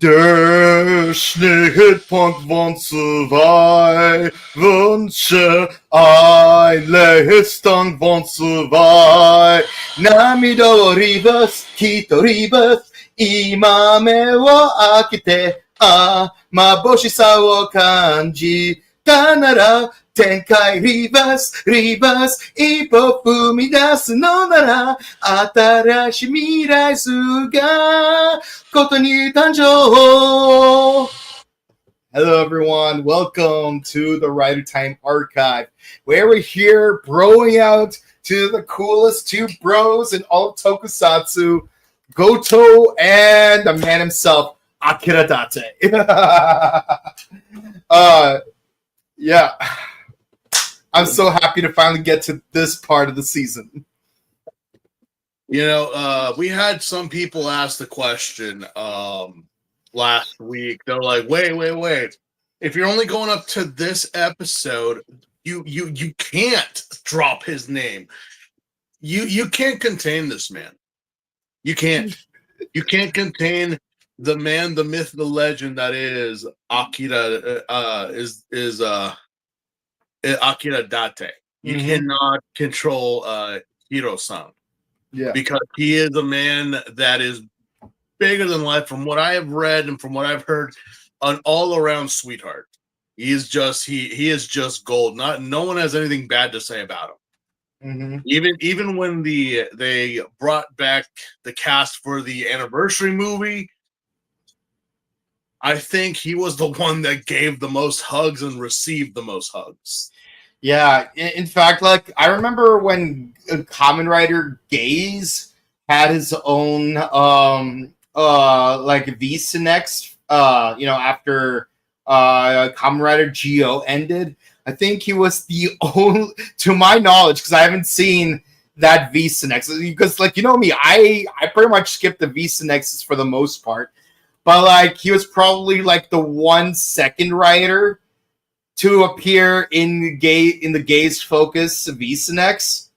Der Schnittpunkt von zwei Wünsche, ein Leistung von zwei. Namida wo ribas, kito ribas, imame wo akite, maboshi sa wo kanji, tanara, tenkai ribas, ipo fumidasu no nara, atarashi mirai ga koto ni tanjou. Hello everyone, welcome to the Rider Time Archive, where we're here broing out to the coolest two bros in all of Tokusatsu, Goto and the man himself, Akira Date. Yeah. I'm so happy to finally get to this part of the season. You know, we had some people ask the question last week. They're like, wait. If you're only going up to this episode, you can't drop his name. You can't contain this man. You can't. You can't contain the man, the myth, the legend that is Akira. Akira Date. You cannot control Hiro-san. Yeah. Because he is a man that is bigger than life, from what I have read and from what I've heard, an all-around sweetheart. He is just gold. No one has anything bad to say about him. Even when they brought back the cast for the anniversary movie, I think he was the one that gave the most hugs and received the most hugs. Yeah, in fact, like I remember when Kamen Rider Gaze had his own like Visa Next, after Kamen Rider Geo ended. I think he was the only, to my knowledge, because I haven't seen that Visa Next. Because, like, you know me, I pretty much skipped the Visa Nexus for the most part. But, like, he was probably, like, the 1 second rider to appear in the Gaze Focus Visa Next,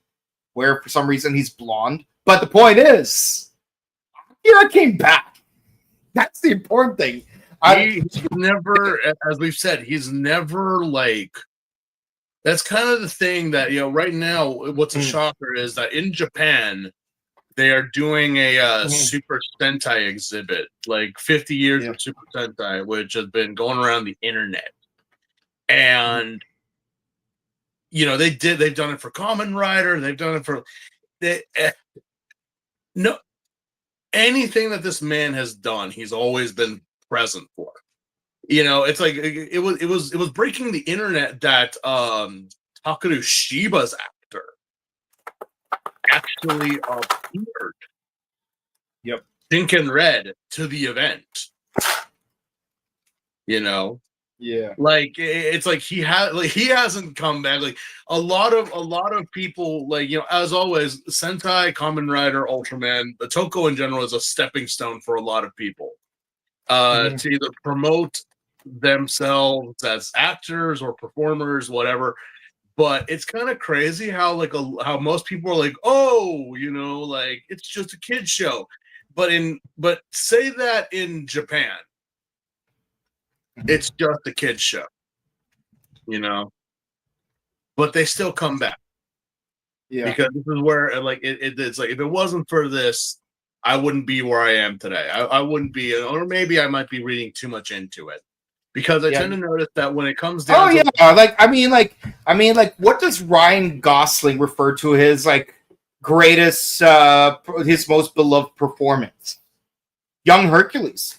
where for some reason he's blonde. But the point is, Akira came back. That's the important thing. He's never, as we've said, he's never like. That's kind of the thing that, you know, right now, what's a shocker is that in Japan, they are doing a Super Sentai exhibit, like 50 years of Super Sentai, which has been going around the internet. And, you know, they've done it for Kamen Rider, they've done it for anything that this man has done, he's always been present for. You know, it's like it was breaking the internet that Takeru Shiba's actor actually appeared. Yep. Pink and red to the event. You know? Yeah. Like it's like he hasn't come back. Like a lot of people, like, you know, as always, Sentai, Kamen Rider, Ultraman, the Toko in general is a stepping stone for a lot of people. To either promote themselves as actors or performers, whatever. But it's kind of crazy how how most people are like, oh, you know, like it's just a kid's show. But say that in Japan, it's just a kid's show, you know. But they still come back, because this is where, like, it's like, if it wasn't for this, I wouldn't be where I am today. I wouldn't be, or maybe I might be reading too much into it, because I tend to notice that when it comes down what does Ryan Gosling refer to his, like, greatest, his most beloved performance? Young Hercules.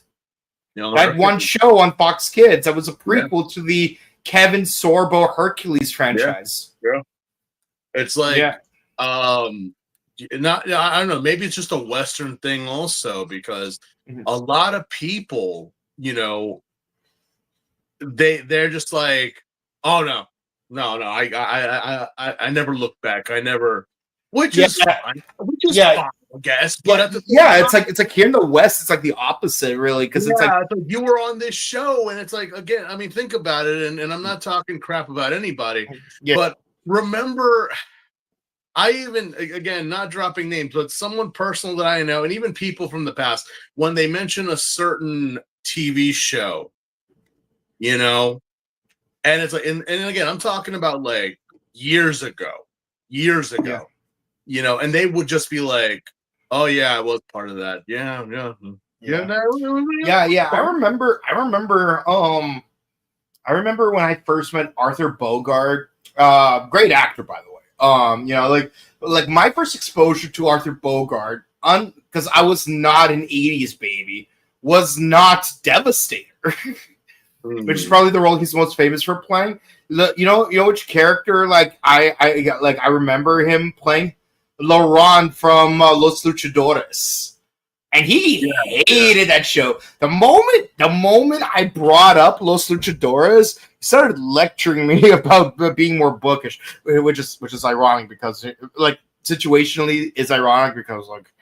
One show on Fox Kids that was a prequel to the Kevin Sorbo Hercules franchise. Yeah. It's like, I don't know, maybe it's just a Western thing also, because a lot of people, you know, they're just like, oh no, I never look back. I never, which is fine, fine, I guess. But it's like here in the West, it's like the opposite, really, because it's like you were on this show, and it's like, again, I mean, think about it, and I'm not talking crap about anybody, but remember, I even, again, not dropping names, but someone personal that I know, and even people from the past, when they mention a certain TV show, you know, and it's like, and again, I'm talking about like years ago, Yeah. you know, and they would just be like, "Oh yeah, I was part of that. Yeah, yeah, yeah." Yeah. I remember when I first met Arthur Bogart. Great actor, by the way. Like my first exposure to Arthur Bogart, because I was not an '80s baby, was not Devastator, which is probably the role he's most famous for playing. You know which character? I remember him playing Laurent from Los Luchadores. And he hated that show. The moment I brought up Los Luchadores, he started lecturing me about being more bookish, which is ironic because like situationally is ironic because like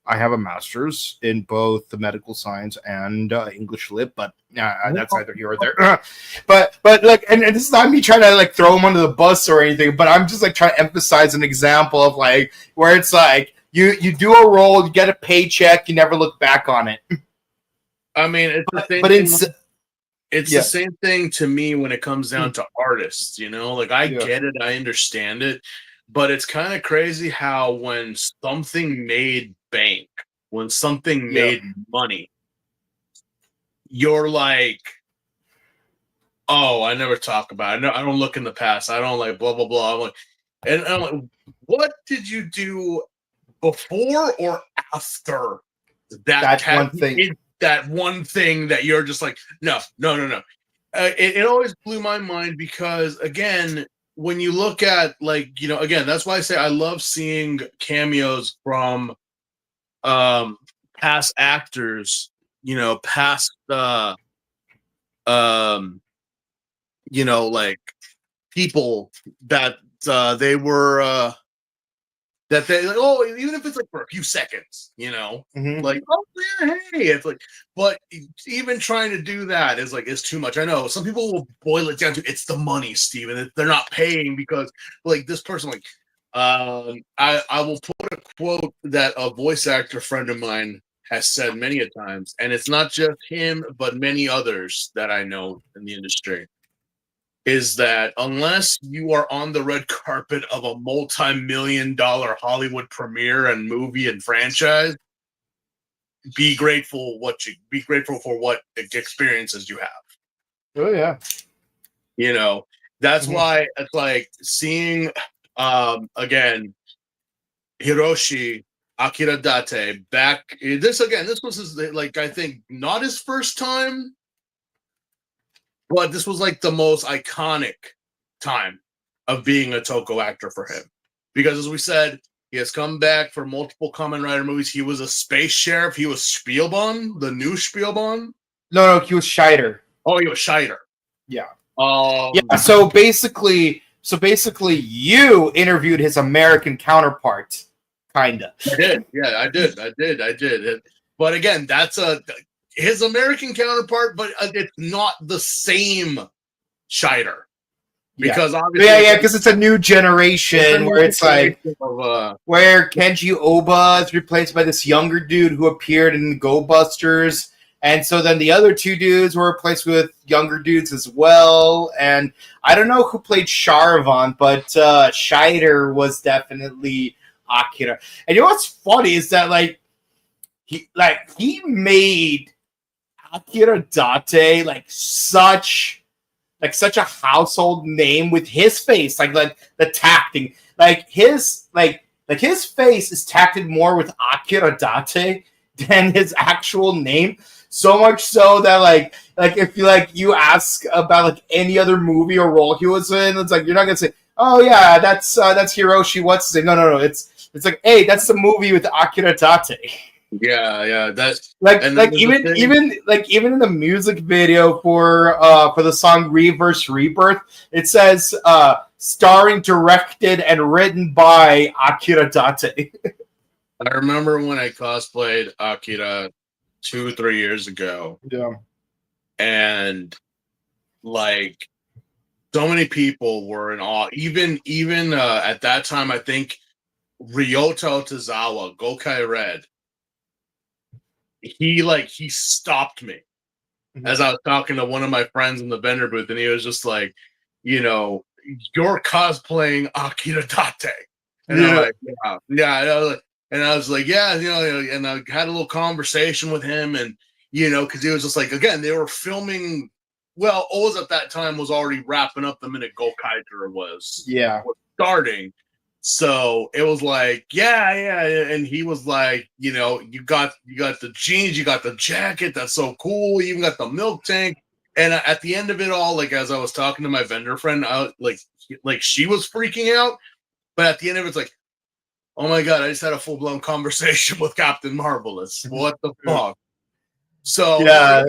I have a master's in both the medical science and English lit, but that's neither here or there. but like, and this is not me trying to like throw him under the bus or anything, but I'm just like trying to emphasize an example of like where it's like you do a role, you get a paycheck, you never look back on it. I mean, it's the same. It's the same thing to me when it comes down to artists. You know, like I get it, I understand it, but it's kind of crazy how when something made bank, when something made money, you're like, oh, I never talk about it. I don't look in the past. I don't like blah blah blah. I'm like, what did you do before or after that one thing? That one thing that you're just like, no. It always blew my mind because again, when you look at like, you know, again, that's why I say I love seeing cameos from past actors, you know, past you know, like people that they were that they like, oh, even if it's like for a few seconds, you know, like, oh yeah, hey, it's like, but even trying to do that is like, it's too much. I know some people will boil it down to it's the money, Steven. They're not paying because like this person, like, I will put a quote that a voice actor friend of mine has said many a times, and it's not just him, but many others that I know in the industry. Is that unless you are on the red carpet of a multi-million-dollar Hollywood premiere and movie and franchise, be grateful for what experiences you have. Oh yeah. You know, that's why it's like seeing again Hiroshi Akira Date back. This was his, like, I think not his first time. But this was like the most iconic time of being a Toko actor for him. Because as we said, he has come back for multiple Kamen Rider movies. He was a space sheriff. He was Spielborn, the new Spielborn. No, he was Scheider. Oh, he was Scheider. Yeah. So basically you interviewed his American counterpart, kinda. I did. Yeah, I did. But again, that's his American counterpart, but it's not the same Scheider. Because obviously, because it's a new generation where it's like where Kenji Oba is replaced by this younger dude who appeared in Go Busters, and so then the other two dudes were replaced with younger dudes as well. And I don't know who played Charavan, but Scheider was definitely Akira. And you know what's funny is that he made Akira Date like such a household name with his face, like the tacting, like his face is tacted more with Akira Date than his actual name. So much so that like if you ask about like any other movie or role he was in, it's like you're not gonna say, oh yeah, that's Hiroshi. What's his name? No. It's like, hey, that's the movie with Akira Date. Yeah, that's even in the music video for the song Reverse Rebirth, it says starring, directed, and written by Akira Date. I remember when I cosplayed Akira 2-3 years ago. Yeah. And like so many people were in awe. Even at that time, I think Ryota Otozawa, Gokai Red, he stopped me as I was talking to one of my friends in the vendor booth, and he was just like, you know, you're cosplaying Akira Date. And I'm like, yeah. And I was like, yeah, and I had a little conversation with him, and because he was just like, again, they were filming. Well, Oz at that time was already wrapping up the minute Gokaiger was starting. So it was like, yeah, and he was like, you got the jeans, you got the jacket, that's so cool. You even got the milk tank. And at the end of it all, like as I was talking to my vendor friend, like she was freaking out. But at the end of it, it's like, oh my god, I just had a full blown conversation with Captain Marvelous. What the fuck? So back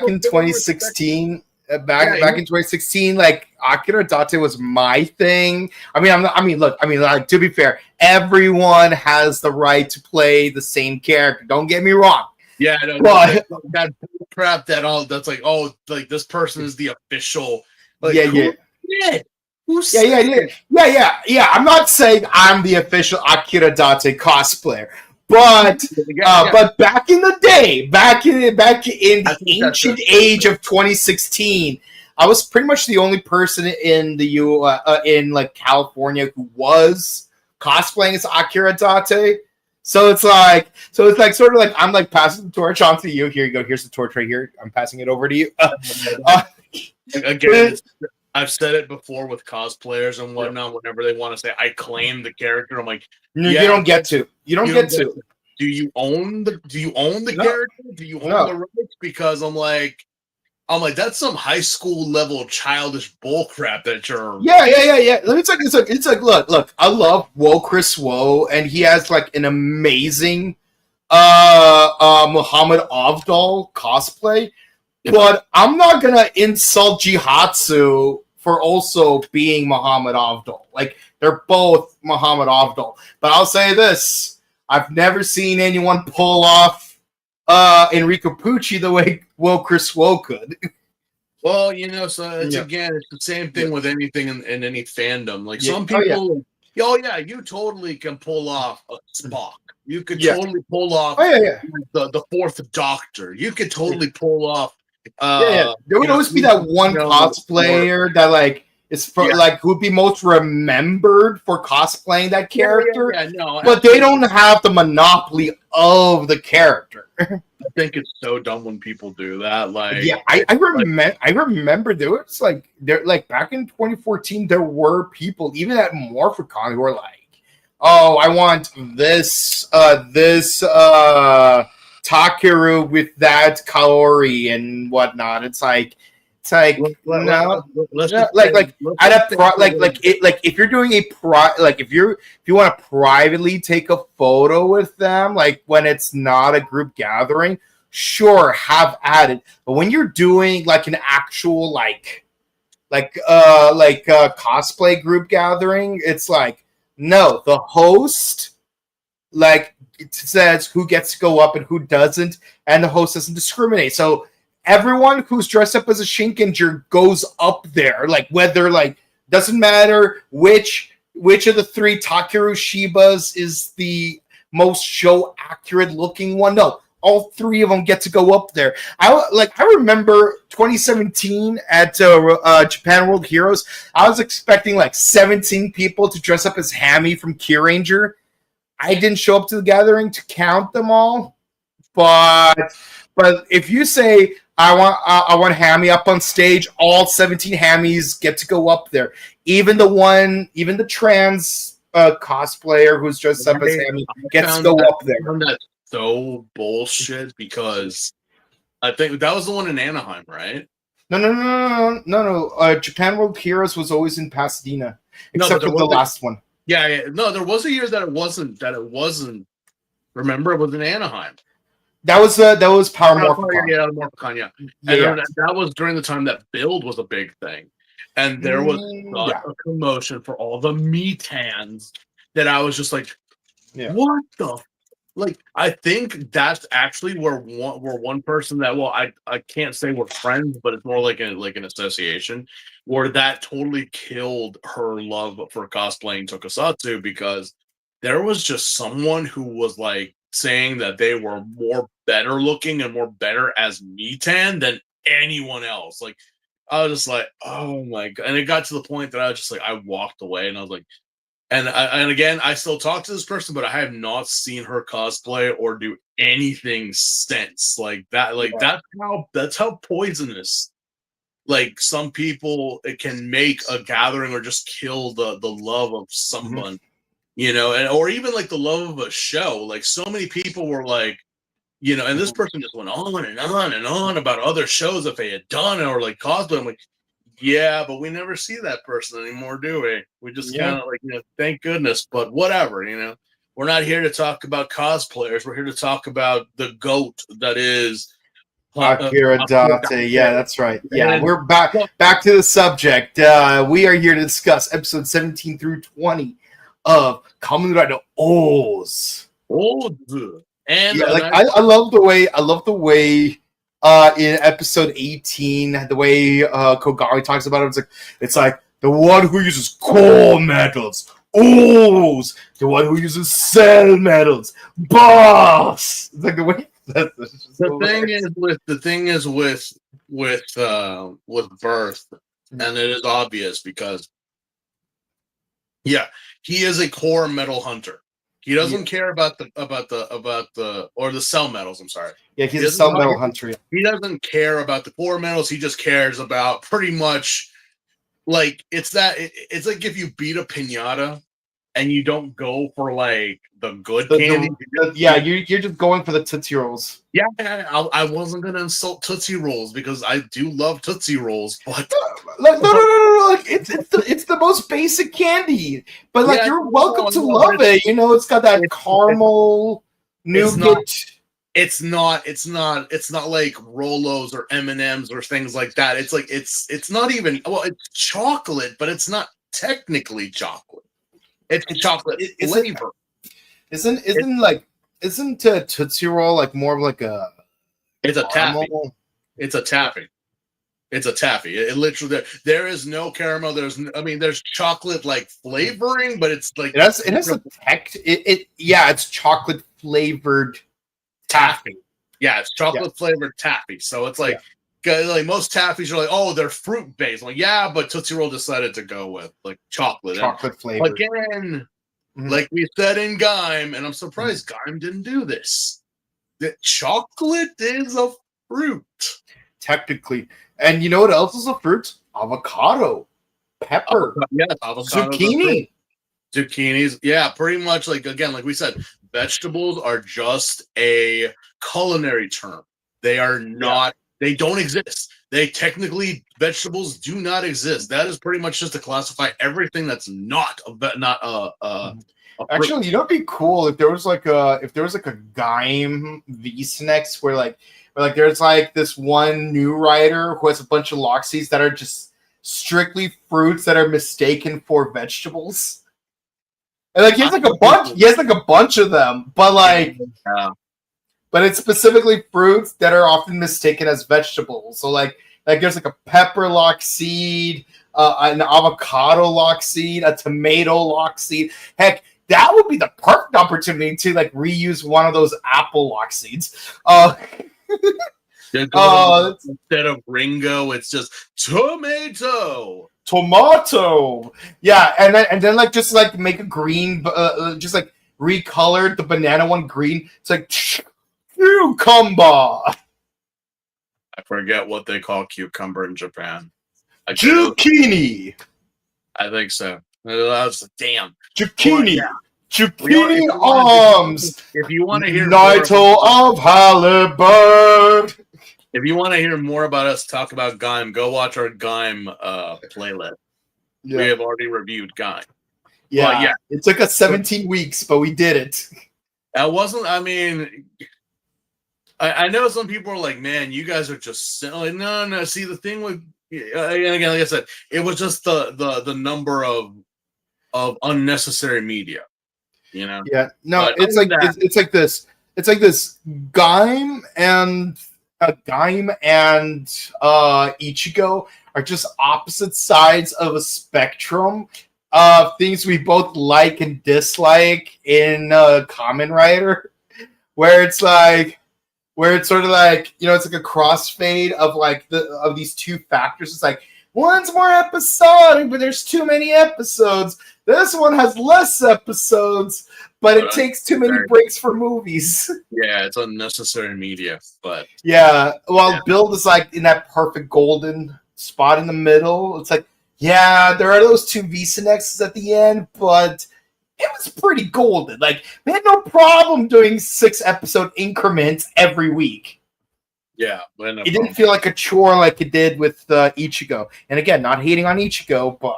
in 2016. Back in 2016, like Akira Date was my thing. Like, to be fair, everyone has the right to play the same character. Don't get me wrong. Yeah, no, but that crap that's like, oh, like this person is the official. Like, yeah. Who said Yeah. I'm not saying I'm the official Akira Date cosplayer. But back in the day, back in the ancient age of 2016, I was pretty much the only person in the in like California who was cosplaying as Akira Date. So it's like sort of like I'm like passing the torch on to you. Here you go. Here's the torch right here. I'm passing it over to you. Again, I've said it before with cosplayers and whatnot. Whenever they want to say I claim the character, I'm like, you don't get to. You don't get to. Do you own the character? Do you own the rights? Because I'm like that's some high school level childish bullcrap that you're. Yeah. It's like look. I love Chris Woe, and he has like an amazing Muhammad Avdol cosplay. But I'm not gonna insult Jihatsu for also being Muhammad Avdol. Like, they're both Muhammad Avdol. But I'll say this: I've never seen anyone pull off Enrico Pucci the way Chris Woe could. Well, so it's again, it's the same thing with anything in any fandom. Like some people, you totally can pull off a Spock. You could totally pull off the Fourth Doctor. You could totally pull off. There would always be that one cosplayer that like is like would be most remembered for cosplaying that character. But they don't have the monopoly of the character. I think it's so dumb when people do that. Like, I remember there was like back in 2014 there were people even at Morphicon who were like, oh, I want this Takeru with that Kaori and whatnot. It's like no, if you're doing if you want to privately take a photo with them, like when it's not a group gathering, sure, have at it. But when you're doing like an actual cosplay group gathering, it's like no, the host it says who gets to go up and who doesn't, and the host doesn't discriminate. So everyone who's dressed up as a Shinkenger goes up there, like whether doesn't matter which of the three Takeru Shibas is the most show accurate looking one. No, all three of them get to go up there. I remember 2017 at Japan World Heroes. I was expecting 17 people to dress up as Hammy from Key Ranger. I didn't show up to the gathering to count them all, but if you say I want Hammy up on stage, all 17 Hammies get to go up there. Even the trans cosplayer who's dressed up as Hammy gets to go up there. That's so bullshit because I think that was the one in Anaheim, right? No. Japan World Heroes was always in Pasadena, except for the last one. Yeah. No, there was a year that it wasn't. Remember, it was in Anaheim. That was Power Morphicon. Yeah, Morphicon, yeah. And that was during the time that Build was a big thing. And there was a commotion for all the metans that I was just like, what the? Like, I think that's actually where one person that, well, I can't say we're friends, but it's more like an association, where that totally killed her love for cosplaying Tokusatsu, because there was just someone who was like saying that they were more better looking and more better as Mitan than anyone else. Like, I was just like, oh my god. And it got to the point that I was just like, I walked away and I was like, and again, I still talk to this person, but I have not seen her cosplay or do anything since. Like that, like that's how poisonous. Like some people, it can make a gathering or just kill the love of someone, you know, and or even like the love of a show. Like so many people were like, you know, and this person just went on and on and on about other shows that they had done or like cosplay. I'm like, yeah, but we never see that person anymore, do we? We just kind of like, you know, thank goodness, but whatever, you know. We're not here to talk about cosplayers. We're here to talk about the GOAT that is Akira Date. Yeah, that's right. Yeah, we're back to the subject. We are here to discuss episode 17 through 20 of Kamen Rider O's. And yeah, like I love the way in episode 18, the way Kogari talks about it, it's like the one who uses core metals, O's, the one who uses cell metals, boss. It's like the way the thing is with birth, and it is obvious because he is a core metal hunter. He doesn't care about the or the cell metals. I'm sorry. Yeah, he's a cell metal hunter. He doesn't care about the core metals. He just cares about pretty much like it's like if you beat a piñata and you don't go for like the good candy. You're just going for the Tootsie Rolls. Yeah, I wasn't gonna insult Tootsie Rolls because I do love Tootsie Rolls, but no. Like it's the most basic candy, but like you're welcome to love it. You know, it's got that caramel nougat. It's not like Rolos or M&Ms or things like that. It's like it's not even it's chocolate, but it's not technically chocolate. It's a chocolate flavor. Isn't Tootsie Roll like more of like a? It's a taffy. It's a taffy. It's a taffy. It literally there is no caramel. There's chocolate like flavoring, but it's like it's chocolate flavored taffy. Yeah, it's chocolate flavored taffy. So it's like like most taffies are like, oh, they're fruit based. Like, yeah, but Tootsie Roll decided to go with like chocolate flavor. Again, like we said in Gaim, and I'm surprised Gaim didn't do this. That chocolate is a fruit. Technically. And you know what else is a fruit? Avocado. Pepper. Zucchini. Zucchinis. Yeah, pretty much like again, like we said, vegetables are just a culinary term. They are not they don't exist. Vegetables do not exist. That is pretty much just to classify everything that's not Actually, you know, it'd be cool if there was like a Gaim V-Snex where there's like this one new writer who has a bunch of Loxies that are just strictly fruits that are mistaken for vegetables. And like he has like a bunch of them, but but it's specifically fruits that are often mistaken as vegetables. So like there's like a pepper lock seed, an avocado lock seed, a tomato lock seed. Heck, that would be the perfect opportunity to like reuse one of those apple lock seeds. Instead of Ringo, it's just tomato. Yeah, and then like just like make a green, just like recolored the banana one green. It's like cucumber. I forget what they call cucumber in Japan. Zucchini. I think so. That's damn zucchini. Zucchini arms. If you want to hear Naito of Halibut. If you want to hear more about us talk about Gaim, go watch our Gaim playlist. Yeah. We have already reviewed Gaim. Yeah, it took us 17 weeks, but we did it. That wasn't. I mean, I know some people are like, "Man, you guys are just like, no." See, the thing with again, like I said, it was just the number of unnecessary media. You know? Yeah. No, it's like this. It's like this Gaim and Ichigo are just opposite sides of a spectrum of things we both like and dislike in Kamen Rider, where it's like where it's sort of like, it's like a crossfade of like of these two factors. It's like one's more episodic, but there's too many episodes. This one has less episodes, but it takes too many breaks for movies. Yeah, it's unnecessary media, but yeah. Well, Build is like in that perfect golden spot in the middle. It's like, yeah, there are those two VSynXs at the end, but it was pretty golden. Like, we had no problem doing 6-episode increments every week. Yeah. It didn't feel like a chore like it did with Ichigo. And again, not hating on Ichigo, but,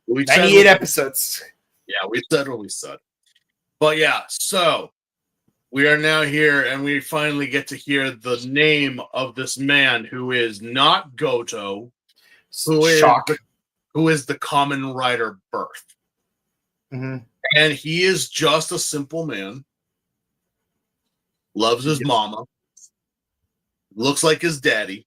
98 episodes. Yeah, we said what we said. But yeah, so we are now here, and we finally get to hear the name of this man who is not Goto, who is the Kamen Rider birth. Mm-hmm. And he is just a simple man. Loves his mama. Looks like his daddy.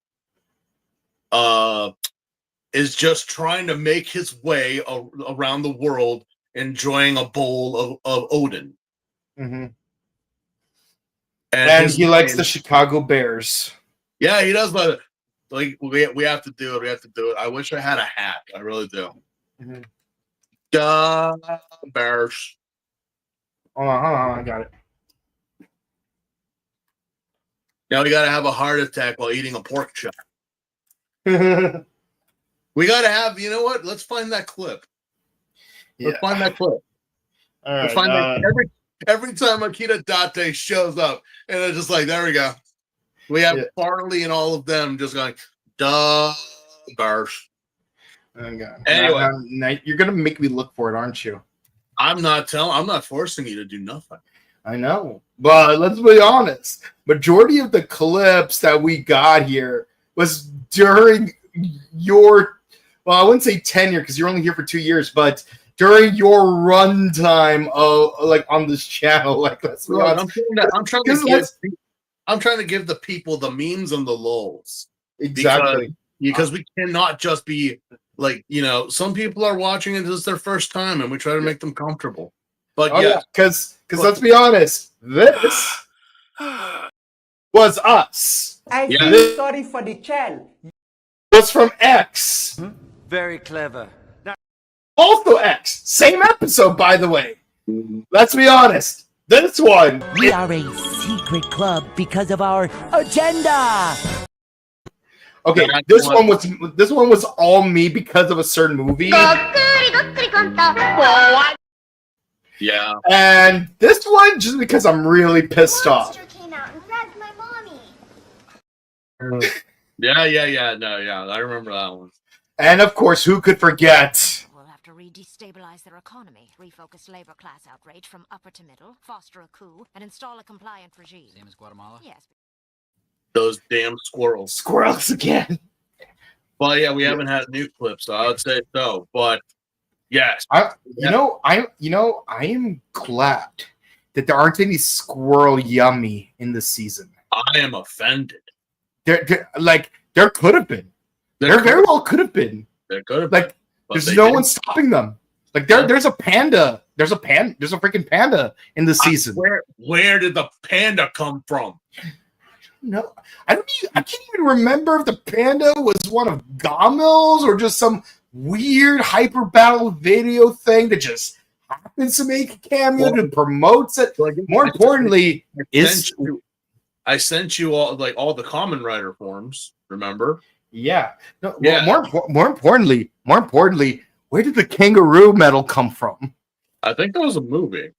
Is just trying to make his way around the world, enjoying a bowl of Odin. Mm-hmm. And he likes the Chicago Bears. Yeah, he does, but like we have to do it. We have to do it. I wish I had a hat. I really do. Mm-hmm. Bears. Hold on, I got it. Now we gotta have a heart attack while eating a pork chop. We gotta have, you know what? Let's find that clip. Let's find that clip. All right. Let's find that every time Akira Date shows up, and it's just like, there we go. We have Farley and all of them just going, Bears. Anyway, now you're gonna make me look for it, aren't you? I'm not forcing you to do nothing. I know, but let's be honest. Majority of the clips that we got here was during your, well, I wouldn't say tenure because you're only here for 2 years, but during your runtime of like on this channel. Like, let's be honest. I'm trying to give the people the memes and the lulls. Exactly. Because we cannot just be like, some people are watching it as their first time, and we try to make them comfortable. But because let's be honest, this was us. I feel sorry for the child. Was from X. Very clever. Also X. Same episode, by the way. Let's be honest. This one. We are a secret club because of our agenda. Okay, this one was all me because of a certain movie. Yeah. And this one just because I'm really pissed off. Came out and grabbed my mommy. Yeah. No, I remember that one. And of course, who could forget? We'll have to destabilize their economy, refocus labor class outrage from upper to middle, foster a coup, and install a compliant regime. Same as Guatemala? Yes. Those damn squirrels. Squirrels again. Well, yeah, we haven't had new clips, so I would say so. But yes, I am glad that there aren't any squirrel yummy in this season. I am offended. There could have been. There very well could have been. There could have been. There's no one stopping them. Like there's a panda. There's a freaking panda in the season. Where did the panda come from? No, I can't even remember if the panda was one of Gamel's or just some weird hyper battle video thing that just happens to make a cameo and promotes it. More importantly, I sent you all the Kamen Rider forms. Remember? Yeah. No. Yeah. More importantly, where did the kangaroo medal come from? I think that was a movie.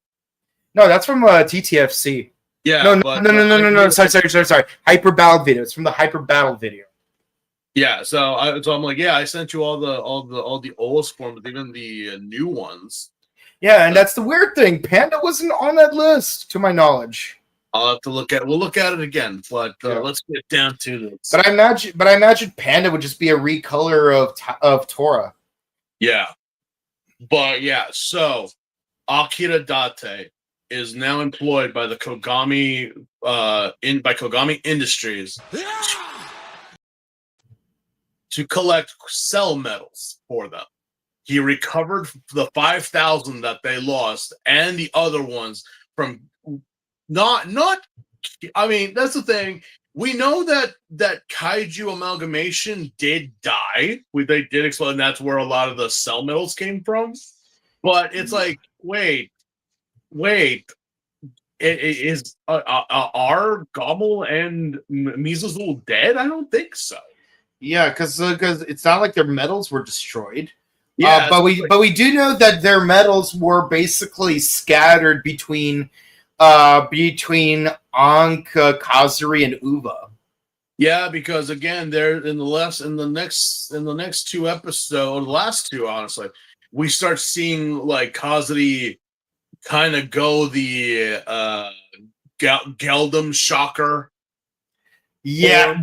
No, that's from TTFC. Yeah. No. Sorry. Hyper battle video. It's from the hyper battle video. Yeah. So I'm like, I sent you all the oldest forms, even the new ones. Yeah, and that's the weird thing. Panda wasn't on that list, to my knowledge. I'll have to we'll look at it again, but let's get down to this. But I imagine Panda would just be a recolor of Tora. Yeah. But so Akira Date is now employed by the Kogami Kogami Industries to collect cell medals for them. He recovered the 5,000 that they lost and the other ones from not I mean, that's the thing. We know that kaiju amalgamation did die. They did explode, and that's where a lot of the cell metals came from. But it's like, wait, are Gommel and Mizazul dead? I don't think so. Yeah, because it's not like their metals were destroyed. Yeah, but we do know that their metals were basically scattered between Ankh, Kazuri, and Uva. yeah, because again, they're in the next two episodes, the last two, honestly, we start seeing like Kazuri kind of go the Geldum shocker. Yeah.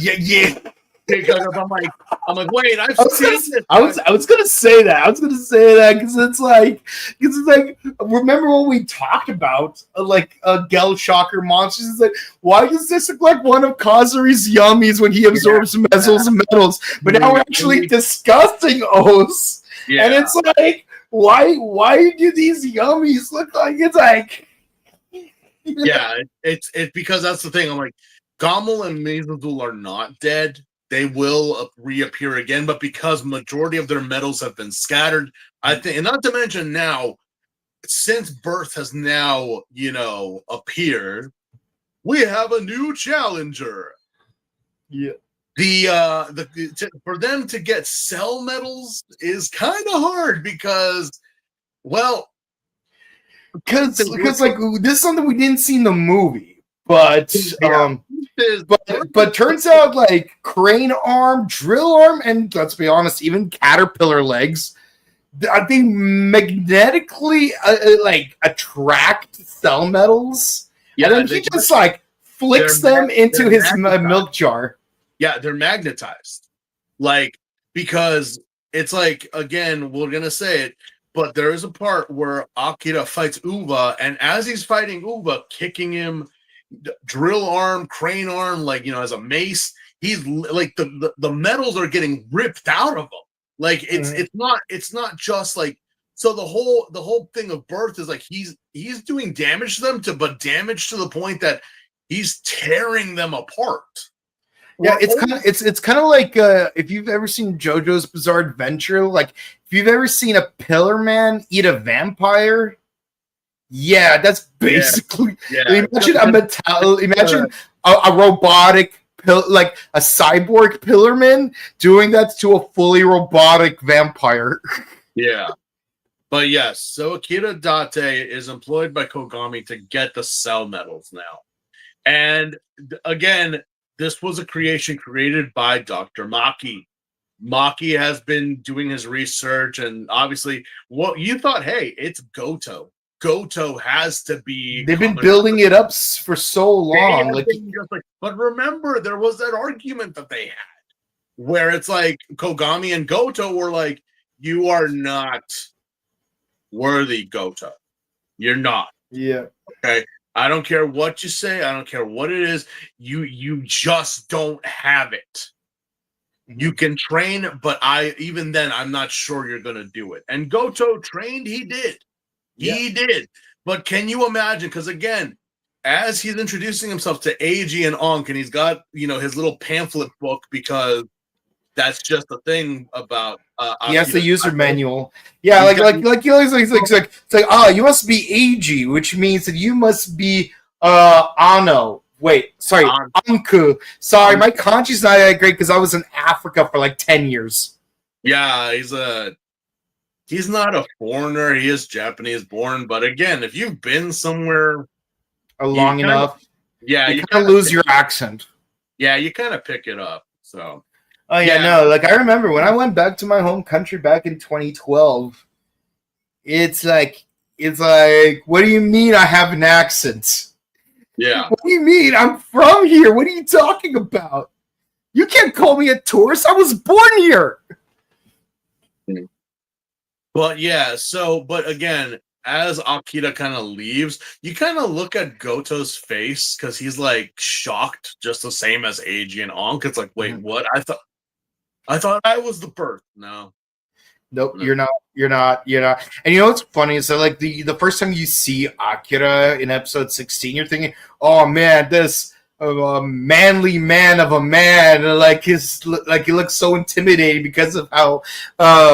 Because I'm like, wait, I've seen this. I was gonna say that because it's like remember when we talked about Gel Shocker monsters? It's like, why does this look like one of Kazuri's yummies when he absorbs metals? But now we're actually discussing O's, and it's like, why do these yummies look like it's like? Yeah, it's because that's the thing. I'm like, Gommel and Mezadul are not dead. They will reappear again, but because majority of their metals have been scattered, I think, and not to mention now, since Birth has now, appeared, we have a new challenger. Yeah. For them to get cell metals is kind of hard because like this is something we didn't see in the movie, but turns out like crane arm, drill arm, and let's be honest, even caterpillar legs, I think magnetically attract cell metals. Yeah, and then he just like flicks them into his milk jar. Yeah, they're magnetized. Like, because it's like, again, we're gonna say it, but there is a part where Akira fights Uva, and as he's fighting Uva, kicking him, drill arm, crane arm, as a mace, he's like the metals are getting ripped out of him. Like it's not just like, so the whole thing of Birth is like he's doing damage to them, but damage to the point that he's tearing them apart. Yeah, it's kind of like if you've ever seen JoJo's Bizarre Adventure, like if you've ever seen a Pillar Man eat a vampire. Yeah, that's basically. Yeah. Imagine a robotic like a cyborg Pillarman doing that to a fully robotic vampire. Yeah, but yes, so Akira Date is employed by Kogami to get the cell metals now, and again, this was a creation created by Dr. Maki. Maki has been doing his research, and obviously, what you thought, hey, it's Goto. Goto has to be. They've been building it up for so long. But remember, there was that argument that they had where it's like Kogami and Goto were like, "You are not worthy, Goto. You're not." Yeah. Okay. I don't care what you say. I don't care what it is. You just don't have it. You can train, but even then, I'm not sure you're going to do it. And Goto trained. He did. He did. But can you imagine? Because again, as he's introducing himself to Eiji and Ankh, and he's got, his little pamphlet book, because that's just the thing about he has the user manual. Yeah, it's like, you must be Eiji, which means that you must be Ano. Wait, sorry, Anku. Sorry, my kanji's not that great because I was in Africa for like 10 years. Yeah, he's not a foreigner. He is Japanese born, but again, if you've been somewhere long enough, you kind of lose your accent. Yeah, you kind of pick it up. So, I remember when I went back to my home country back in 2012. It's like, what do you mean I have an accent? Yeah. What do you mean? I'm from here. What are you talking about? You can't call me a tourist. I was born here. But yeah, but again, as Akira kind of leaves, you kind of look at Goto's face because he's like shocked, just the same as Eiji and Ankh. It's like, wait, what? I thought I was the Birth. No. Nope, you're not. And you know what's funny is that like the first time you see Akira in episode 16, you're thinking, oh man, this a manly man of a man, and like he looks so intimidating because of how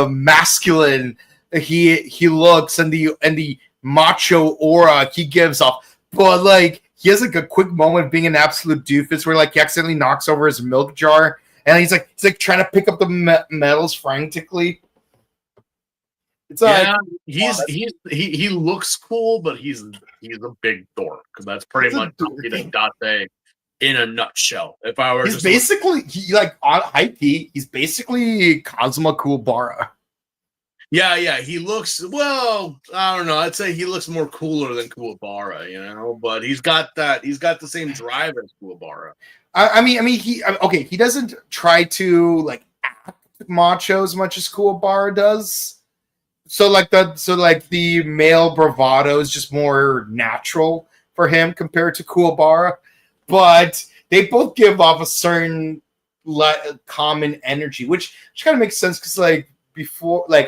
masculine he looks and the macho aura he gives off. But like he has like a quick moment of being an absolute doofus where like he accidentally knocks over his milk jar and he's like trying to pick up the metals frantically. It's yeah, he looks cool, but he's a big dork because that's pretty much Date in a nutshell. If I were, he's basically on IP, he's basically Kazuma Kuwabara. Yeah, he looks, well, I don't know. I'd say he looks more cooler than Kuwabara, but he's got the same drive as Kuwabara. I mean, he doesn't try to like act macho as much as Kuwabara does. So the male bravado is just more natural for him compared to Kuwabara, but they both give off a certain common energy, which kind of makes sense because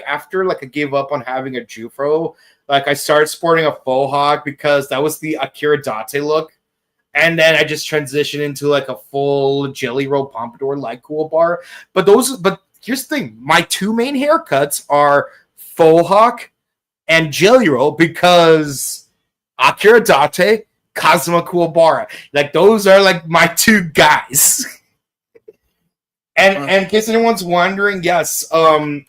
after I gave up on having a Jufro, I started sporting a faux hawk because that was the Akira Date look, and then I just transitioned into a full jelly roll pompadour like Kuwabara. But here's the thing: my two main haircuts are faux hawk and jelly roll because Akira Date, Kazuma Kuwabara, those are my two guys. And in case anyone's wondering, yes, Akira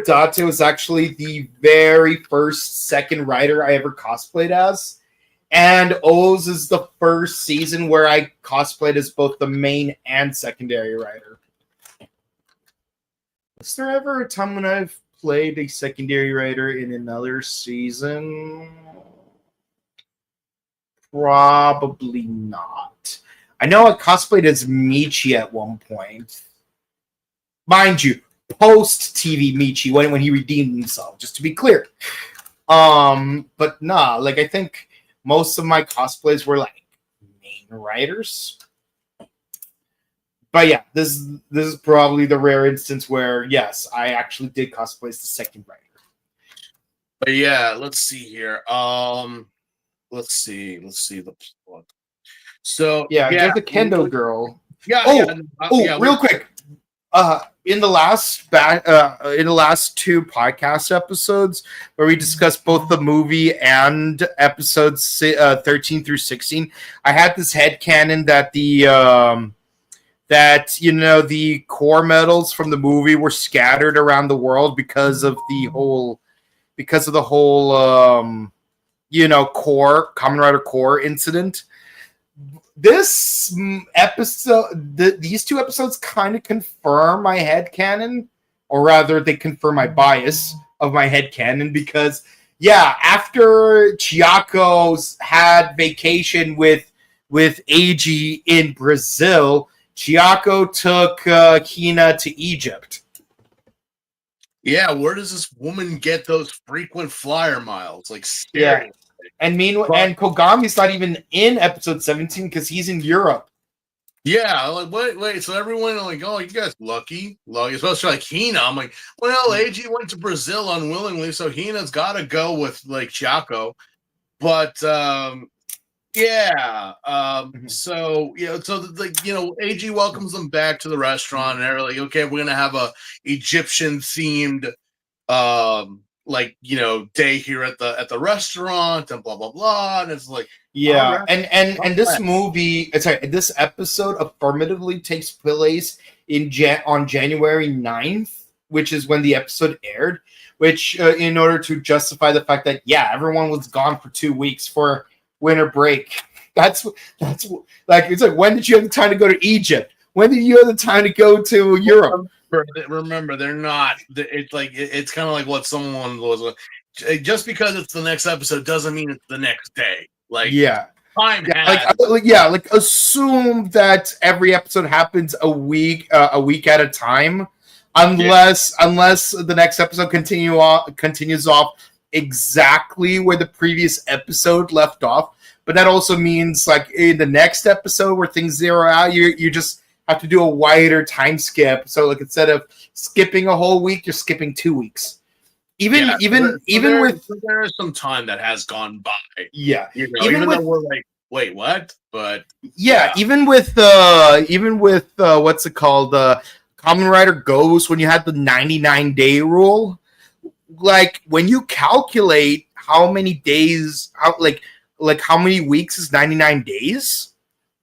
Date was actually the very first second rider I ever cosplayed as, and O's is the first season where I cosplayed as both the main and secondary rider. Was there ever a time when I've played a secondary rider in another season? Probably not. I know I cosplayed as Michi at one point. Mind you, post-TV Michi, when he redeemed himself, just to be clear. But nah, I think most of my cosplays were main riders. But yeah, this is probably the rare instance where, yes, I actually did cosplay as the second rider. But yeah, let's see here. Let's see the plot. So there's the Kendo girl. Real quick. In the last two podcast episodes where we discussed both the movie and episodes 13 through 16, I had this headcanon that the core medals from the movie were scattered around the world because of the whole core Kamen Rider core incident. This episode, these two episodes kind of confirm my headcanon, or rather they confirm my bias of my headcanon, because after Chiako's had vacation with Eiji in Brazil, Chiako took Hina to Egypt. Yeah, where does this woman get those frequent flyer miles? Seriously. Yeah. And and Kogami's not even in episode 17 because he's in Europe. Yeah, wait, so everyone oh, you guys lucky, especially Hina. I'm Eiji went to Brazil unwillingly, so Hina's got to go with Chiako. But so Eiji welcomes them back to the restaurant, and they're like, okay, we're gonna have a Egyptian themed day here at the restaurant and blah blah blah, and it's and this episode affirmatively takes place on January 9th, which is when the episode aired, which in order to justify the fact that everyone was gone for 2 weeks for winter break. That's when did you have the time to go to Egypt? When did you have the time to go to Europe? Remember, they're not. It's kind of like what someone was. Just because it's the next episode doesn't mean it's the next day. Time has. Assume that every episode happens a week at a time, unless the next episode continues off exactly where the previous episode left off. But that also means in the next episode where things zero out, you just have to do a wider time skip. So instead of skipping a whole week, you're skipping 2 weeks. Even with there is some time that has gone by. Yeah. Even though we're wait, what? But Yeah, even with what's it called? Kamen Rider Ghost, when you had the 99-day rule, like when you calculate how many days, how many weeks is 99 days,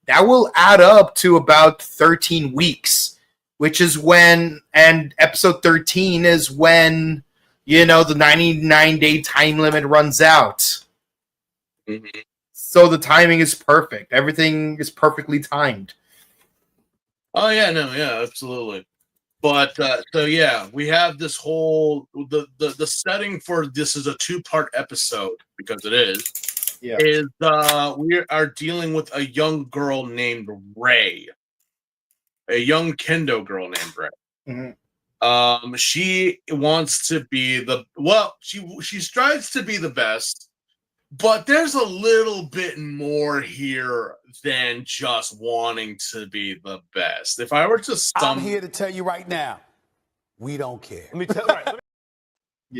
that will add up to about 13 weeks, which is when, and episode 13 is when, the 99-day time limit runs out. Mhm. So the timing is perfect. Everything is perfectly timed. Oh yeah, no, yeah, absolutely. But so yeah, we have this whole the setting for this is a 2-part episode because it is. Yeah. Is we are dealing with a young girl named Ray, a young kendo girl named Ray. She wants to be she strives to be the best, but there's a little bit more here than just wanting to be the best. If I were to I'm here to tell you right now, we don't care. Let me tell you.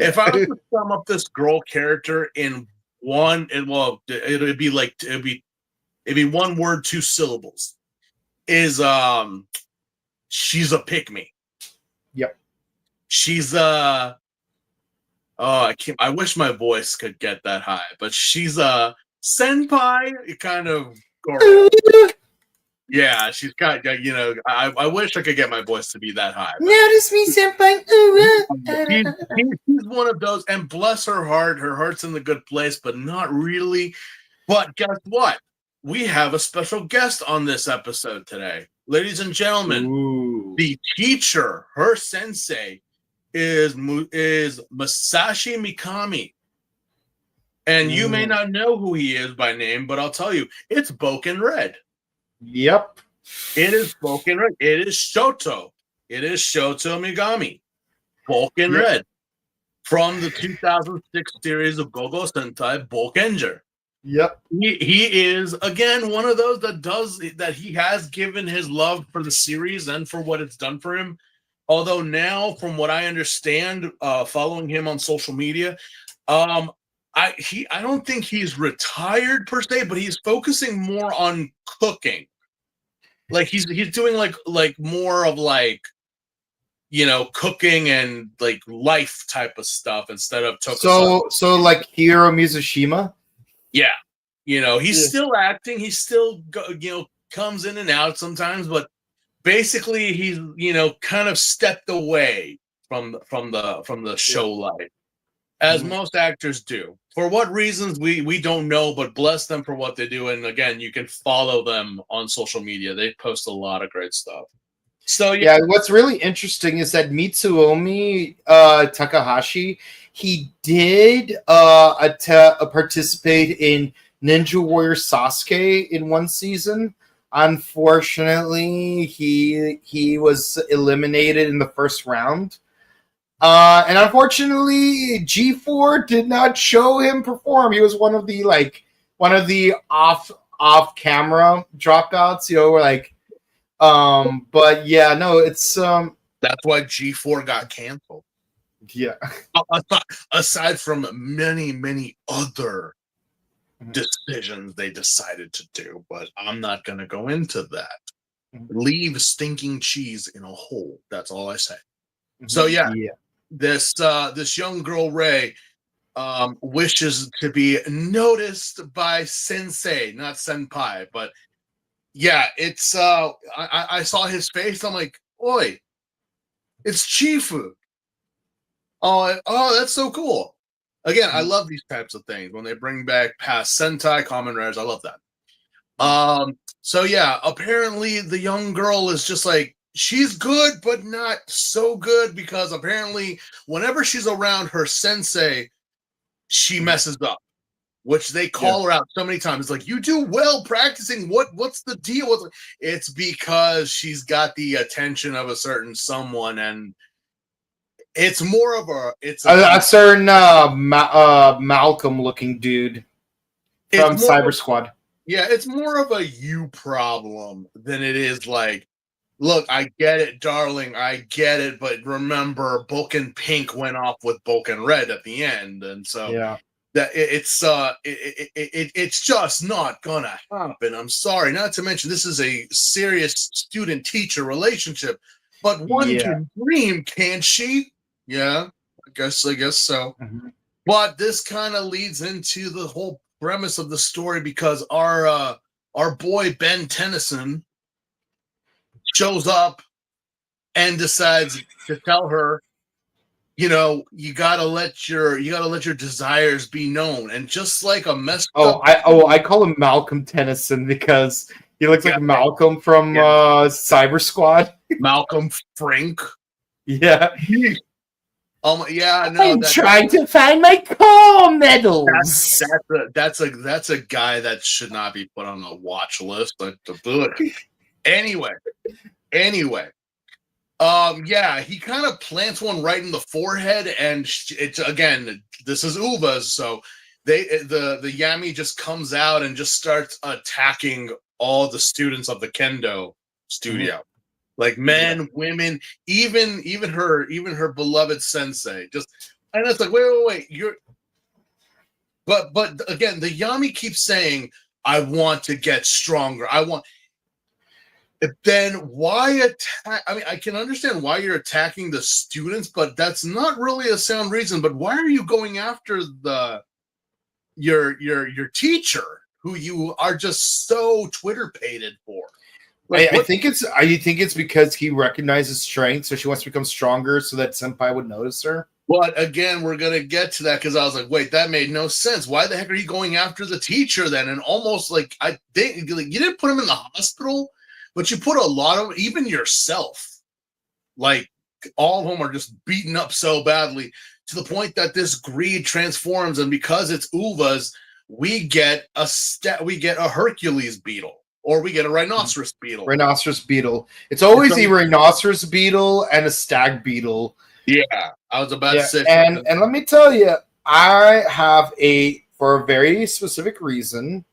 If I were to sum up this girl character in one, and well, it'd be one word, 2 syllables. Is she's a pick me. Yep. She's I wish my voice could get that high, but she's a senpai kind of girl. Yeah, she's got, I wish I could get my voice to be that high. Notice me, senpai. She's one of those, and bless her heart's in the good place, but not really. But guess what? We have a special guest on this episode today. Ladies and gentlemen, the teacher, her sensei, is Masashi Mikami. And you may not know who he is by name, but I'll tell you, it's Boken Red. Yep. It is Boken Red. It is Shoto. It is Shoto Megami. Boken Red. From the 2006 series of Go-Go Sentai, Bokenger. Yep. He is, again, one of those that he has given his love for the series and for what it's done for him. Although now, from what I understand, following him on social media, I don't think he's retired per se, but he's focusing more on cooking. Like he's doing like more of cooking and like life type of stuff instead of tokusatsu. So like Hiro Mizushima. Yeah, he's still acting. He still comes in and out sometimes, but basically he's kind of stepped away from the show life, as most actors do. For what reasons we don't know, but bless them for what they do. And again, you can follow them on social media. They post a lot of great stuff. So yeah, what's really interesting is that Mitsuomi Takahashi, he did participate in Ninja Warrior Sasuke in one season. Unfortunately, he was eliminated in the first round. And unfortunately, G4 did not show him perform. He was one of the off camera dropouts, but yeah, no, it's that's why G4 got canceled. Yeah. Aside from many other decisions they decided to do, but I'm not going to go into that. Leave stinking cheese in a hole. That's all I say. So yeah. This young girl Ray wishes to be noticed by sensei, not senpai, but yeah, it's I saw his face. I'm like, oi, it's Chifu. Oh, that's so cool. Again, I love these types of things when they bring back past Sentai, Kamen Riders. I love that. So yeah, apparently the young girl is just like, she's good, but not so good, because apparently whenever she's around her sensei, she messes up, which they call her out so many times. It's like, you do well practicing. What's the deal? It's because she's got the attention of a certain someone, and it's more of a certain Malcolm looking dude from Cyber Squad. Yeah, it's more of a you problem than it is like, look, I get it, darling, I get it, but remember, Boken Pink went off with Boken Red at the end, and so that it's just not gonna happen. I'm sorry. Not to mention this is a serious student-teacher relationship, but one can dream, can't she? Yeah, I guess so. Mhm. But this kind of leads into the whole premise of the story because our boy Ben Tennyson shows up and decides to tell her, you gotta let your desires be known. And just like a messed up I call him Malcolm Tennyson because he looks like Malcolm from Cyber Squad. Malcolm Frank. Yeah. Yeah, no, I'm trying to find my core medals. That's a guy that should not be put on a watch list. Like to do it. Anyway. Yeah, he kind of plants one right in the forehead, and it's again, this is Uva's, so the Yami just comes out and just starts attacking all the students of the Kendo studio. Like men, women, even her beloved sensei. And it's like, wait, but again, the Yami keeps saying, I want to get stronger. Then why attack? I mean, I can understand why you're attacking the students, but that's not really a sound reason. But why are you going after your teacher, who you are just so Twitter pated for? Like, I think it's because he recognizes strength, so she wants to become stronger, so that Senpai would notice her. But again, we're gonna get to that because I was like, wait, that made no sense. Why the heck are you going after the teacher then? And almost like I think you didn't put him in the hospital, but you put a lot of even yourself. Like all of them are just beaten up so badly to the point that this greed transforms, and because it's Uva's, we get a Hercules beetle. Or we get a rhinoceros beetle. Rhinoceros beetle. It's always a rhinoceros beetle and a stag beetle. Yeah, I was about to say. And let me tell you, I have for a very specific reason,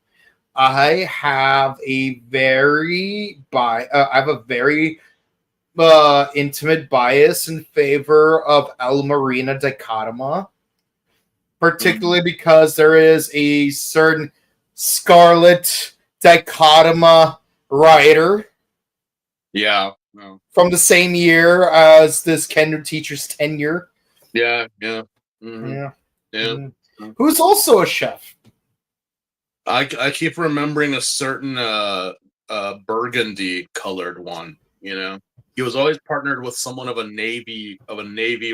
I have a very intimate bias in favor of El Marina Dichotoma, particularly because there is a certain Scarlet Dichotoma Rider. Yeah. No. From the same year as this Kendo teacher's tenure. Yeah. Who's also a chef. I keep remembering a certain burgundy colored one, He was always partnered with someone of a navy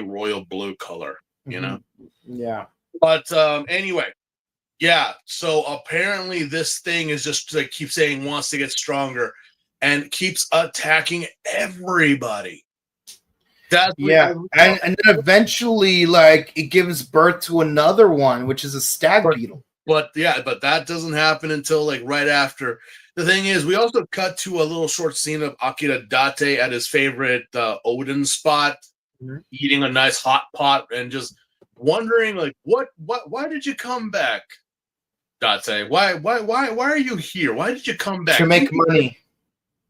royal blue color, Yeah. But anyway. Yeah, so apparently this thing is just like keeps saying wants to get stronger and keeps attacking everybody. And then eventually, like, it gives birth to another one, which is a stag beetle. But that doesn't happen until like right after. The thing is, we also cut to a little short scene of Akira Date at his favorite Odin spot, eating a nice hot pot and just wondering, like, why did you come back? Date, why are you here? Why did you come back? To make money.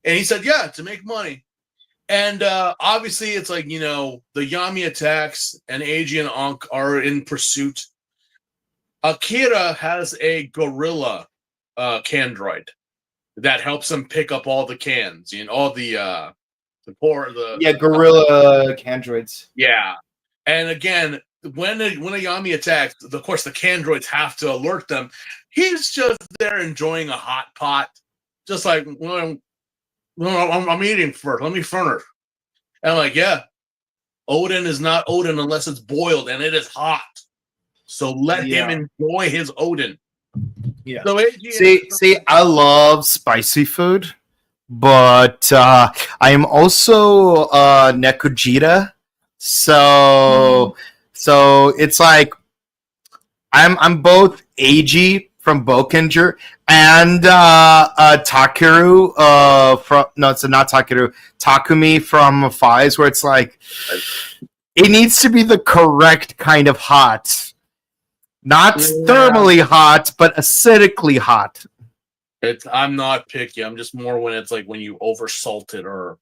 And he said, yeah, to make money. And obviously it's like, the Yami attacks and Eiji and Ankh are in pursuit. Akira has a gorilla candroid that helps him pick up all the cans, all the gorilla candroids. Yeah. And again, when a Yami attacks, of course, the candroids have to alert them. He's just there enjoying a hot pot, just like, I'm eating first. Let me furnish. And I'm like, yeah, Odin is not Odin unless it's boiled, and it is hot. So let him enjoy his Odin. Yeah. So see, I love spicy food, but I am also Nekujita. So it's like I'm both Eiji from Bokenger and Takeru Takumi from Fives, where it's like it needs to be the correct kind of hot. Not thermally hot, but acidically hot. I'm not picky. I'm just more when it's like when you oversalt it or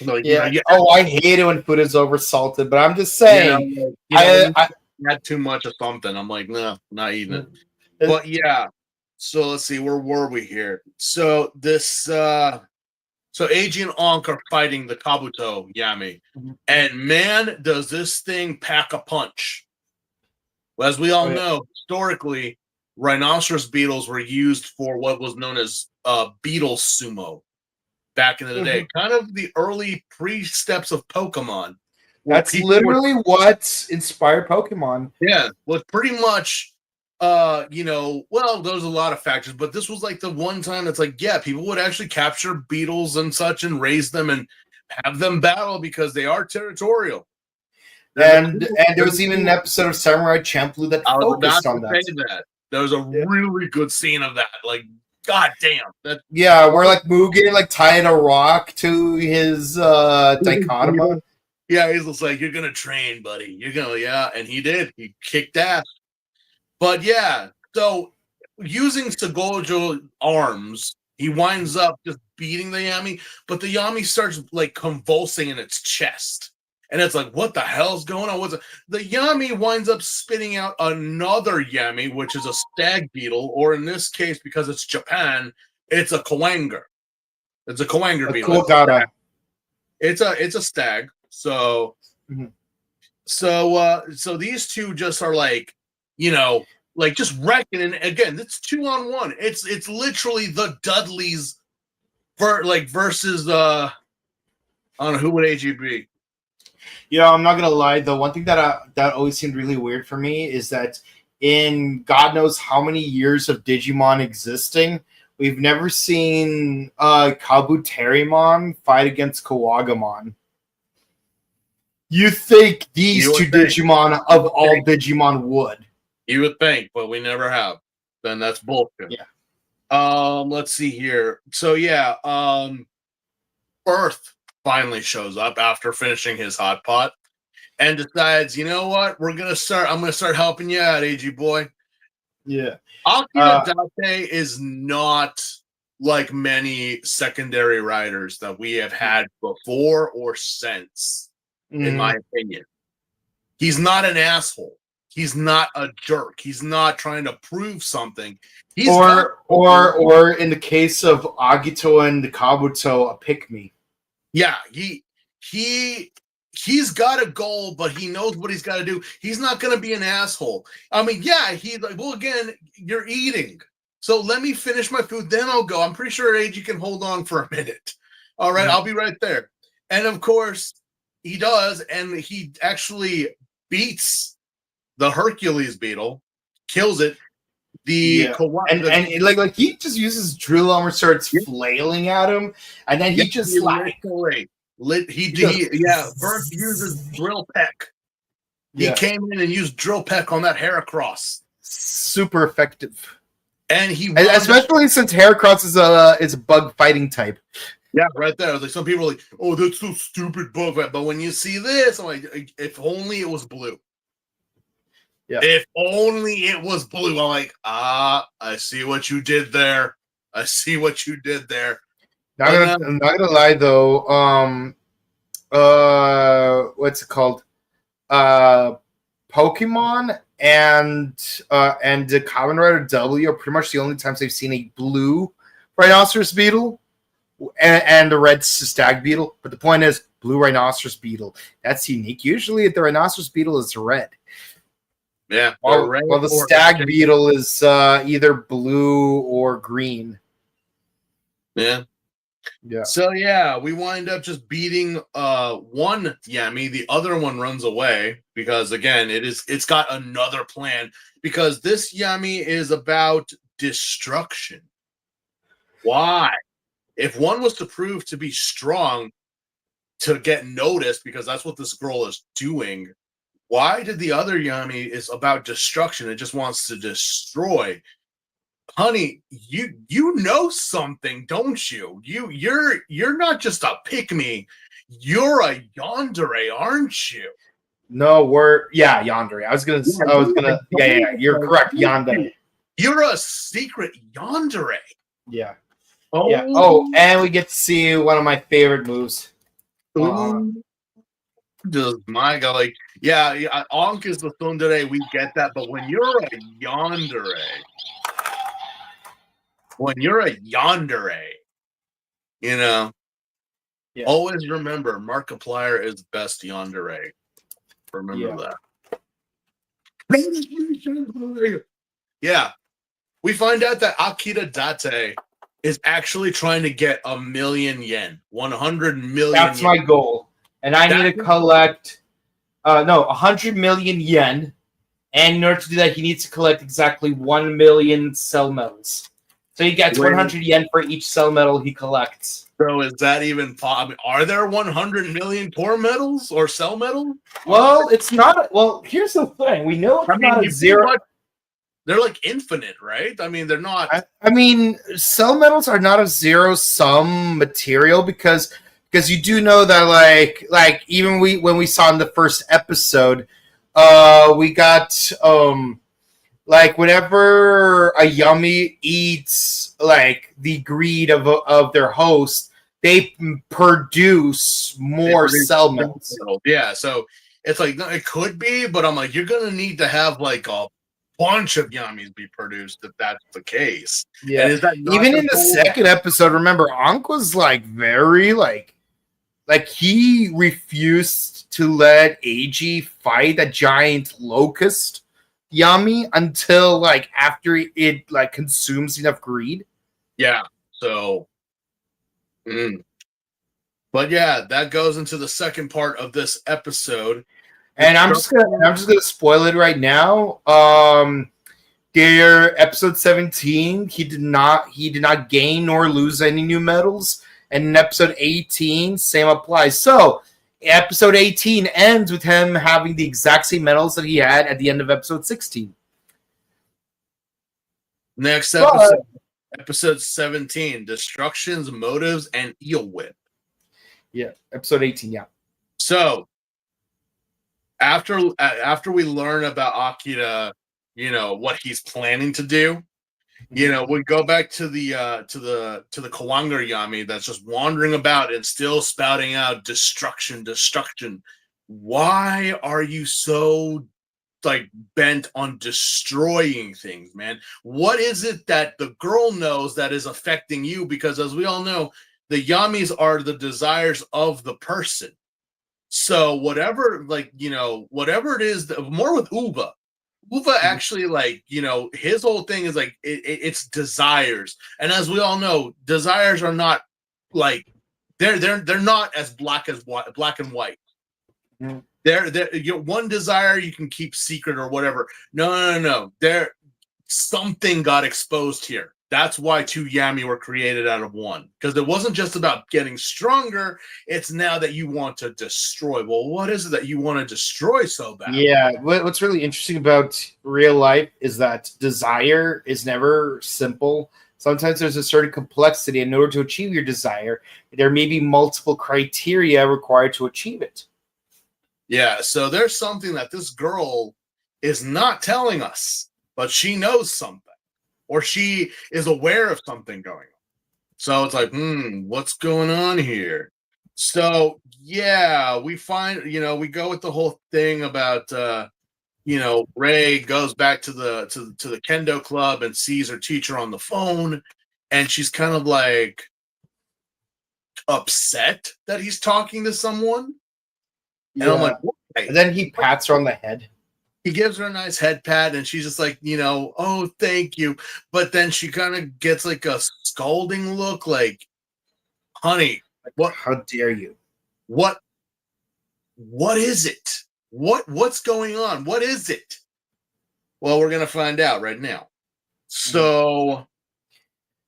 like, I hate it when food is oversalted, but I'm just saying had too much of something. I'm like, no, not eating it. It- But yeah. So let's see, where were we here? So this so Eiji and Ankh are fighting the Kabuto Yami. And man, does this thing pack a punch. Well, as we all know, historically, rhinoceros beetles were used for what was known as beetle sumo back in the day. Kind of the early pre-steps of Pokemon. That's literally what inspired Pokemon. Yeah, was pretty much well, there's a lot of factors, but this was like the one time it's like, yeah, people would actually capture beetles and such and raise them and have them battle because they are territorial. And there was even an episode of Samurai Champloo that focused on that. There was a really good scene of that. Like, god damn. Where like Mugen like tied a rock to his dichotomon. Yeah, he's just like, you're gonna train, buddy. You're gonna, and he did. He kicked ass. But yeah, so using Sagojo arms, he winds up just beating the Yami, but the Yami starts like convulsing in its chest. And it's like, what the hell's going on? The Yami winds up spitting out another Yami, which is a stag beetle, or in this case, because it's Japan, it's a Kawanger. It's a Kawanger beetle. It's a stag. So so these two just are like, like just wrecking. And again, it's 2-on-1. It's literally the Dudleys versus I don't know, who would AG be? I'm not gonna lie. The one thing that always seemed really weird for me is that in God knows how many years of Digimon existing, we've never seen Kabuterimon fight against Kawagamon. You think these two Digimon of all Digimon would? You would think, but we never have. Then that's bullshit. Yeah. Let's see here. So yeah, Earth finally shows up after finishing his hot pot and decides, you know what? I'm gonna start helping you out, AG boy. Yeah. Akira Date is not like many secondary riders that we have had before or since, in my opinion. He's not an asshole. He's not a jerk. He's not trying to prove something. Or in the case of Agito and the Kabuto, a pick-me. Yeah, he's got a goal, but he knows what he's got to do. He's not going to be an asshole. I mean, yeah, he's like, well, again, you're eating. So let me finish my food, then I'll go. I'm pretty sure AG can hold on for a minute. All right, I'll be right there. And of course, he does, and he actually beats the Hercules beetle, kills it. And like he just uses drill armor, starts flailing at him, and then he just Bert uses drill peck. He came in and used drill peck on that Heracross. Super effective. And especially since Heracross is a bug fighting type. Yeah, right there. I was like, some people are like, oh, that's so stupid bug fight. But when you see this, I'm like, if only it was blue. Yeah. If only it was blue. I'm like, I see what you did there. I see what you did there. I'm not gonna lie though. What's it called? Pokemon and the Kamen Rider W are pretty much the only times I've seen a blue rhinoceros beetle and a red stag beetle. But the point is, blue rhinoceros beetle. That's unique. Usually, the rhinoceros beetle is red. Yeah. While the stag beetle is either blue or green. Yeah. Yeah. So yeah, we wind up just beating one Yami. The other one runs away because again, it's got another plan because this Yami is about destruction. Why? If one was to prove to be strong to get noticed, because that's what this girl is doing, why did the other Yami is about destruction? It just wants to destroy. Honey, you know something, don't you? You're not just a pick-me. You're a yandere, aren't you? No, yandere. I was gonna. You're correct, yandere. You're a secret yandere. Yeah. Oh. Yeah. Oh, and we get to see one of my favorite moves. Just my God, like, yeah, Onk is the tsundere, we get that, but when you're a yandere, you know, Yeah. always remember Markiplier is best yandere. Remember that. Yeah. We find out that Akira Date is actually trying to get 1,000,000 yen. 100 million That's yen. my goal. And I need to collect 100 million yen. And in order to do that, he needs to collect exactly 1 million cell medals. So he gets 100 yen for each cell medal he collects. So is that even possible? Are there 100 million core medals or cell medals? Well, it's not. Well, here's the thing. We know it's not a zero. They're like infinite, right? I mean, they're not. I mean, cell medals are not a zero-sum material because you do know that like even when we saw in the first episode, we got like whenever a yummy eats like the greed of their host, they produce more cell medals. Yeah, so it's like it could be, but I'm like, you're gonna need to have like a bunch of yummies be produced if that's the case. Yeah, and is that even in the second episode, remember Ankh was like very like he refused to let AG fight a giant locust yummy until like after it like consumes enough greed. Yeah, so but yeah, that goes into the second part of this episode. And I'm just gonna spoil it right now. Their episode 17, he did not gain nor lose any new medals. And in episode 18, same applies. So episode 18 ends with him having the exact same medals that he had at the end of episode 16. Next episode, episode 17, Destructions, Motives, and Eel Whip. Yeah, episode 18, yeah. So after we learn about Akira, you know, what he's planning to do, you know, we go back to the Kawanger Yami that's just wandering about and still spouting out destruction. Why are you so like bent on destroying things, man? What is it that the girl knows that is affecting you? Because as we all know, the Yamis are the desires of the person. So whatever, like, you know, whatever it is, more with Uva actually, like, you know, his whole thing is like it's desires, and as we all know, desires are not like they're not as black and white. Mm-hmm. They're you know, one desire you can keep secret or whatever. No. There something got exposed here. That's why two Yami were created out of one, because it wasn't just about getting stronger. It's now that you want to destroy. Well, what is it that you want to destroy so bad? Yeah, what's really interesting about real life is that desire is never simple. Sometimes there's a certain complexity. In order to achieve your desire, there may be multiple criteria required to achieve it. Yeah, so there's something that this girl is not telling us, but she knows something. Or she is aware of something going on. So it's like, what's going on here? So yeah, we find, you know, we go with the whole thing about you know, Ray goes back to the kendo club and sees her teacher on the phone, and she's kind of like upset that he's talking to someone. And I'm like, why? And then he pats her on the head. He gives her a nice head pat, and she's just like, you know, oh, thank you. But then she kind of gets like a scolding look, like, honey, what? How dare you? What is it? What's going on? What is it? Well, we're gonna find out right now. So,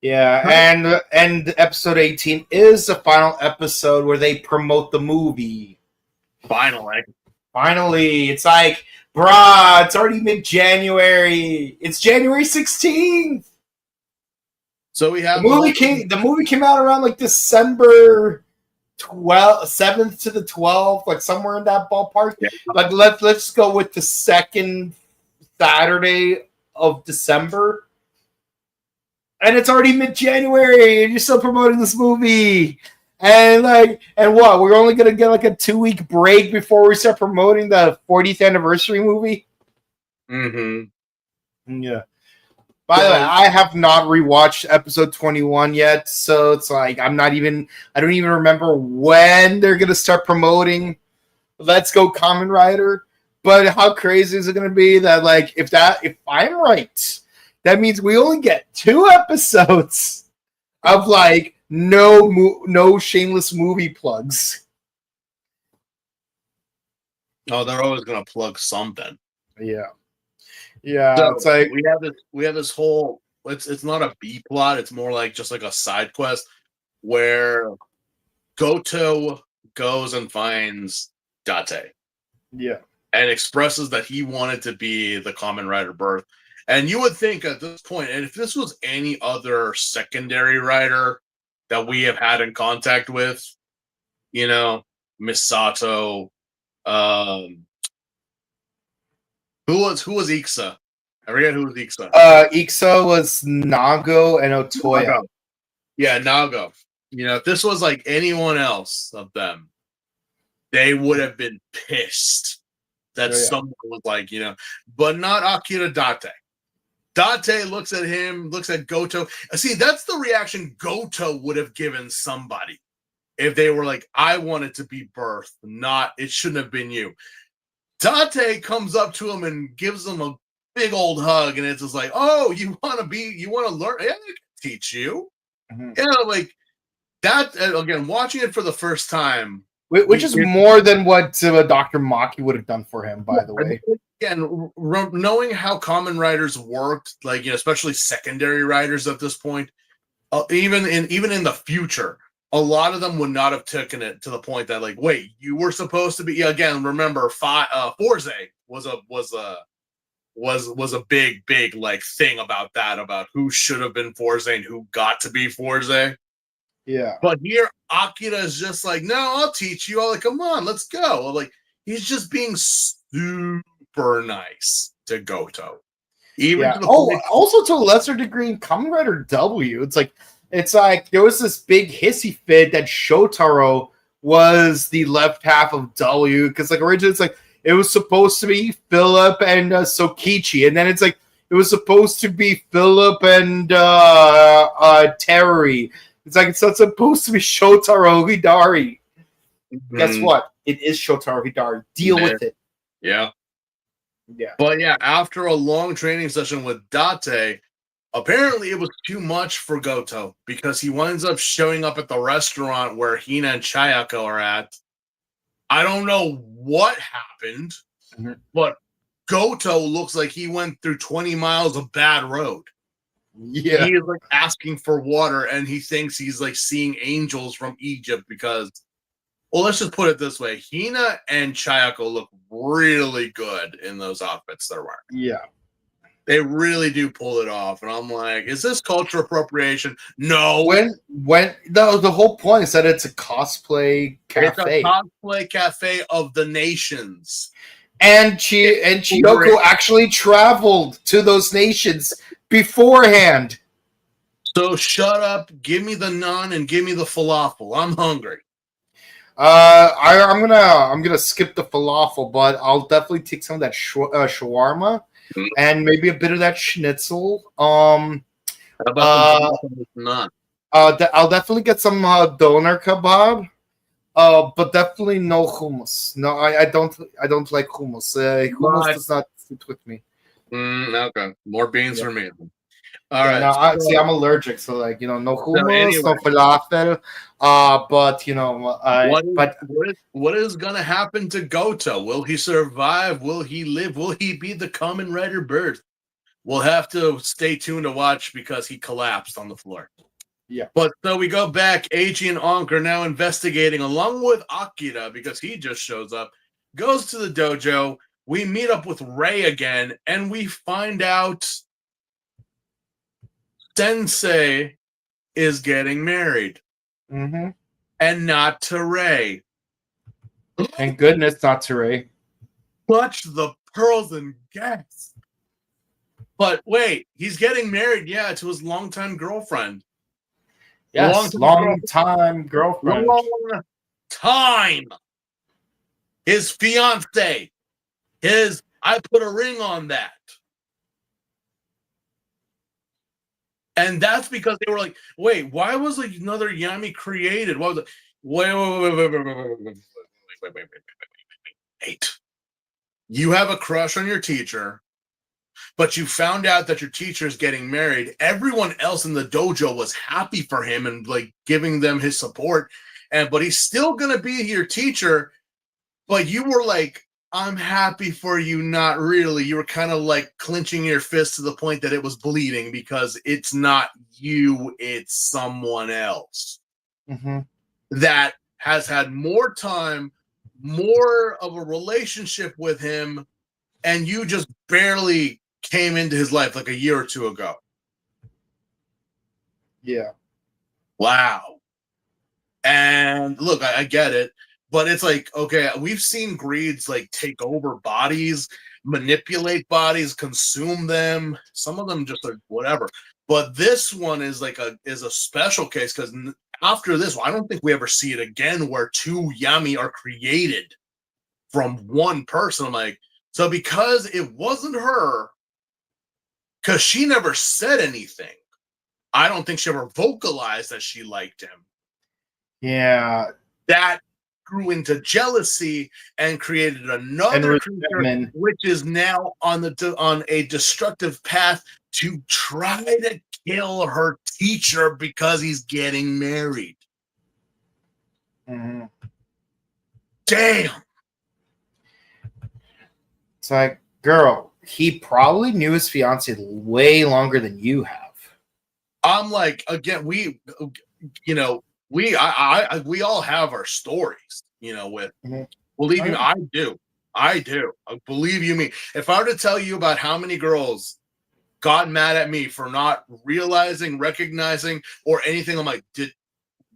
yeah, and episode 18 is the final episode where they promote the movie. Finally, it's like, bruh, it's already mid-January. It's January 16th. So we have the movie came out around like December 7th to the 12th, like somewhere in that ballpark. Yeah. Like let's go with the second Saturday of December. And it's already mid-January and you're still promoting this movie. And what? We're only gonna get like a 2-week break before we start promoting the 40th anniversary movie. Mm-hmm. Yeah. By the way, I have not rewatched episode 21 yet, so it's like I don't even remember when they're gonna start promoting Let's Go Kamen Rider. But how crazy is it gonna be that like if I'm right, that means we only get 2 episodes of like no shameless movie plugs. Oh, they're always gonna plug something. Yeah. So It's like we have this whole it's not a B plot, it's more like just like a side quest where Goto goes and finds Date yeah. and expresses that he wanted to be the Kamen Rider birth. And you would think at this point, and if this was any other secondary writer that we have had in contact with, Misato, who was Ixa? I forget who was Ixa. Ixa was Nago and Otoya. Nago. Yeah, Nago. If this was like anyone else of them, they would have been pissed that someone was like, but not Akira Date. Date looks at him, looks at Goto. See, that's the reaction Goto would have given somebody if they were like, I wanted to be birthed, not, it shouldn't have been you. Date comes up to him and gives him a big old hug, and it's just like, oh, you want to learn? Yeah, I can teach you. Mm-hmm. Like that, again, watching it for the first time. Which is more than what Dr. Maki would have done for him, by the way. Again, knowing how Kamen Riders worked, like especially secondary writers at this point, even in the future, a lot of them would not have taken it to the point that like, wait, you were supposed to be. Again, remember, Forze was a big like thing about that, about who should have been Forze and who got to be Forze. Yeah. But here, Akira is just like, no, I'll teach you. I'm like, come on, let's go. Like, he's just being super nice to Goto. Even to the point. Also to a lesser degree in Kamen Rider W, it's like there was this big hissy fit that Shotaro was the left half of W, because like originally it's like it was supposed to be Philip and Sokichi, and then it's like it was supposed to be Philip and Terry. It's like it's not supposed to be Shotaro Hidari. Mm-hmm. Guess what? It is Shotaro Hidari. Deal with it. Yeah. Yeah. But yeah, after a long training session with Date, apparently it was too much for Goto, because he winds up showing up at the restaurant where Hina and Chayako are at. I don't know what happened, but Goto looks like he went through 20 miles of bad road. Yeah. He is like asking for water, and he thinks he's like seeing angels from Egypt because, well, let's just put it this way. Hina and Chayako look really good in those outfits they're wearing. Yeah. They really do pull it off. And I'm like, is this culture appropriation? No. When the whole point is that it's a cosplay cafe. It's a cosplay cafe of the nations. And Chiyoko actually traveled to those nations beforehand. So shut up, give me the naan and give me the falafel. I'm hungry. I'm gonna skip the falafel, but I'll definitely take some of that shawarma and maybe a bit of that schnitzel. How about the naan? I'll definitely get some doner kebab. But definitely no hummus. No, I don't like hummus. Hummus does not fit with me. Okay, more beans for me. All right. No, I'm allergic, so like no hummus, no falafel. But what is gonna happen to Goto? Will he survive? Will he live? Will he be the Kamen Rider birth? We'll have to stay tuned to watch, because he collapsed on the floor. Yeah. But so we go back. Eiji and Ankh are now investigating along with Akira, because he just shows up, goes to the dojo. We meet up with Rei again, and we find out Sensei is getting married. Mm-hmm. And not to Rei. Thank goodness not to Rei. Clutch the pearls and gasp. But wait, he's getting married, to his longtime girlfriend. Yes, long time girlfriend. Long time. His fiance. I put a ring on that. And that's because they were like, wait, why was like another Yami created? What was it? Wait. You have a crush on your teacher, but you found out that your teacher is getting married. Everyone else in the dojo was happy for him and like giving them his support. But he's still gonna be your teacher. But you were like, I'm happy for you, not really. You were kind of like clenching your fist to the point that it was bleeding because it's not you, it's someone else that has had more time, more of a relationship with him, and you just barely came into his life like a year or two ago. Yeah. Wow. And look, I get it. But it's like, okay, we've seen greeds like take over bodies, manipulate bodies, consume them. Some of them just are whatever. But this one is like a special case because after this, I don't think we ever see it again where two Yami are created from one person. I'm like, so because it wasn't her, because she never said anything, I don't think she ever vocalized that she liked him. Yeah. That grew into jealousy and created another creature, which is now on a destructive path to try to kill her teacher because he's getting married. Damn. It's like, girl, he probably knew his fiance way longer than you have. I'm like, again, we all have our stories, with believe me, I do. Believe you me. If I were to tell you about how many girls got mad at me for not realizing, recognizing, or anything, I'm like,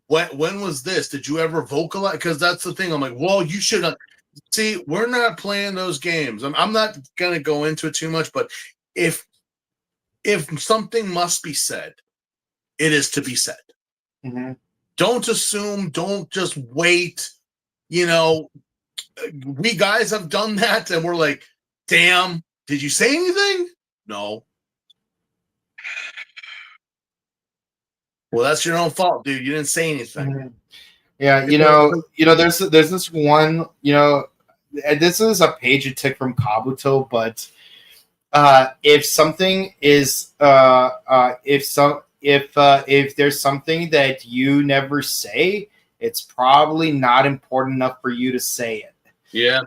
when was this? Did you ever vocalize? Because that's the thing. I'm like, well, you should have. See, we're not playing those games. I'm not gonna go into it too much, but if something must be said, it is to be said. Don't assume. Don't just wait. We guys have done that, and we're like, damn, did you say anything? No. Well, that's your own fault, dude. You didn't say anything. Yeah, there's this one, and this is a page you took from Kabuto, but if something is if there's something that you never say, it's probably not important enough for you to say it. Yeah.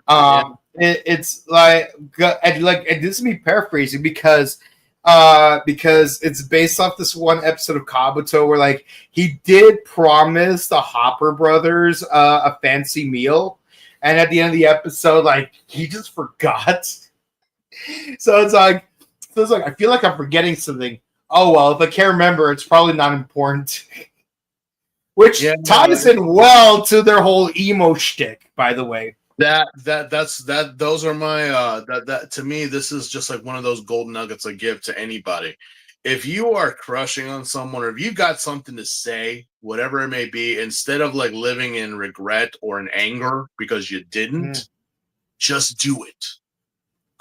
It's like this is me paraphrasing because it's based off this one episode of Kabuto where like he did promise the Hopper brothers a fancy meal, and at the end of the episode, like he just forgot. So it's like I feel like I'm forgetting something. Oh well, if I can't remember, it's probably not important. Which ties in well to their whole emo shtick, by the way. Those are my that to me, this is just like one of those gold nuggets I give to anybody. If you are crushing on someone, or if you got something to say, whatever it may be, instead of like living in regret or in anger because you didn't, just do it.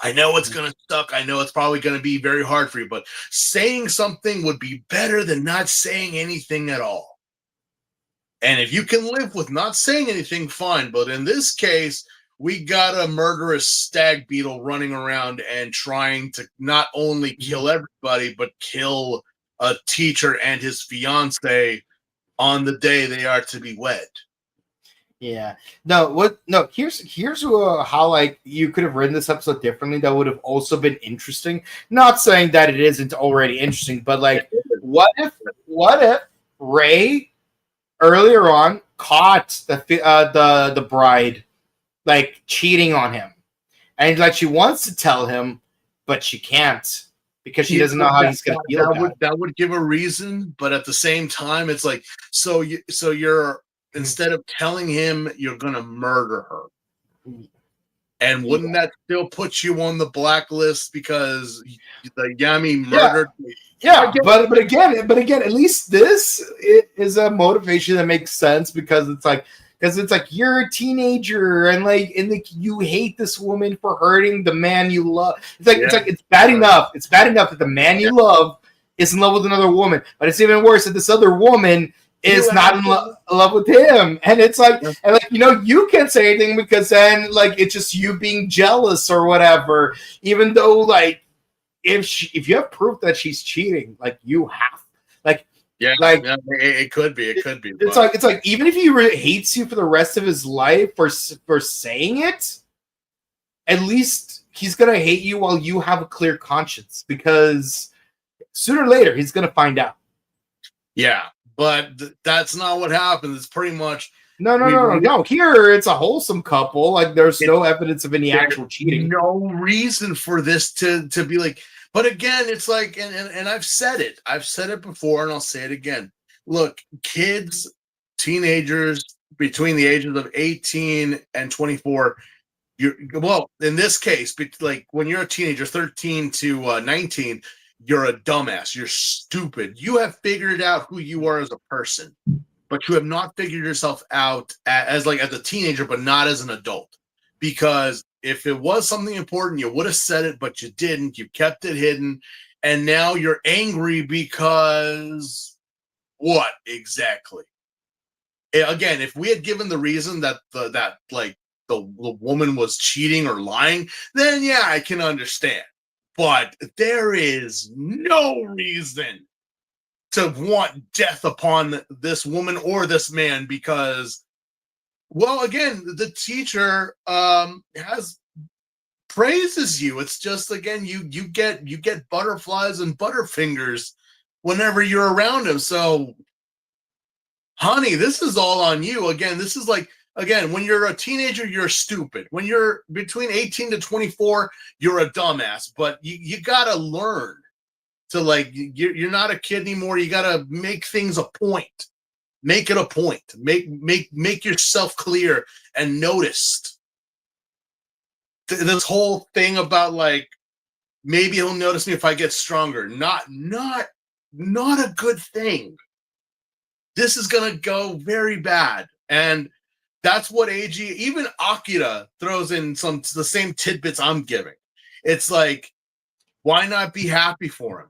I know it's going to suck. I know it's probably going to be very hard for you, but saying something would be better than not saying anything at all. And if you can live with not saying anything, fine. But in this case, we got a murderous stag beetle running around and trying to not only kill everybody, but kill a teacher and his fiance on the day they are to be wed. Yeah. No. Here's how like you could have written this episode differently. That would have also been interesting. Not saying that it isn't already interesting, but like, what if Ray earlier on caught the bride like cheating on him, and like she wants to tell him, but she can't because she doesn't know how he's gonna feel. That would give a reason, but at the same time, it's like so you're instead of telling him you're gonna murder her. And wouldn't that still put you on the blacklist because the Yami murdered? Yeah, but again, at least this is a motivation that makes sense because it's like you're a teenager and you hate this woman for hurting the man you love. It's bad enough. It's bad enough that the man you love is in love with another woman, but it's even worse that this other woman is not in love with him. And it's like, you can't say anything because then it's just you being jealous or whatever. Even though if you have proof that she's cheating, you have it could be. It's like even if he hates you for the rest of his life for saying it, at least he's gonna hate you while you have a clear conscience because sooner or later he's gonna find out. Yeah, but that's not what happens. It's pretty much no. Here it's a wholesome couple. There's no evidence of any actual cheating. No reason for this to be like. But again, it's like, and I've said it. I've said it before, and I'll say it again. Look, kids, teenagers between the ages of 18 and 24. In this case, when you're a teenager, 13 to 19, you're a dumbass. You're stupid. You have figured out who you are as a person, but you have not figured yourself out as a teenager, but not as an adult. Because if it was something important, you would have said it, but you didn't. You kept it hidden, and now you're angry because what exactly? Again, if we had given the reason that the woman was cheating or lying, then yeah, I can understand. But there is no reason to want death upon this woman or this man because, well, again, the teacher praises you. It's just, again, you get butterflies and butterfingers whenever you're around him. So, honey, this is all on you. Again, this is when you're a teenager, you're stupid. When you're between 18 to 24, you're a dumbass. But you gotta learn to you're not a kid anymore. You gotta make things a point. Make it a point. Make yourself clear and noticed. This whole thing about maybe he'll notice me if I get stronger. Not a good thing. This is gonna go very bad, and that's what AG, even Akira throws in the same tidbits I'm giving. It's why not be happy for him?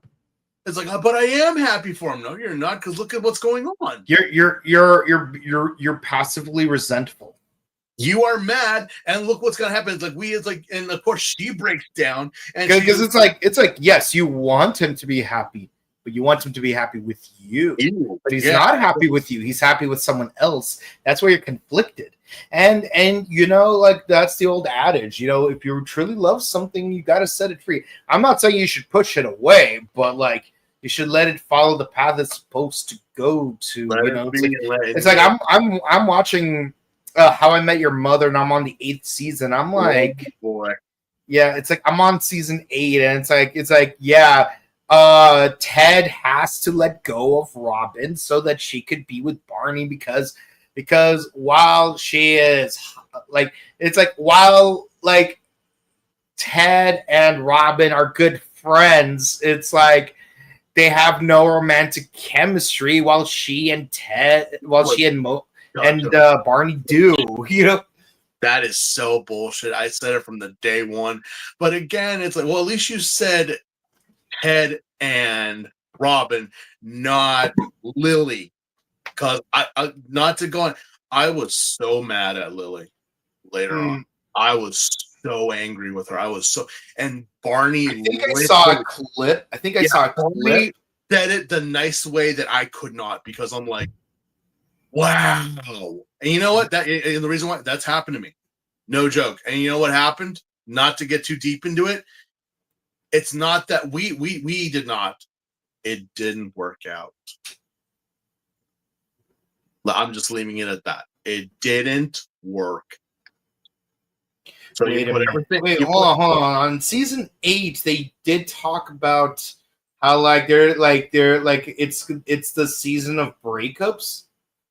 It's but I am happy for him. No, you're not, because look at what's going on. You're passively resentful. You are mad, and look what's gonna happen. It's and of course she breaks down, and because it's yes, you want him to be happy, but you want him to be happy with you. But he's not happy with you. He's happy with someone else. That's why you're conflicted. And that's the old adage. If you truly love something, you got to set it free. I'm not saying you should push it away, but you should let it follow the path it's supposed to go to. I'm watching How I Met Your Mother, and I'm on the 8th season. I'm boy, yeah, it's I'm on season 8, and it's Ted has to let go of Robin so that she could be with Barney because while she is while Ted and Robin are good friends, it's they have no romantic chemistry while she and Barney do. That is so bullshit. I said it from the day one. But again, it's at least you said Ted and Robin, not Lily. Because I not to go on, I was so mad at Lily later on. I was so angry with her. And Barney. I think I saw a clip. Barney said it the nice way that I could not, because I'm wow. And you know what? And the reason why that's happened to me, no joke. And you know what happened? Not to get too deep into it. It's not that we did not. It didn't work out. I'm just leaving it at that. It didn't work. So hold on. On season 8, they did talk about how it's the season of breakups.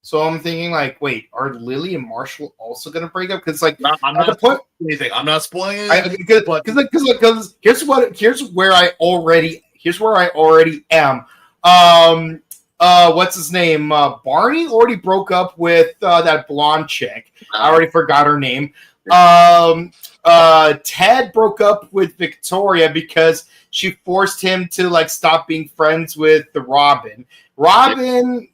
So I'm thinking, like, wait, are Lily and Marshall also gonna break up? Because, like, I'm at the not point, spoiling anything. I'm not spoiling anything. because here's where I already am. What's his name? Barney already broke up with that blonde chick. I already forgot her name. Ted broke up with Victoria because she forced him to, like, stop being friends with the Robin. Robin,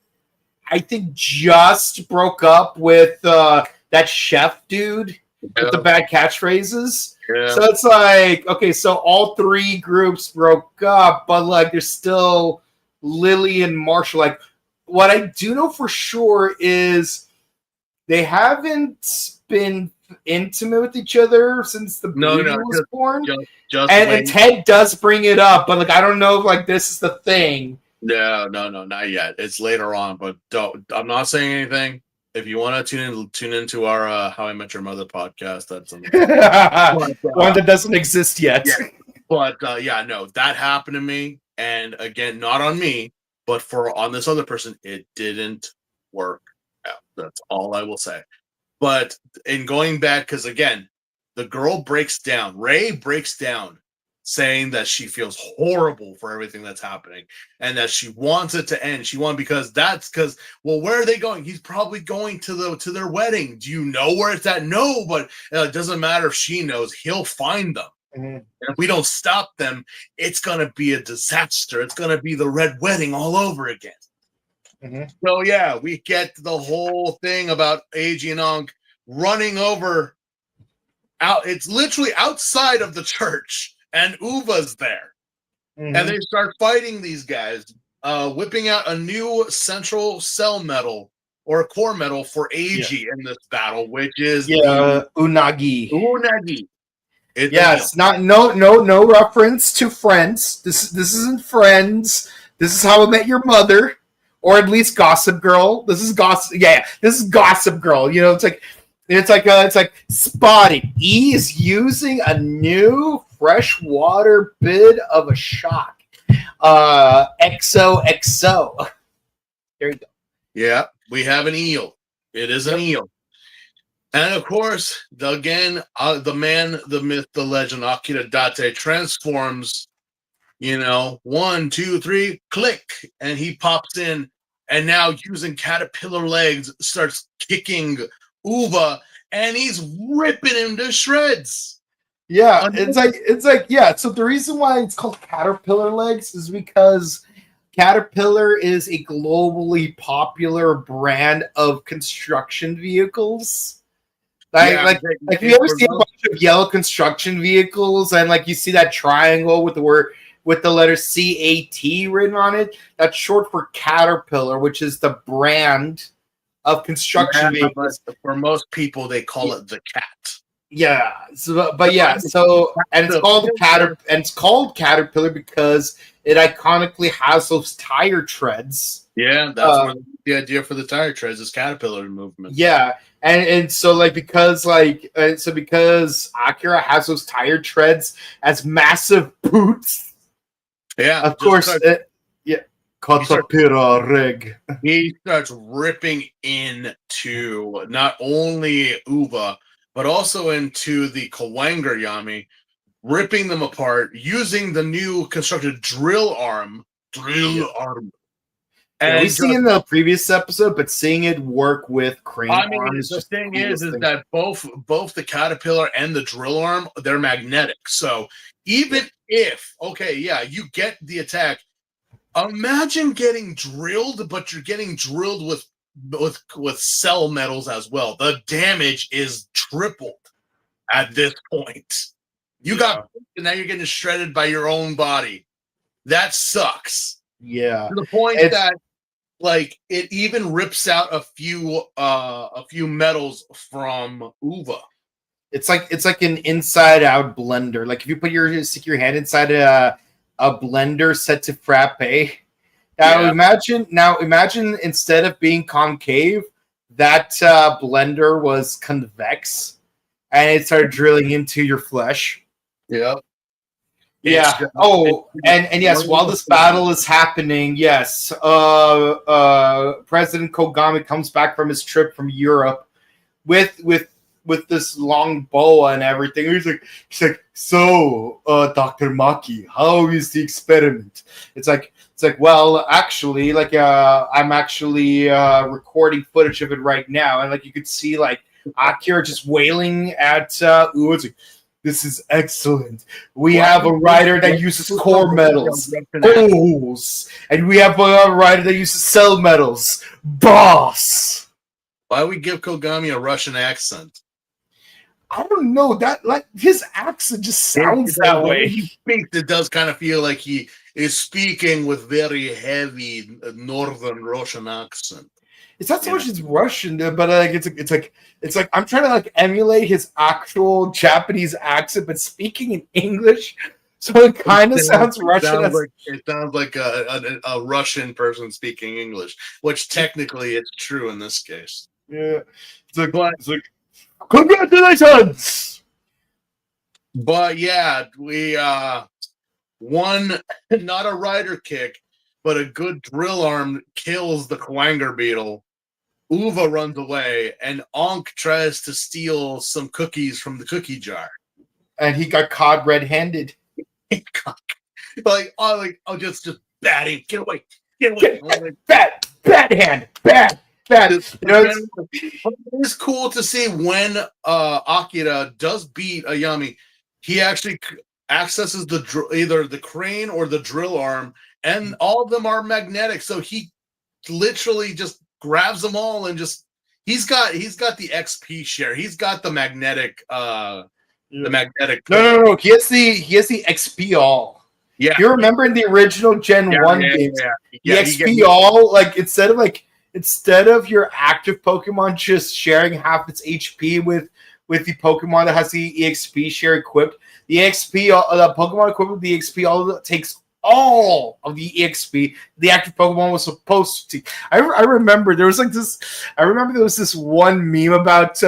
I think, just broke up with that chef dude with the bad catchphrases. Yeah. So it's like, okay, so all three groups broke up, but, like, there's still Lily and Marshall. Like, what I do know for sure is they haven't been intimate with each other since the baby was born. And Ted does bring it up, but, like, I don't know if, like, this is the thing. No, not yet. It's later on, but I'm not saying anything. If you want to tune into our How I Met Your Mother podcast, that's one that doesn't exist yet. Yeah. But no, that happened to me, and again, not on me, but on this other person, it didn't work out. That's all I will say. But in going back, because again, the girl breaks down. Ray breaks down, saying that she feels horrible for everything that's happening and that she wants it to end. Well, where are they going? He's probably going to their wedding. Do you know where it's at? No, but it doesn't matter if she knows. He'll find them. Mm-hmm. And if we don't stop them, it's gonna be a disaster. It's gonna be the red wedding all over again. Mm-hmm. So yeah, we get the whole thing about Eiji and Ankh running over out. It's literally outside of the church. And Uva's there. Mm-hmm. And they start fighting these guys, whipping out a new central cell medal or core medal for Eiji in this battle, which is Unagi. Unagi. Yes, no reference to Friends. This isn't Friends. This is How I Met Your Mother, or at least Gossip Girl. This is Gossip. Yeah, this is Gossip Girl. You know, it's like Spotted. E is using a new freshwater bit of a shock. XOXO. There you go. Yeah, we have an eel. It is an eel. And of course, the man, the myth, the legend, Akira Date transforms, 1, 2, 3, click, and he pops in, and now using caterpillar legs starts kicking Uva, and he's ripping him to shreds. Yeah, it's like yeah. So the reason why it's called Caterpillar Legs is because Caterpillar is a globally popular brand of construction vehicles. Like you ever see a bunch of yellow construction vehicles, and, like, you see that triangle with the letter CAT written on it? That's short for Caterpillar, which is the brand of construction vehicles. For most people, they call it the cat. Yeah, and it's called Caterpillar because it iconically has those tire treads. Yeah, that's the idea for the tire treads is caterpillar movement. Yeah, and so, like, because Akira has those tire treads as massive boots. Yeah, of course. Caterpillar rig. He starts ripping into not only Uva, but also into the Kawanger Yami, ripping them apart using the new constructed drill arm. And we've seen in the previous episode, but seeing it work with crane arms. The thing is that both the caterpillar and the drill arm, they're magnetic. So even if you get the attack, imagine getting drilled, but you're getting drilled with cell metals as well. The damage is tripled at this point. Now you're getting shredded by your own body. That sucks. Yeah. To the point that, like, it even rips out a few metals from Uva. It's like an inside out blender. Like, if you stick your hand inside a blender set to frappe. Now imagine instead of being concave, that blender was convex, and it started drilling into your flesh. Yeah. Yeah. And yes, while this battle is happening, yes, President Kogami comes back from his trip from Europe with this long boa and everything. He's like, so, Dr. Maki, how is the experiment? It's like, well, actually, like, I'm actually recording footage of it right now, and like you could see like Akira just wailing at OOO. It's like, this is excellent. We have a rider that uses core metals, goals, and we have a rider that uses cell metals, boss. Why we give Kogami a Russian accent? I don't know, that like his accent just sounds that way. He speaks, it does kind of feel like he is speaking with very heavy northern Russian accent. It's not so much it's Russian, but like it's like I'm trying to like emulate his actual Japanese accent, but speaking in English, so it kind of sounds Russian. It sounds like a Russian person speaking English, which technically it's true in this case. Yeah, it's like congratulations. But yeah, we one not a rider kick, but a good drill arm kills the Kwanger beetle. Uva runs away, and Ankh tries to steal some cookies from the cookie jar, and he got caught red-handed. Just batting, get away, bad hand, bad. You know, it's cool to see when Akira does beat Ayami. He actually accesses either the crane or the drill arm, and all of them are magnetic. So he literally just grabs them all and just he's got the XP share. He's got the magnetic No. He has the XP all. Yeah. You remember in the original Gen 1 games, the XP all, like instead of your active Pokemon just sharing half its HP with the Pokemon that has the EXP share equipped, the Pokemon equipped with the XP all takes all of the EXP the active Pokemon was supposed to. I remember there was this one meme about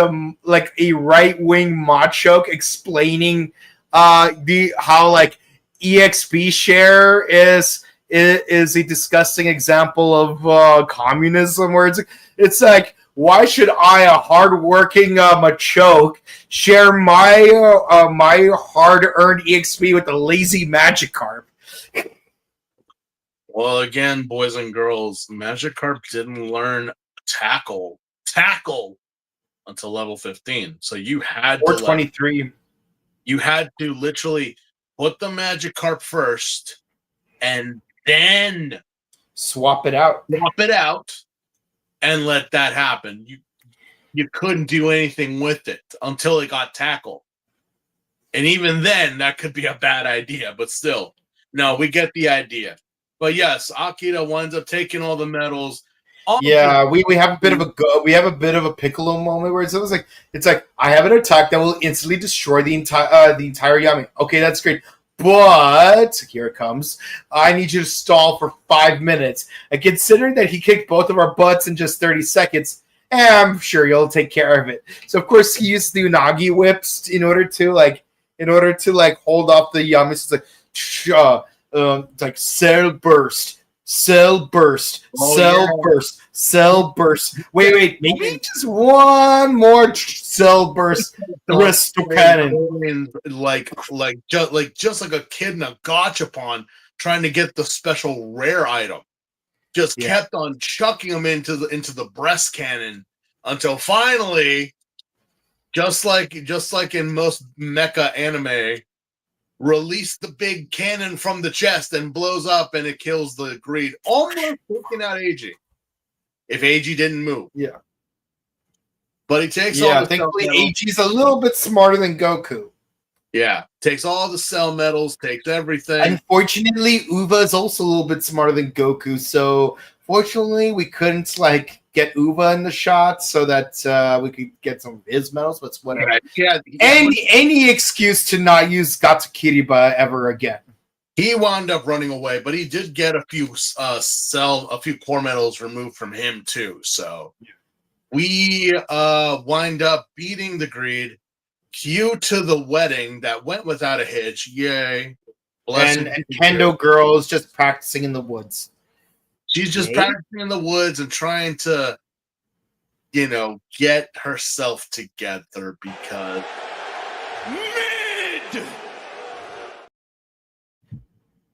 like a right-wing Machoke explaining how like EXP share is a disgusting example of communism, where it's like, why should I, a hardworking Machoke, share my my hard-earned EXP with the lazy Magikarp? Well, again, boys and girls, Magikarp didn't learn tackle until level 15. So you had or 23. You had to literally put the Magikarp first and then swap it out and let that happen. You couldn't do anything with it until it got tackle. And even then, that could be a bad idea, but still. No, we get the idea. But yes, Akira winds up taking all the medals. We have a bit of a Piccolo moment where it's like I have an attack that will instantly destroy the entire Yami. Okay, that's great. But here it comes. I need you to stall for 5 minutes. And considering that he kicked both of our butts in just 30 seconds, I'm sure you'll take care of it. So of course he used the Unagi whips in order to hold off the Yami. So it's like cell burst. Wait, maybe just one more cell burst. Crystal cannon, just like a kid in a gachapon trying to get the special rare item. Just kept on chucking them into the breast cannon until finally, just like in most mecha anime, release the big cannon from the chest and blows up and it kills the greed, almost taking out AG. If AG didn't move. Yeah. But he takes all the thankfully AG's a little bit smarter than Goku. Yeah. Takes all the cell metals, takes everything. Unfortunately, Uva is also a little bit smarter than Goku, so fortunately we couldn't get Uva in the shot so that we could get some of his medals, but it's whatever. Yeah. Any excuse to not use Gatsukiriba ever again. He wound up running away, but he did get a few core medals removed from him too. So we wind up beating the greed. Cue to the wedding that went without a hitch. Yay. Blessing. and Kendo Girl is just practicing in the woods. She's just Hey? practicing in the woods and trying to, get herself together because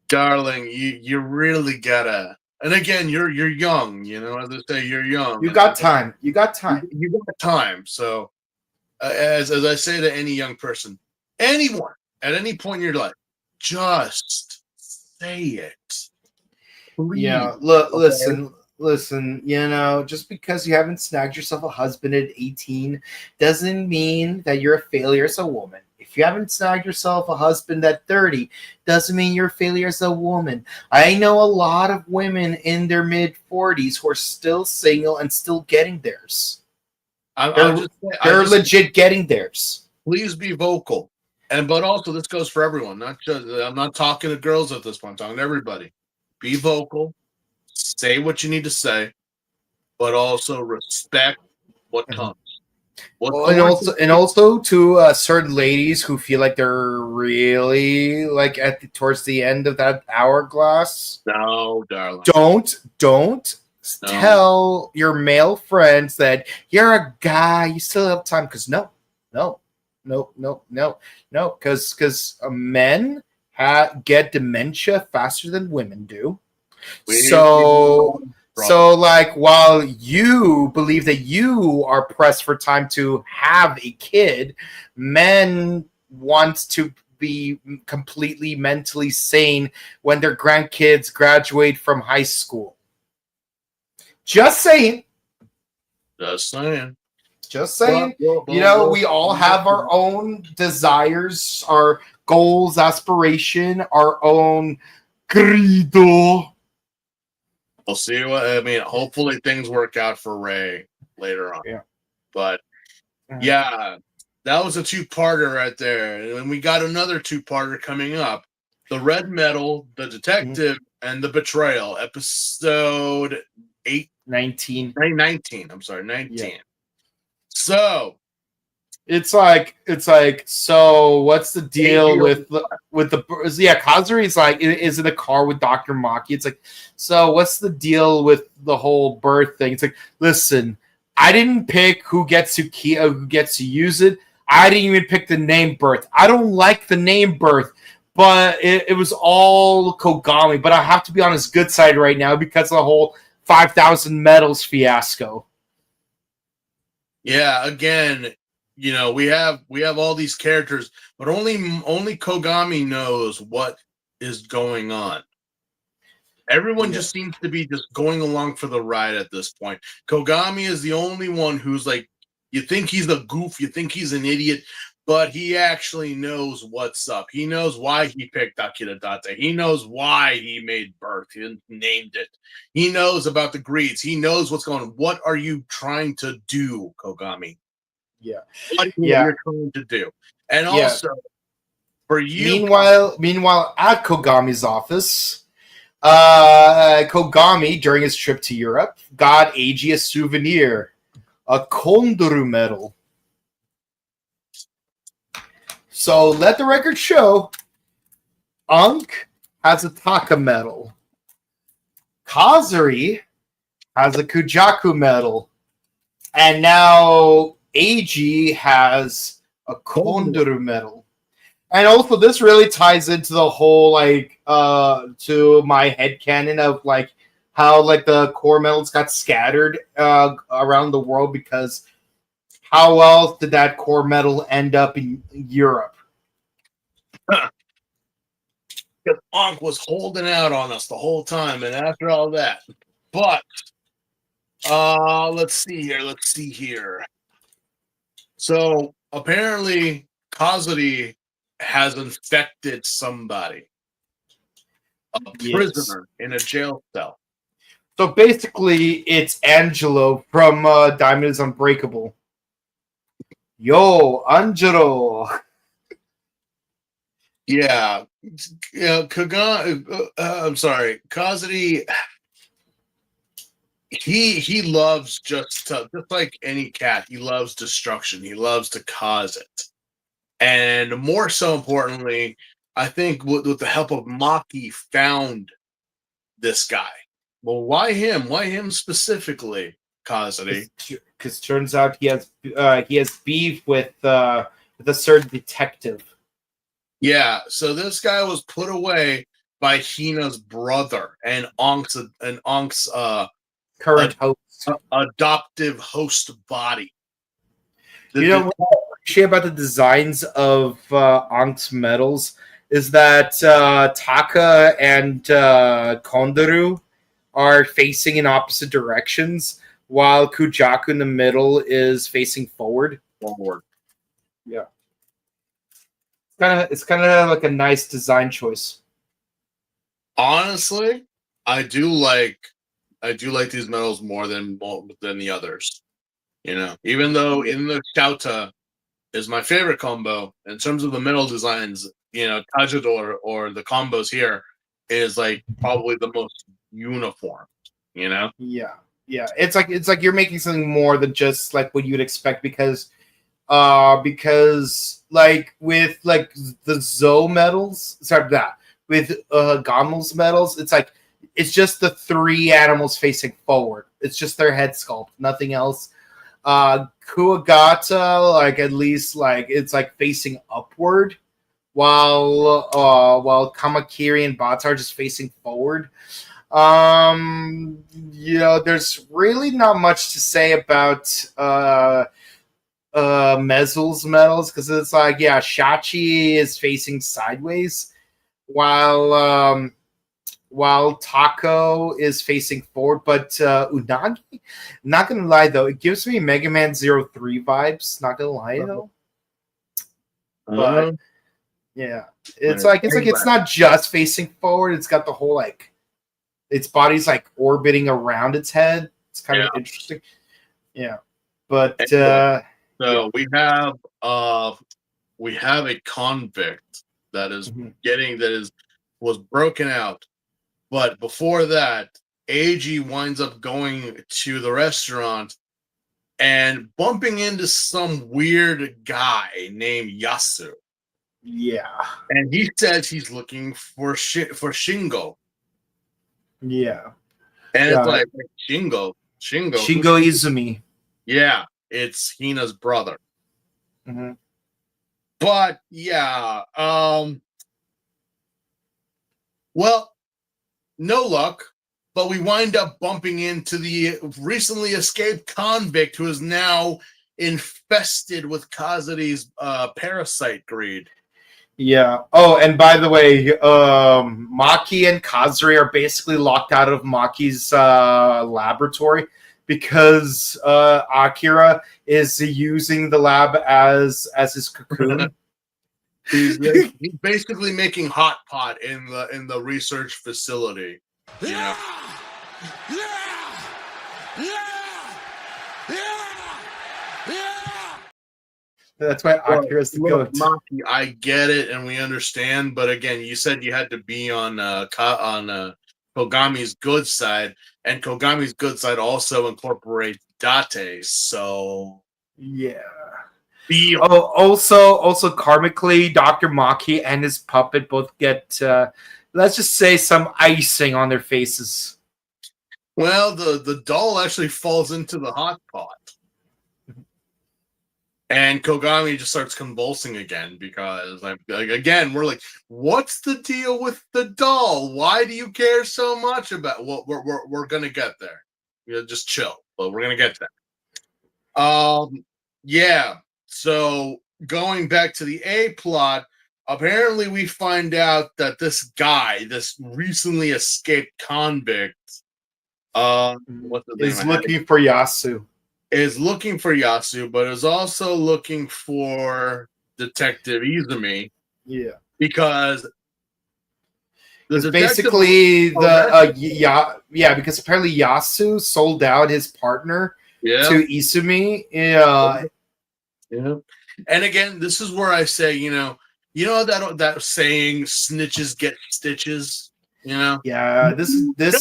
darling, you really gotta. And again, you're young, as I say, you're young. You got time. You got time. You got time. So, as I say to any young person, anyone at any point in your life, just say it. Please. Yeah, look, listen, just because you haven't snagged yourself a husband at 18 doesn't mean that you're a failure as a woman. If you haven't snagged yourself a husband at 30, doesn't mean you're a failure as a woman. I know a lot of women in their mid 40s who are still single and still getting theirs. They're legit getting theirs. Please be vocal. But also this goes for everyone, not just I'm not talking to girls at this point, I'm talking to everybody. Be vocal, say what you need to say, but also respect what comes. And also to certain ladies who feel like they're really like towards the end of that hourglass. No, darling. Don't tell your male friends that you're a guy. You still have time because no, because men get dementia faster than women do. So like while you believe that you are pressed for time to have a kid, men want to be completely mentally sane when their grandkids graduate from high school. Just saying. Just saying. We all have our own desires, our goals, aspiration, our own credo. We'll see hopefully things work out for Ray later on. Yeah. But yeah, that was a two-parter right there. And we got another two-parter coming up. The Red Medal, the Detective, and the Betrayal, episode 19. I'm sorry, 19. Yeah. So it's like so what's the deal with the Kazuri's is in the car with Dr. Maki. It's like, so what's the deal with the whole birth thing? It's like, listen, I didn't pick who gets to use it. I didn't even pick the name birth. I don't like the name birth, but it was all Kogami. But I have to be on his good side right now because of the whole 5,000 medals fiasco. Yeah, again, we have all these characters, but only Kogami knows what is going on. Everyone just seems to be just going along for the ride at this point. Kogami is the only one who's like, you think he's a goof, you think he's an idiot, but he actually knows what's up. He knows why he picked Akira Date. He knows why he made birth. He named it. He knows about the greeds. He knows what's going on. What are you trying to do, Kogami? Yeah. What you're trying to do. And also, for you... Meanwhile, at Kogami's office, Kogami, during his trip to Europe, got Eiji a souvenir, a Kondoru medal. So let the record show, Unk has a Taka medal. Kazuri has a Kujaku medal. And now Eiji has a Kondoru medal. And also this really ties into the whole to my headcanon of how the core medals got scattered around the world, because how else did that core medal end up in Europe? Because Ankh was holding out on us the whole time, and after all that. But let's see here. So apparently Kazuri has infected somebody. A prisoner in a jail cell. So basically it's Angelo from Diamond is Unbreakable. Yo, Angelo. Yeah. Kazuri, he loves just like any cat, he loves destruction. He loves to cause it. And more so importantly, I think with the help of Maki, found this guy. Well, why him? Why him specifically, Kazari? Because turns out he has beef with a certain detective. Yeah, so this guy was put away by Hina's brother and Ank's Current host. adoptive host body. You know what I appreciate about the designs of Ank's medals is that Taka and Kondaru are facing in opposite directions, while Kujaku in the middle is facing forward. Yeah, it's kind of like a nice design choice. Honestly, I do like these medals more than the others. You know, even though in the Shouta is my favorite combo in terms of the medal designs. You know, Tajidor or the combos here is like probably the most uniform. You know. Yeah. It's like you're making something more than just like what you'd expect because like with like the Zo medals, with Gamel's medals, it's just the three animals facing forward. It's just their head sculpt, nothing else. Kuwagata, like at least like it's like facing upward, while Kamakiri and Bata are just facing forward. You know, there's really not much to say about Mezul's medals because it's like, yeah, Shachi is facing sideways while Taco is facing forward, but Unagi, not gonna lie though, it gives me Mega Man 03 vibes, not gonna lie though. But yeah, it's like it's not just facing forward, it's got the whole like its body's like orbiting around its head. It's kind of interesting. Yeah. But so we have a convict that is was broken out. But before that, Eiji winds up going to the restaurant and bumping into some weird guy named Yasu. Yeah. And he says he's looking for Shingo. Yeah. And it's like Shingo Izumi. Yeah, it's Hina's brother. Mm-hmm. But yeah, well, no luck. But we wind up bumping into the recently escaped convict who is now infested with Kazari's parasite greed. Yeah. Oh, and by the way, Maki and Kazari are basically locked out of Maki's laboratory because Akira is using the lab as his cocoon. He's basically making hot pot in the research facility. You know? That's why Akira's the goat. Maki, I get it, and we understand. But again, you said you had to be on Kogami's good side, and Kogami's good side also incorporates Date. So yeah. Also, karmically, Dr. Maki and his puppet both get, let's just say, some icing on their faces. Well, the doll actually falls into the hot pot. And Kogami just starts convulsing again because, like again, we're like, "What's the deal with the doll? Why do you care so much about?" Well, we're gonna get there. You know, just chill, but we're gonna get there. Yeah. So going back to the A plot, apparently we find out that this guy, this recently escaped convict, is looking for Yasu. Is looking for Yasu, but is also looking for Detective Izumi. Yeah, because basically because apparently Yasu sold out his partner to Izumi. Yeah. And again, this is where I say, you know that saying, "Snitches get stitches." You know, yeah, this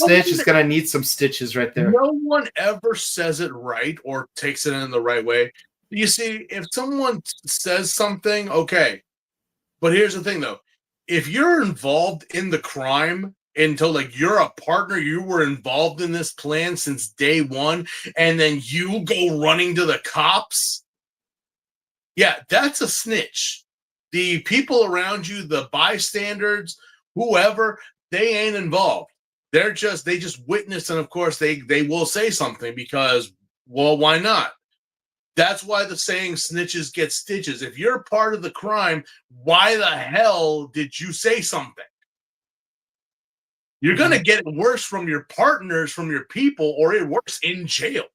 snitch is gonna need some stitches right there. No one ever says it right or takes it in the right way. You see, if someone says something, okay, but here's the thing though: if you're involved in the crime until like you're a partner, you were involved in this plan since day one, and then you go running to the cops, yeah, that's a snitch. The people around you, the bystanders, whoever, they ain't involved. They just witness, and of course they will say something because, well, why not? That's why the saying snitches get stitches. If you're part of the crime, why the hell did you say something? You're going to get it worse from your partners, from your people, or it worse in jail.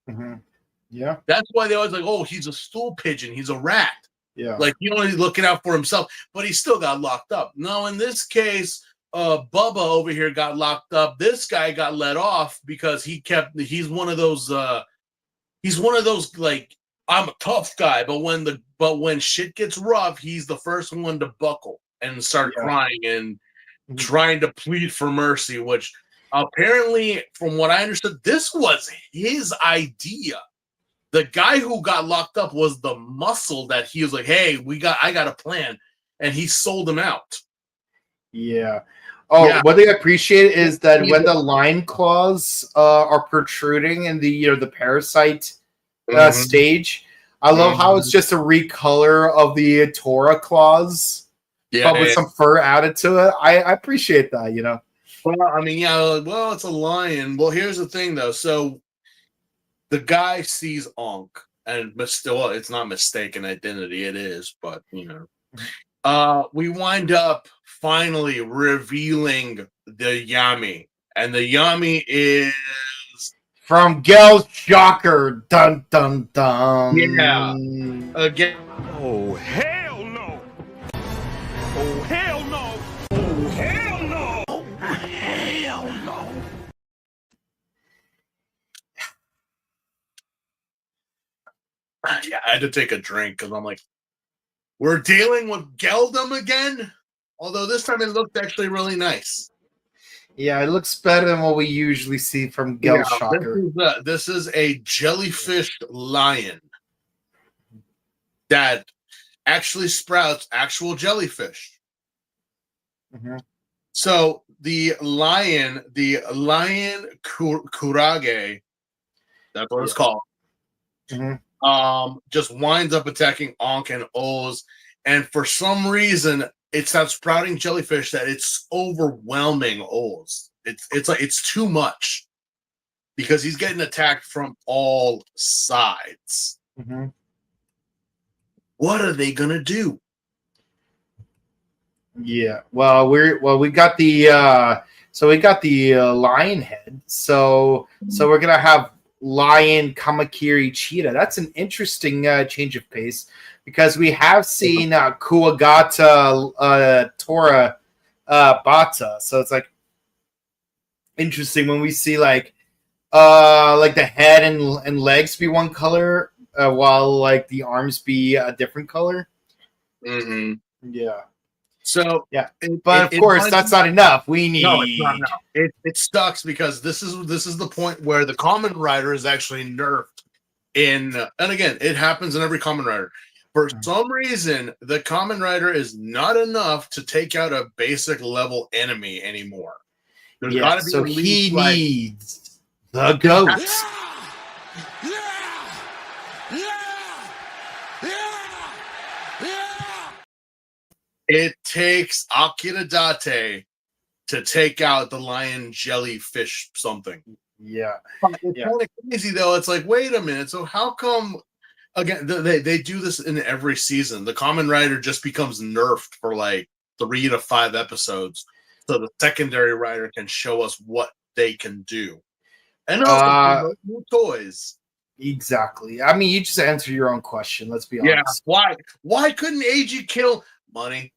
Yeah. That's why they always like, oh, he's a stool pigeon. He's a rat. Yeah. Like, he's looking out for himself, but he still got locked up. No, in this case, Bubba over here got locked up. This guy got let off because he's one of those like, I'm a tough guy, but when shit gets rough, he's the first one to buckle and start crying and trying to plead for mercy, which apparently, from what I understood, this was his idea. The guy who got locked up was the muscle that he was like, hey, I got a plan, and he sold him out. Yeah. Oh, Yeah. what they appreciate is that when the line claws are protruding in the parasite stage, I love how it's just a recolor of the Tora claws, but with some fur added to it. I appreciate that, Well, I mean, yeah, well, it's a lion. Well, here's the thing, though. So the guy sees Ankh, and it's not mistaken identity. It is, but, we wind up finally revealing the Yami, and the Yami is from Gel's Shocker. Dun dun dun. Yeah. Again. Oh, hell no! Oh, hell no! Oh, hell no! Oh, hell no! Yeah, I had to take a drink because I'm like, we're dealing with Geldom again? Although this time it looked actually really nice. Yeah, it looks better than what we usually see from Gel's Shocker. This is a jellyfish lion that actually sprouts actual jellyfish. So the lion Kurage, that's what it's called, just winds up attacking Ankh and Oz, and for some reason it stops sprouting jellyfish that it's overwhelming Oz. It's like it's too much because he's getting attacked from all sides. What are they gonna do? Yeah, well, we got the lion head. So we're gonna have lion Kamakiri cheetah. That's an interesting change of pace because we have seen Kuwagata Tora Bata. So it's like interesting when we see like the head and legs be one color while like the arms be a different color. Yeah. So yeah, but of course that's not enough. We need. No, it's not enough. It sucks because this is the point where the Kamen Rider is actually nerfed and again, it happens in every Kamen Rider. For some reason, the Kamen Rider is not enough to take out a basic level enemy anymore. There's gotta be so he needs the ghost. It takes Akira Date to take out the lion jellyfish something. Yeah. It's kind of crazy, though. It's like, wait a minute. So how come, again, they do this in every season? The Kamen Rider just becomes nerfed for like 3 to 5 episodes so the secondary rider can show us what they can do. And also new toys. Exactly. I mean, you just answer your own question. Let's be honest. Yeah. Why couldn't AG kill money?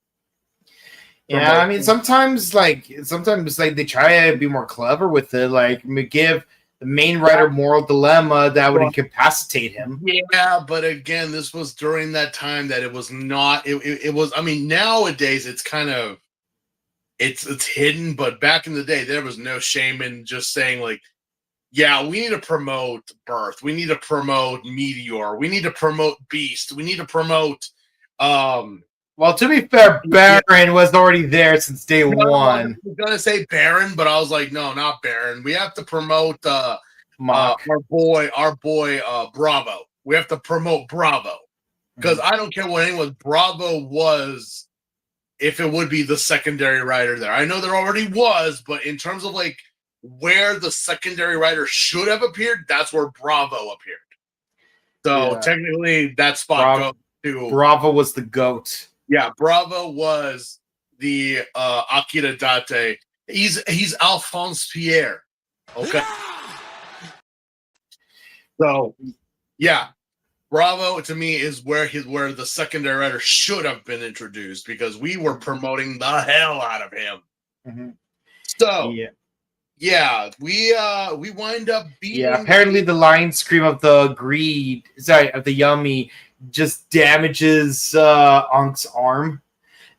Yeah, I mean, sometimes they try to be more clever with it, like give the main rider moral dilemma that would incapacitate him. Yeah, but again, this was during that time that it was not. It was. I mean, nowadays it's kind of it's hidden, but back in the day there was no shame in just saying like, yeah, we need to promote Birth, we need to promote Meteor, we need to promote Beast, we need to promote Well, to be fair, Baron was already there since day one. I was gonna say Baron, but I was like, no, not Baron. We have to promote Mock. our boy, Bravo. We have to promote Bravo because I don't care what anyone Bravo was. If it would be the secondary rider there, I know there already was, but in terms of like where the secondary rider should have appeared, that's where Bravo appeared. So technically, that spot goes to Bravo was the GOAT. Yeah, Bravo was the Akira Date. He's Alphonse Pierre. Okay. So yeah, Bravo to me is where the secondary rider should have been introduced because we were promoting the hell out of him. So we wind up beating. Yeah, apparently the line scream of the of the Yummy just damages Ank's arm,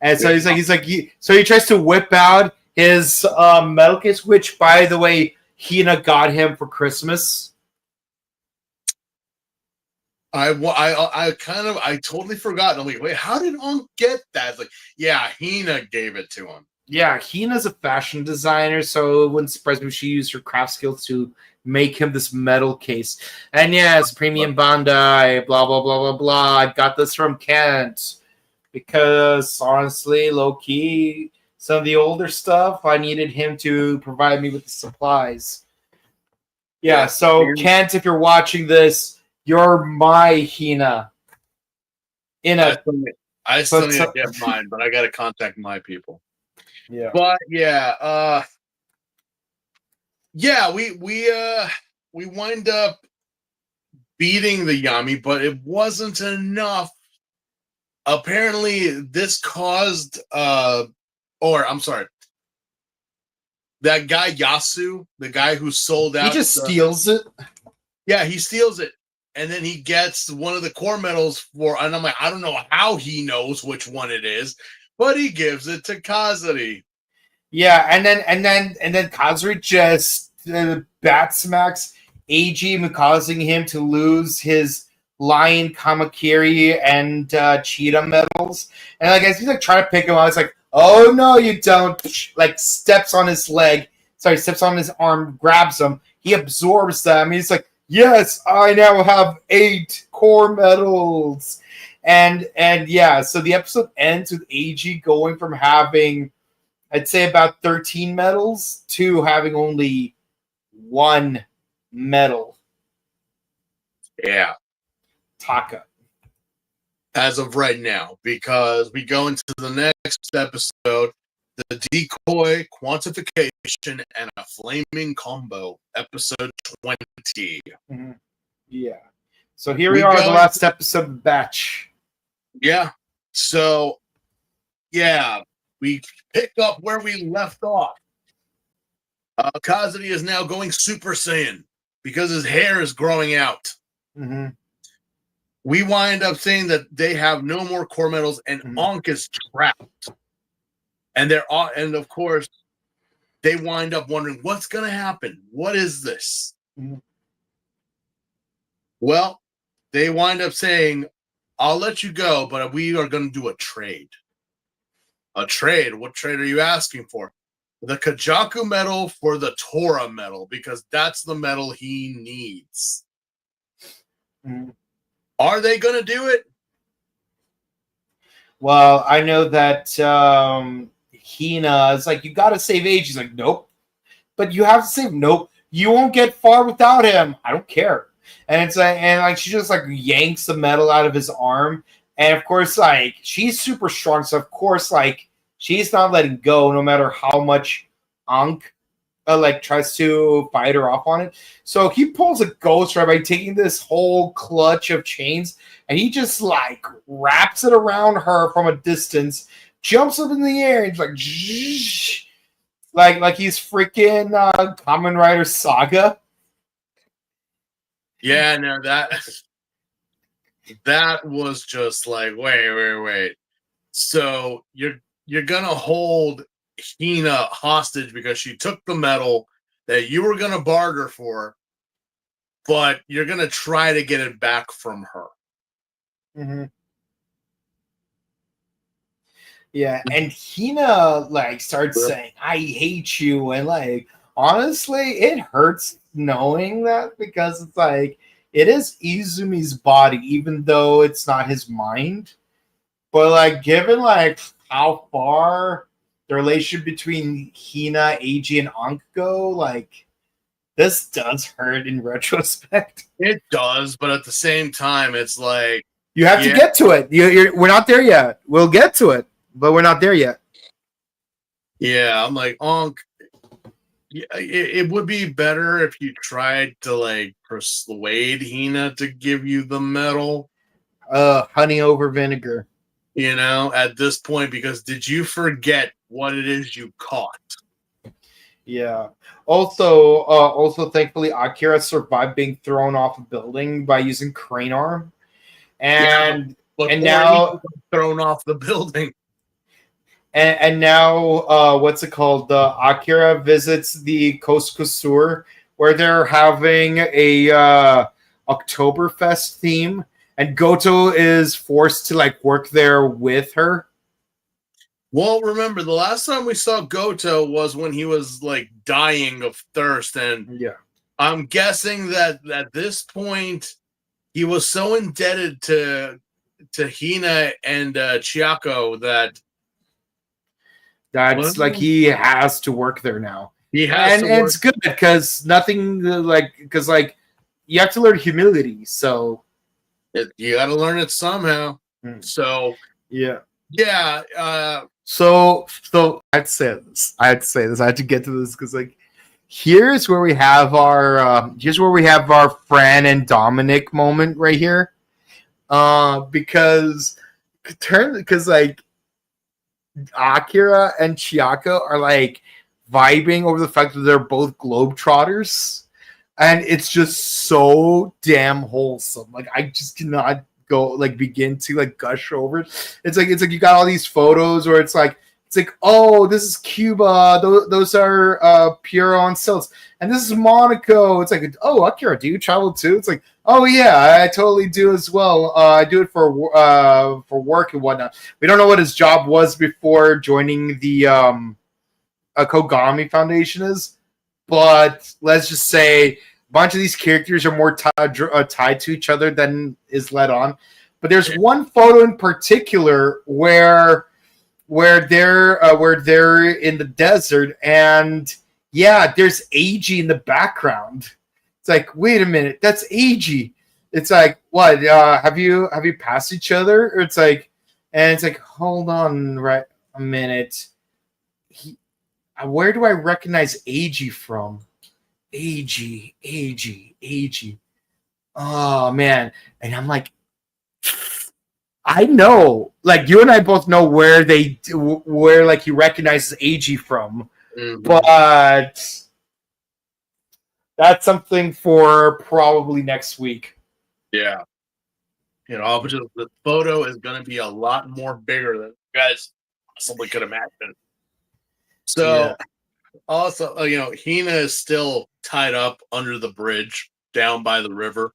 and so he tries to whip out his metal case, which by the way Hina got him for Christmas. I totally forgot. I'm like, wait, how did Ankh get that? It's like, yeah, Hina gave it to him. Yeah, Hina's a fashion designer, so it wouldn't surprise me if she used her craft skills to make him this metal case. And yes, Premium Bandai, blah, blah, blah, blah, blah. I got this from Kent because, honestly, low-key, some of the older stuff, I needed him to provide me with the supplies. Yeah, so Kent, if you're watching this, you're my Hina. I still need to get mine, but I got to contact my people. Yeah, but we wind up beating the Yami, but it wasn't enough. Apparently, this caused that guy Yasu, the guy who sold out. He just steals it. Yeah, he steals it, and then he gets one of the core medals for. And I'm like, I don't know how he knows which one it is. But he gives it to Kazari. Yeah, and then Kazari just bat smacks AG, causing him to lose his Lion, Kamakiri, and Cheetah medals. And like as he's like trying to pick him up, it's like, oh no, you don't! Like steps on his arm, grabs him. He absorbs them. He's like, yes, I now have 8 core medals. And yeah, so the episode ends with AG going from having, I'd say, about 13 medals to having only 1 medal. Yeah. Taka. As of right now, because we go into the next episode, the decoy, quantification, and a flaming combo, episode 20. Mm-hmm. Yeah. So here we are, the last episode of the batch. Yeah. So, yeah, we pick up where we left off. Kazari is now going Super Saiyan because his hair is growing out. Mm-hmm. We wind up saying that they have no more core medals, and Ankh is trapped. And and of course, they wind up wondering what's going to happen. What is this? Mm-hmm. Well, they wind up saying, I'll let you go, but we are going to do a trade. A trade? What trade are you asking for? The Kajaku medal for the Tora medal, because that's the medal he needs. Mm. Are they going to do it? Well, I know that Hina is like, you got to save Age. He's like, nope. But you have to save. Nope. You won't get far without him. I don't care. And it's like, she just like yanks the metal out of his arm, and of course, like she's super strong, so of course, like she's not letting go, no matter how much Ankh tries to fight her off on it. So he pulls a ghost right by taking this whole clutch of chains, and he just like wraps it around her from a distance, jumps up in the air, and like he's freaking Kamen Rider Saga. Yeah, no, that was just like, wait. So you're gonna hold Hina hostage because she took the medal that you were gonna barter for, but you're gonna try to get it back from her. Mm-hmm. Yeah, and Hina like starts saying, "I hate you," and like honestly, it hurts knowing that because it's like it is Izumi's body, even though it's not his mind. But like, given like how far the relationship between Hina, Eiji, and Ankh go, like this does hurt in retrospect. It does, but at the same time, it's like You have to get to it. We're not there yet. We'll get to it, but we're not there yet. yeah, I'm like, Onk, it would be better if you tried to like persuade Hina to give you the medal. Honey over vinegar. You know, at this point, because did you forget what it is you caught? Yeah. Also, thankfully, Akira survived being thrown off a building by using crane arm, and now he was thrown off the building. And now, what's it called? Akira visits the Kosukusur, where they're having a Oktoberfest theme, and Goto is forced to like work there with her. Well, remember the last time we saw Goto was when he was like dying of thirst, and Yeah, I'm guessing that at this point he was so indebted to Hina and Chiako that that's like he has to work there now. he has And to work. it's good because nothing because you have to learn humility. So You got to learn it somehow. So yeah. So I'd say this. I had to get to this because like here's where we have our Fran and Dominic moment right here. Because like Akira and Chiako are like vibing over the fact that they're both globetrotters, and it's just so damn wholesome. Like I just cannot begin to like gush over it. It's like you got all these photos where it's like oh, this is Cuba, those are Piero and Stilts, and this is Monaco. It's like, oh, Akira, do you travel too? It's like, oh yeah, I totally do as well. I do it for work and whatnot. We don't know what his job was before joining the Kogami Foundation is, but let's just say a bunch of these characters are more tied to each other than is let on. But there's one photo in particular where they're in the desert, and yeah, there's Eiji in the background. It's like, wait a minute, that's Eiji. It's like, what? Have you passed each other? Or it's like, hold on, right a minute. Where do I recognize Eiji from? Eiji. Oh man, and I'm like, I know, like you and I both know where like he recognizes Eiji from, but that's something for probably next week. yeah, you know, the photo is going to be a lot more bigger than you guys possibly could imagine. So, also, you know, Hina is still tied up under the bridge down by the river.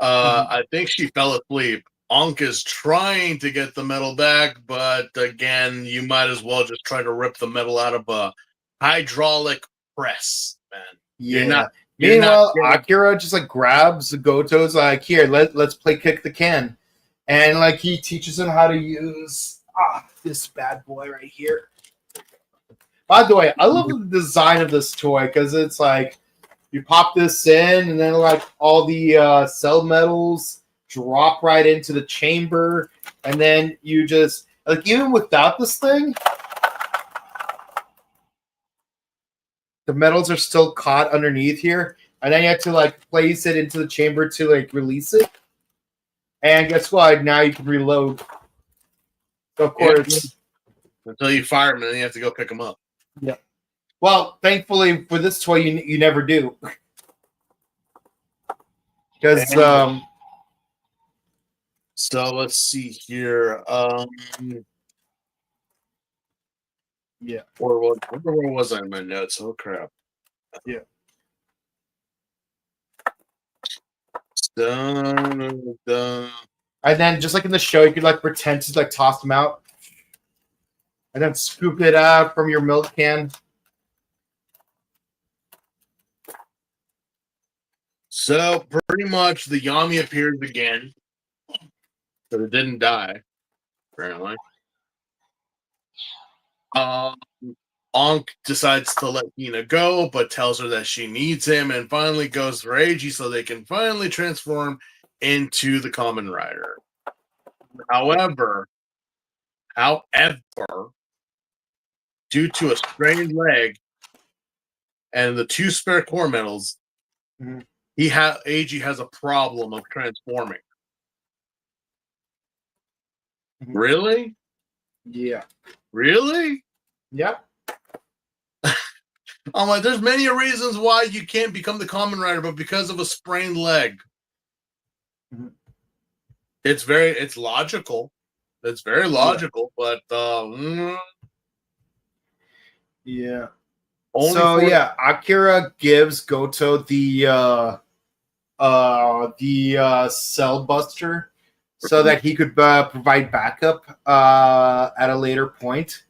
I think she fell asleep. Ankh is trying to get the metal back, but again, you might as well just try to rip the metal out of a hydraulic press, man. Yeah. Meanwhile, Akira just like grabs Goto's like, here, let's play kick the can, and like he teaches him how to use this bad boy right here. By the way, I love the design of this toy because it's like you pop this in, and then like all the cell metals drop right into the chamber, and then you just like, even without this thing, the metals are still caught underneath here, and then you have to like place it into the chamber to like release it. And guess what? Now you can reload. So of course, until you fire them, and then you have to go pick them up. Yeah. Well, thankfully for this toy, you never do, because So let's see here. Yeah. Where was I in my notes? Oh crap. Yeah. Dun. And then just like in the show, you could like pretend to like toss them out. and then scoop it out from your milk can. So pretty much the Yami appears again, but it didn't die, apparently. Ankh decides to let Hina go, but tells her that she needs him, and finally goes for Eiji so they can finally transform into the Kamen Rider. However, due to a sprained leg and the 2 spare core medals, Eiji has a problem of transforming. Really? Yeah. Really? Yep. I'm like, there's many reasons why you can't become the Kamen Rider, but because of a sprained leg. It's logical. It's very logical, but yeah. Only Akira gives Goto the cell buster so that he could provide backup at a later point.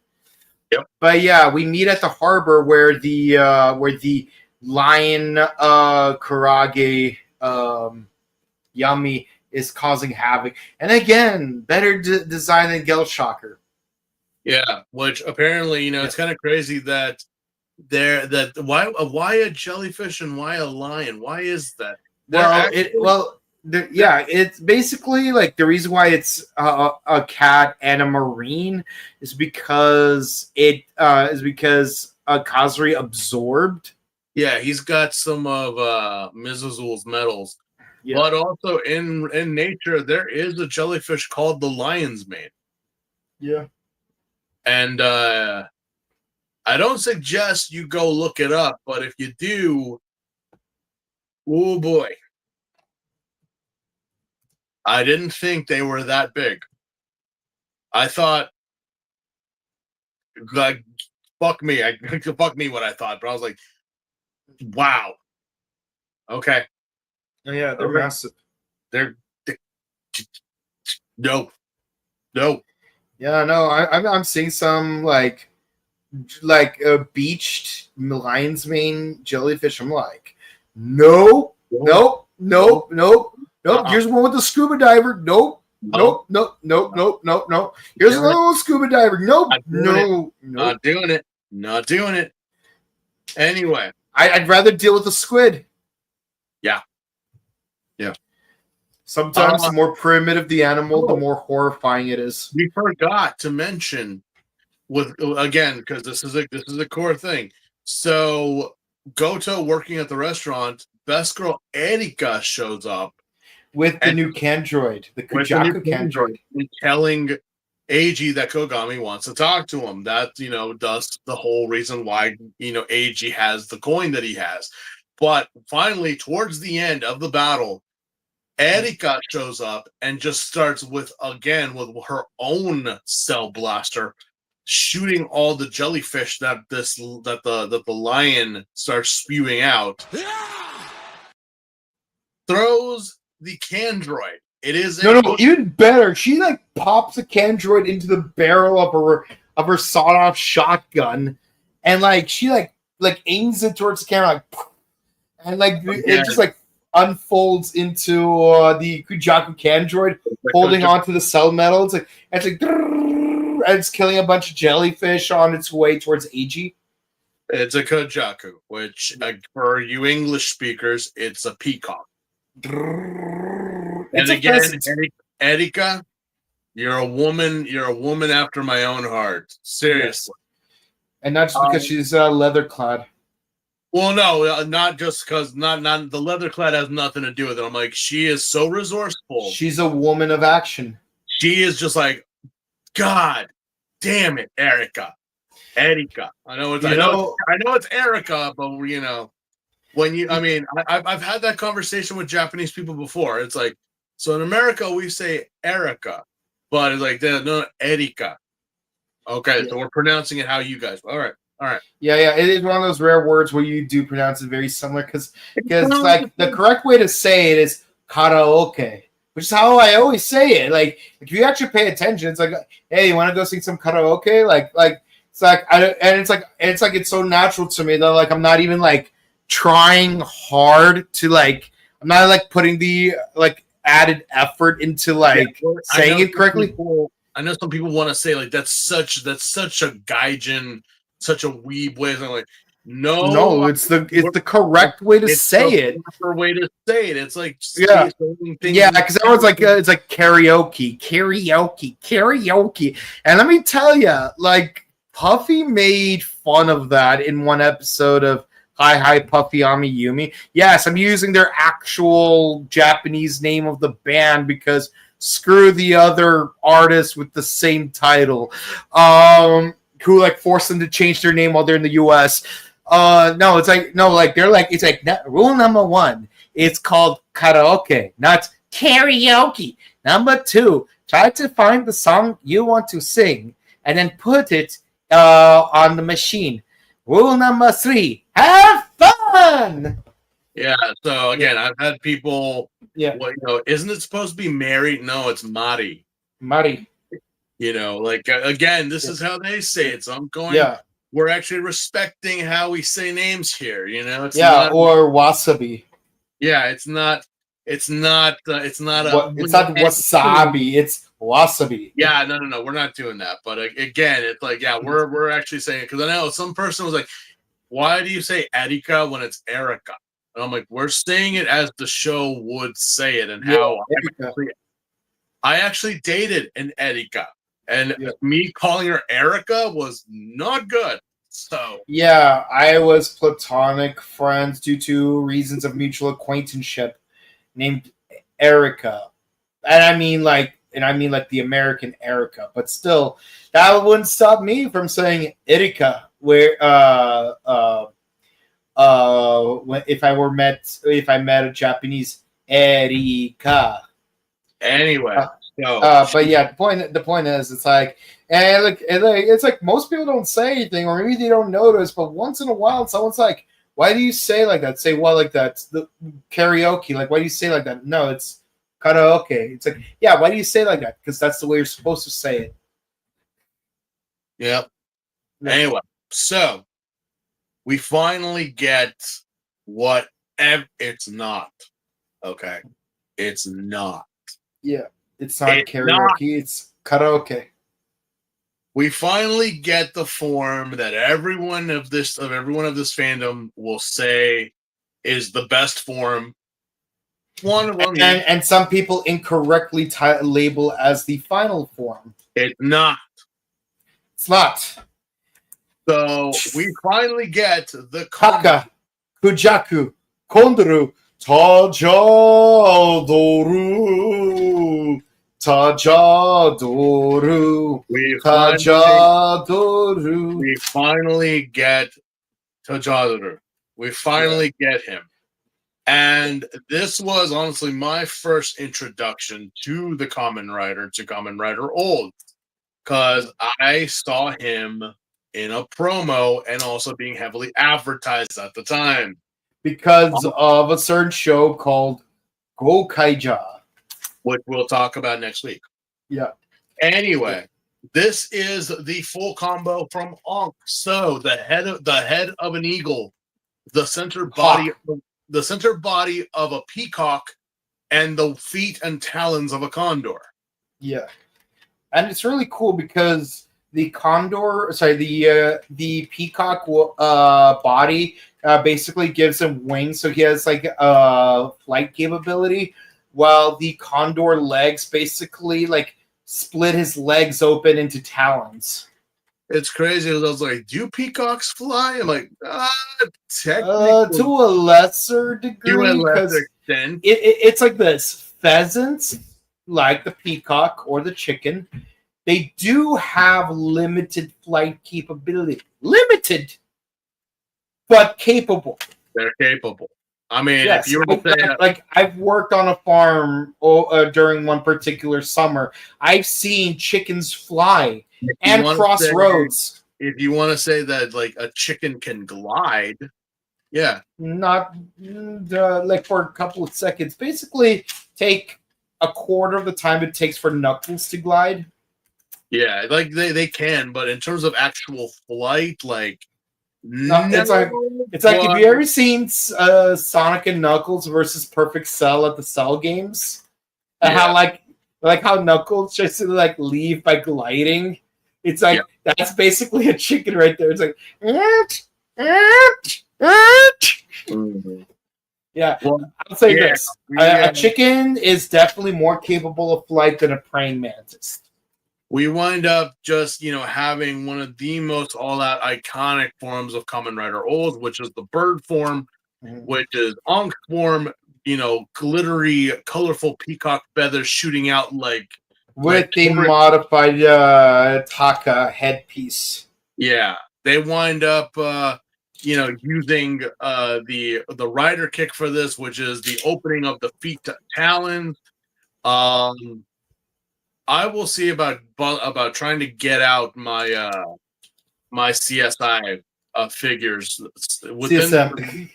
Yep. But yeah, we meet at the harbor where the lion Kurage Yami is causing havoc, and again, better design than Gel Shocker. Yeah, which apparently, it's kind of crazy that why a jellyfish and why a lion? Why is that? It's basically like the reason why it's a cat and a marine is because Kazuri absorbed. Yeah, he's got some of Mizuzul's metals. Yeah. But also in nature, there is a jellyfish called the lion's mane. Yeah. And I don't suggest you go look it up, but if you do, oh boy. I didn't think they were that big. I thought, like, fuck me what I thought, but I was like, wow. Okay. Oh, yeah, they're massive. They're no. Yeah, no, I'm seeing some like beached lion's mane jellyfish. I'm like, nope. Here's one with the scuba diver. Nope. Here's another one with scuba diver. Nope. Not doing it. Anyway, I'd rather deal with the squid. Yeah. Sometimes the more primitive the animal, the more horrifying it is. We forgot to mention because this is a core thing. So Goto working at the restaurant, best girl Erika shows up with the new Candroid, the Kujaku Candroid, telling Eiji that Kogami wants to talk to him. That does the whole reason why Eiji has the coin that he has. But finally, towards the end of the battle, Erika shows up and just starts with her own cell blaster, shooting all the jellyfish that the lion starts spewing out. Throws the Candroid. It is no, even better. She like pops a Candroid into the barrel of her sawed-off shotgun, and like she like aims it towards the camera, and it just like unfolds into the Kujaku Candroid, holding onto the cell metal. It's and it's killing a bunch of jellyfish on its way towards Eiji. It's a Kojaku, which for you English speakers, it's a peacock. And again, Erika, you're a woman after my own heart. Seriously. Yes. And not just because she's leather clad. Well, no, not just because not the leather clad has nothing to do with it. I'm like, she is so resourceful. She's a woman of action. She is just like, God damn it, Erika. I know it's Erika, but I've had that conversation with Japanese people before. It's like, so in America we say Erika, but it's like no Erika. Okay, so we're pronouncing it how you guys. All right. Yeah, it is one of those rare words where you do pronounce it very similar because like the correct way to say it is karaoke, which is how I always say it. Like, if you actually pay attention, it's like, hey, you want to go sing some karaoke? Like it's like, it's so natural to me that like I'm not even like trying hard to like, I'm not like putting the like added effort into like saying it correctly. I know some people want to say like that's such a gaijin, such a weeb way. I'm like, no, it's the correct way to say it. Proper way to say it. It's like yeah, because everyone's like it's like karaoke, and let me tell you, like Puffy made fun of that in one episode of Hi Puffy Ami Yumi. Yes, I'm using their actual Japanese name of the band because screw the other artists with the same title, who like forced them to change their name while they're in the US. No, they're like it's like rule number 1. It's called karaoke, not karaoke. Number 2, try to find the song you want to sing and then put it on the machine. Rule number 3, have fun. Yeah. So again, I've had people. Yeah. Well, isn't it supposed to be Mary? No, it's Mari. Mari. Like again, this is how they say it. So I'm going. Yeah. We're actually respecting how we say names here. It's or wasabi. Yeah, it's not. It's not. It's not wasabi. It's wasabi. Yeah, no. We're not doing that. But again, it's like we're actually saying it because I know some person was like, "Why do you say Erika when it's Erica?" And I'm like, we're saying it as the show would say it, and how I actually dated an Erika, and me calling her Erica was not good. So yeah, I was platonic friends due to reasons of mutual acquaintanceship named Erica, and I mean like the American Erica, but still, that wouldn't stop me from saying Erika, where if I met a Japanese Erika. Anyway, but yeah, the point is, it's like, it's like most people don't say anything, or maybe they don't notice, but once in a while, someone's like, "Why do you say like that?" Say, "Well, like that's the karaoke. Like, why do you say like that?" No, it's karaoke. It's like, yeah, why do you say like that? Because that's the way you're supposed to say it. Yep. Anyway, so we finally get what it's not. Okay. It's not. Yeah. It's not karaoke. It's karaoke. We finally get the form that everyone of this fandom will say is the best form. One of them, and some people incorrectly label as the final form. It's not. It's not. So we finally get the Kaka, Kujaku, Kondoru, Tajadoru, Tajadoru, Tajadoru. We finally get Tajadoru. We finally get him. And this was honestly my first introduction to the Kamen Rider, to Kamen Rider Old, because I saw him in a promo and also being heavily advertised at the time. Because of a certain show called Gokaija, which we'll talk about next week. Yeah. Anyway, this is the full combo from Onk. So the head of an eagle, the center body of a peacock, and the feet and talons of a condor. Yeah. And it's really cool because the peacock body basically gives him wings, so he has like flight capability, while the condor legs basically like split his legs open into talons. It's crazy. I was like, do peacocks fly? I'm like, technically. To a lesser degree. To a lesser extent. It's like this. Pheasants, like the peacock or the chicken, they do have limited flight capability. Limited, but capable. They're capable. I mean, yes, if you were to say, like I've worked on a farm during one particular summer. I've seen chickens fly and cross roads. If you want to say that, like a chicken can glide, yeah, not like for a couple of seconds. Basically, take a quarter of the time it takes for Knuckles to glide. Yeah, like they can, but in terms of actual flight, like No, no, it's like if but- you ever seen Sonic and Knuckles versus Perfect Cell at the Cell games, and Yeah. how how Knuckles just to like leave by gliding. It's like that's basically a chicken right there. It's like yeah. Well, I'll say yeah, this: yeah. a chicken is definitely more capable of flight than a praying mantis. We wind up just, having one of the most all-out iconic forms of Kamen Rider Old, which is the bird form, which is Ankh form, glittery, colorful peacock feathers shooting out With the turret- modified Taka headpiece. Yeah, they wind up, using the rider kick for this, which is the opening of the feet to talons. I will see about trying to get out my my CSI figures within CSM.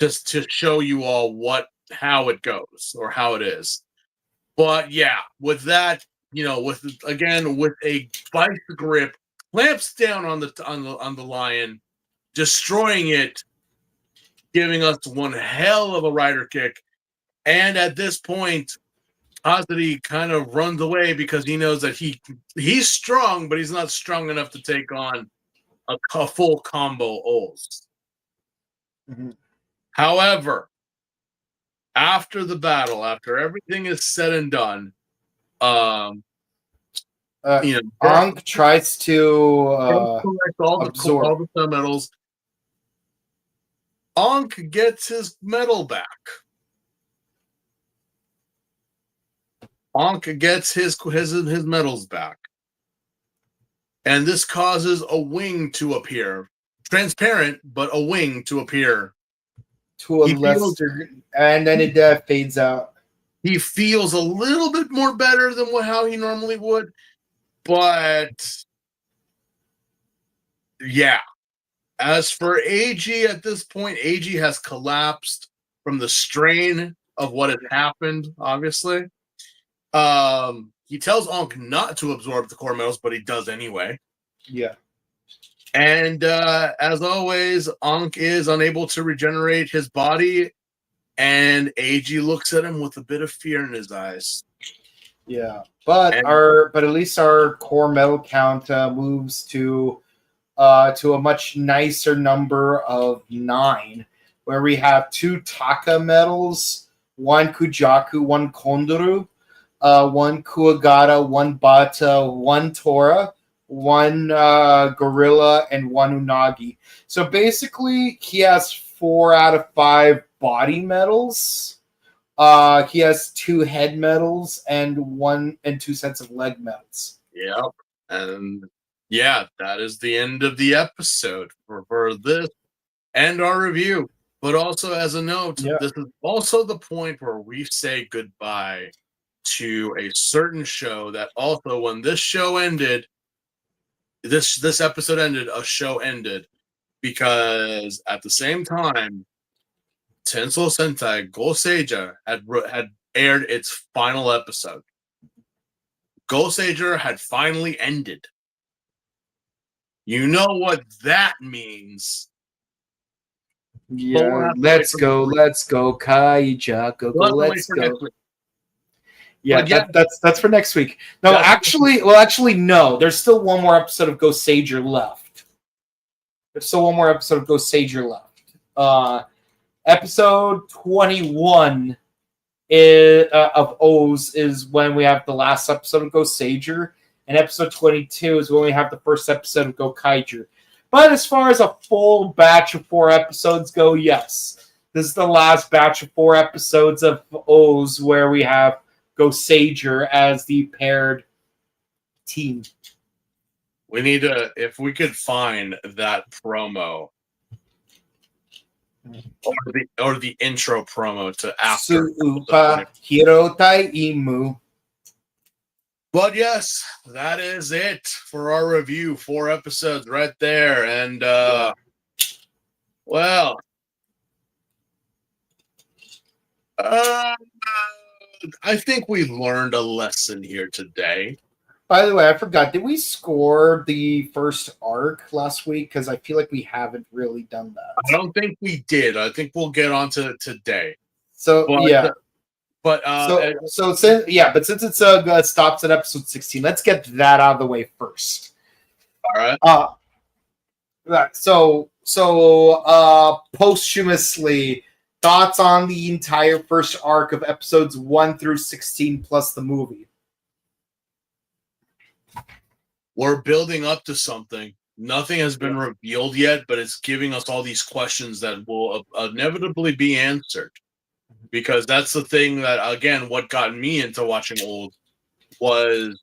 just to show you all how it goes or how it is. But yeah, with that, with a vice grip, clamps down on the lion, destroying it, giving us one hell of a rider kick. And at this point, Ozzy kind of runs away because he knows that he's strong, but he's not strong enough to take on a full combo O's. However, after the battle, after everything is said and done, Ankh tries to collect all absorb. the sun medals. Ankh gets his medal back. Ankh gets his medals back. And this causes a wing to appear. Transparent, but a wing to appear. To a lesser, and then it fades out. He feels a little bit more better than how he normally would. But yeah. As for AG at this point, AG has collapsed from the strain of what has happened, obviously. He tells Ankh not to absorb the core metals, but he does anyway. Yeah. And as always, Ankh is unable to regenerate his body, and AG looks at him with a bit of fear in his eyes. Yeah, but at least our core metal count moves to a much nicer number of 9, where we have 2 Taka medals, 1 Kujaku, 1 Kondoru, 1 Kuwagata, 1 Bata, 1 Tora, 1 Gorilla, and 1 Unagi. So basically, he has 4 out of 5 body medals. He has 2 head medals and 2 sets of leg medals. Yep. And yeah, that is the end of the episode for this and our review. But also as a note, This is also the point where we say goodbye to a certain show that also, when this show ended, this episode ended, a show ended, because at the same time, Tensou Sentai Go Seija had aired its final episode. Go Seija had finally ended. You know what that means. Yeah, let's go, Kaija, go, let's go. Yeah, that's for next week. No, actually, no. There's still one more episode of Go Sager left. Episode 21 of O's is when we have the last episode of Go Sager, and episode 22 is when we have the first episode of Go Kaiju. But as far as a full batch of 4 episodes go, yes. This is the last batch of 4 episodes of O's where we have Go Sager as the paired team. We need to, if we could find that promo or the intro promo to after Suupa Hirotai Imu. But yes, that is it for our review. 4 episodes right there. And well, I think we learned a lesson here today. By the way, I forgot. Did we score the first arc last week? Because I feel like we haven't really done that. I don't think we did. I think we'll get onto it today. So But, yeah. But but since it's stops at episode 16, let's get that out of the way first. all right. Posthumously, thoughts on the entire first arc of episodes 1 through 16 plus the movie. We're building up to something. Nothing has been revealed yet, but it's giving us all these questions that will inevitably be answered. Because that's the thing that, again, what got me into watching old was,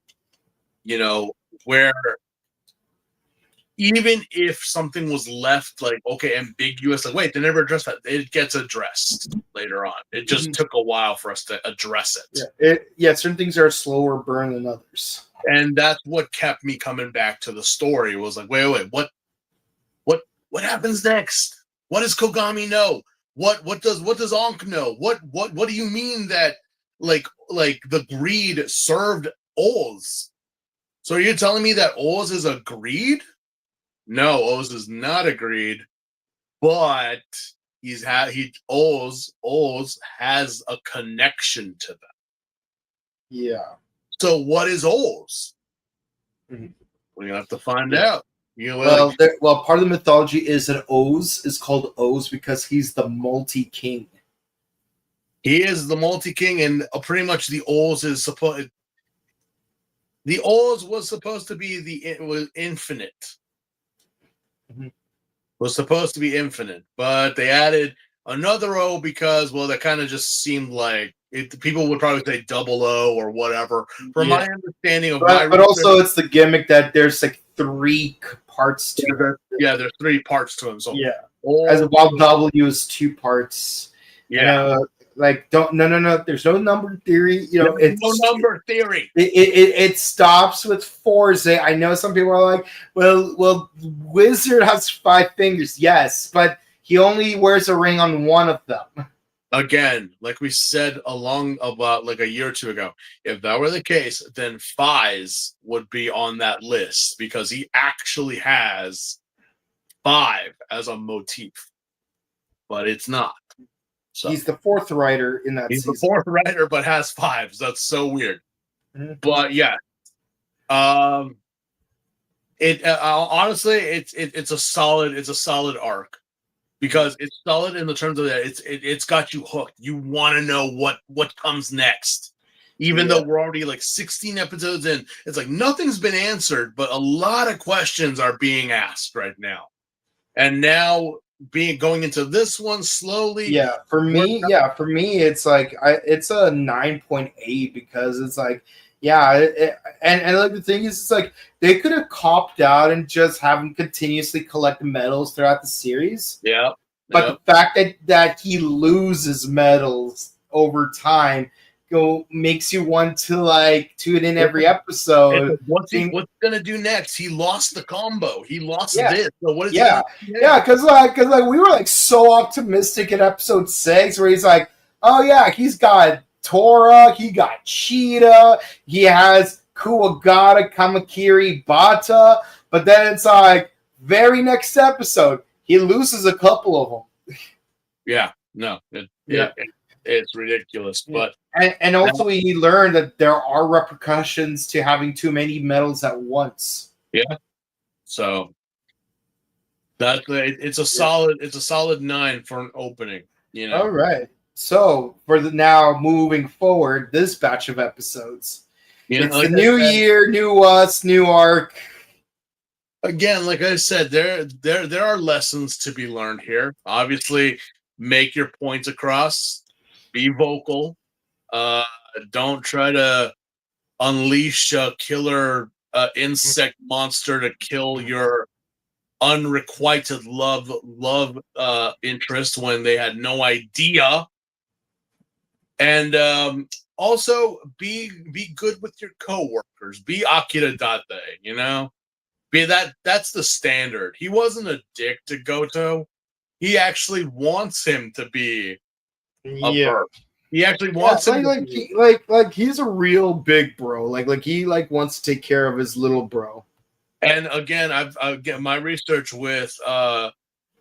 where even if something was left ambiguous, wait, they never addressed that. It gets addressed later on. It just took a while for us to address it. Certain things are slower burn than others. And that's what kept me coming back to the story. Was like, wait, what happens next? What does Kogami know? What does Ankh know? What do you mean that like the greed served Oz? So are you telling me that Oz is a greed? No, Oz is not a greed, but Oz has a connection to them. Yeah. So what is Oz? Mm-hmm. We're gonna have to find out. Part of the mythology is that Oz is called Oz because he's the multi-king. He is the multi-king, and pretty much the Oz is supposed. The Oz was supposed to be infinite. Mm-hmm. Was supposed to be infinite, but they added another O because, that kind of just seemed like people would probably say double O or whatever. From my understanding of but also it's the gimmick that there's like 3 parts to it. Yeah, there's 3 parts to him. So as while W is 2 parts. Yeah. No. There's no number theory. It's no number theory. It stops with 4. I know some people are like, well, Wizard has 5 fingers. Yes, but he only wears a ring on one of them. Again, like we said about a year or 2 ago, if that were the case, then Fies would be on that list because he actually has 5 as a motif, but it's not. So he's the 4th rider in that season. He's the 4th rider, but has 5s. That's so weird. Mm-hmm. But yeah, honestly, it's a solid arc. Because it's solid in the terms of that it's got you hooked. You want to know what comes next. Even though we're already 16 episodes in, it's like nothing's been answered, but a lot of questions are being asked right now. And now going into this one slowly. For me, it's it's a 9.8 because it's and the thing is, it's they could have copped out and just have him continuously collect medals throughout the series. Yeah. But the fact that he loses medals over time makes you want to tune in every episode. What's he gonna do next? He lost the combo. He lost this. So what is because we were so optimistic in episode 6 where he's he's got Tora, he got Cheetah, he has Kuwagata, Kamakiri, Bata, but then it's very next episode, he loses a couple of them. It's ridiculous. But and also we learned that there are repercussions to having too many medals at once. Yeah. So it's a solid 9 for an opening. All right. So for now moving forward, this batch of episodes, it's the new year, new us, new arc. Again, like I said, there are lessons to be learned here. Obviously, make your points across. Be vocal. Don't try to unleash a killer insect monster to kill your unrequited love interest when they had no idea. And also be good with your coworkers. Be Akira Date, that's the standard. He wasn't a dick to Goto. He actually wants him to be a perp. He actually wants him. Like he's a real big bro. Like he like wants to take care of his little bro. And again, again my research with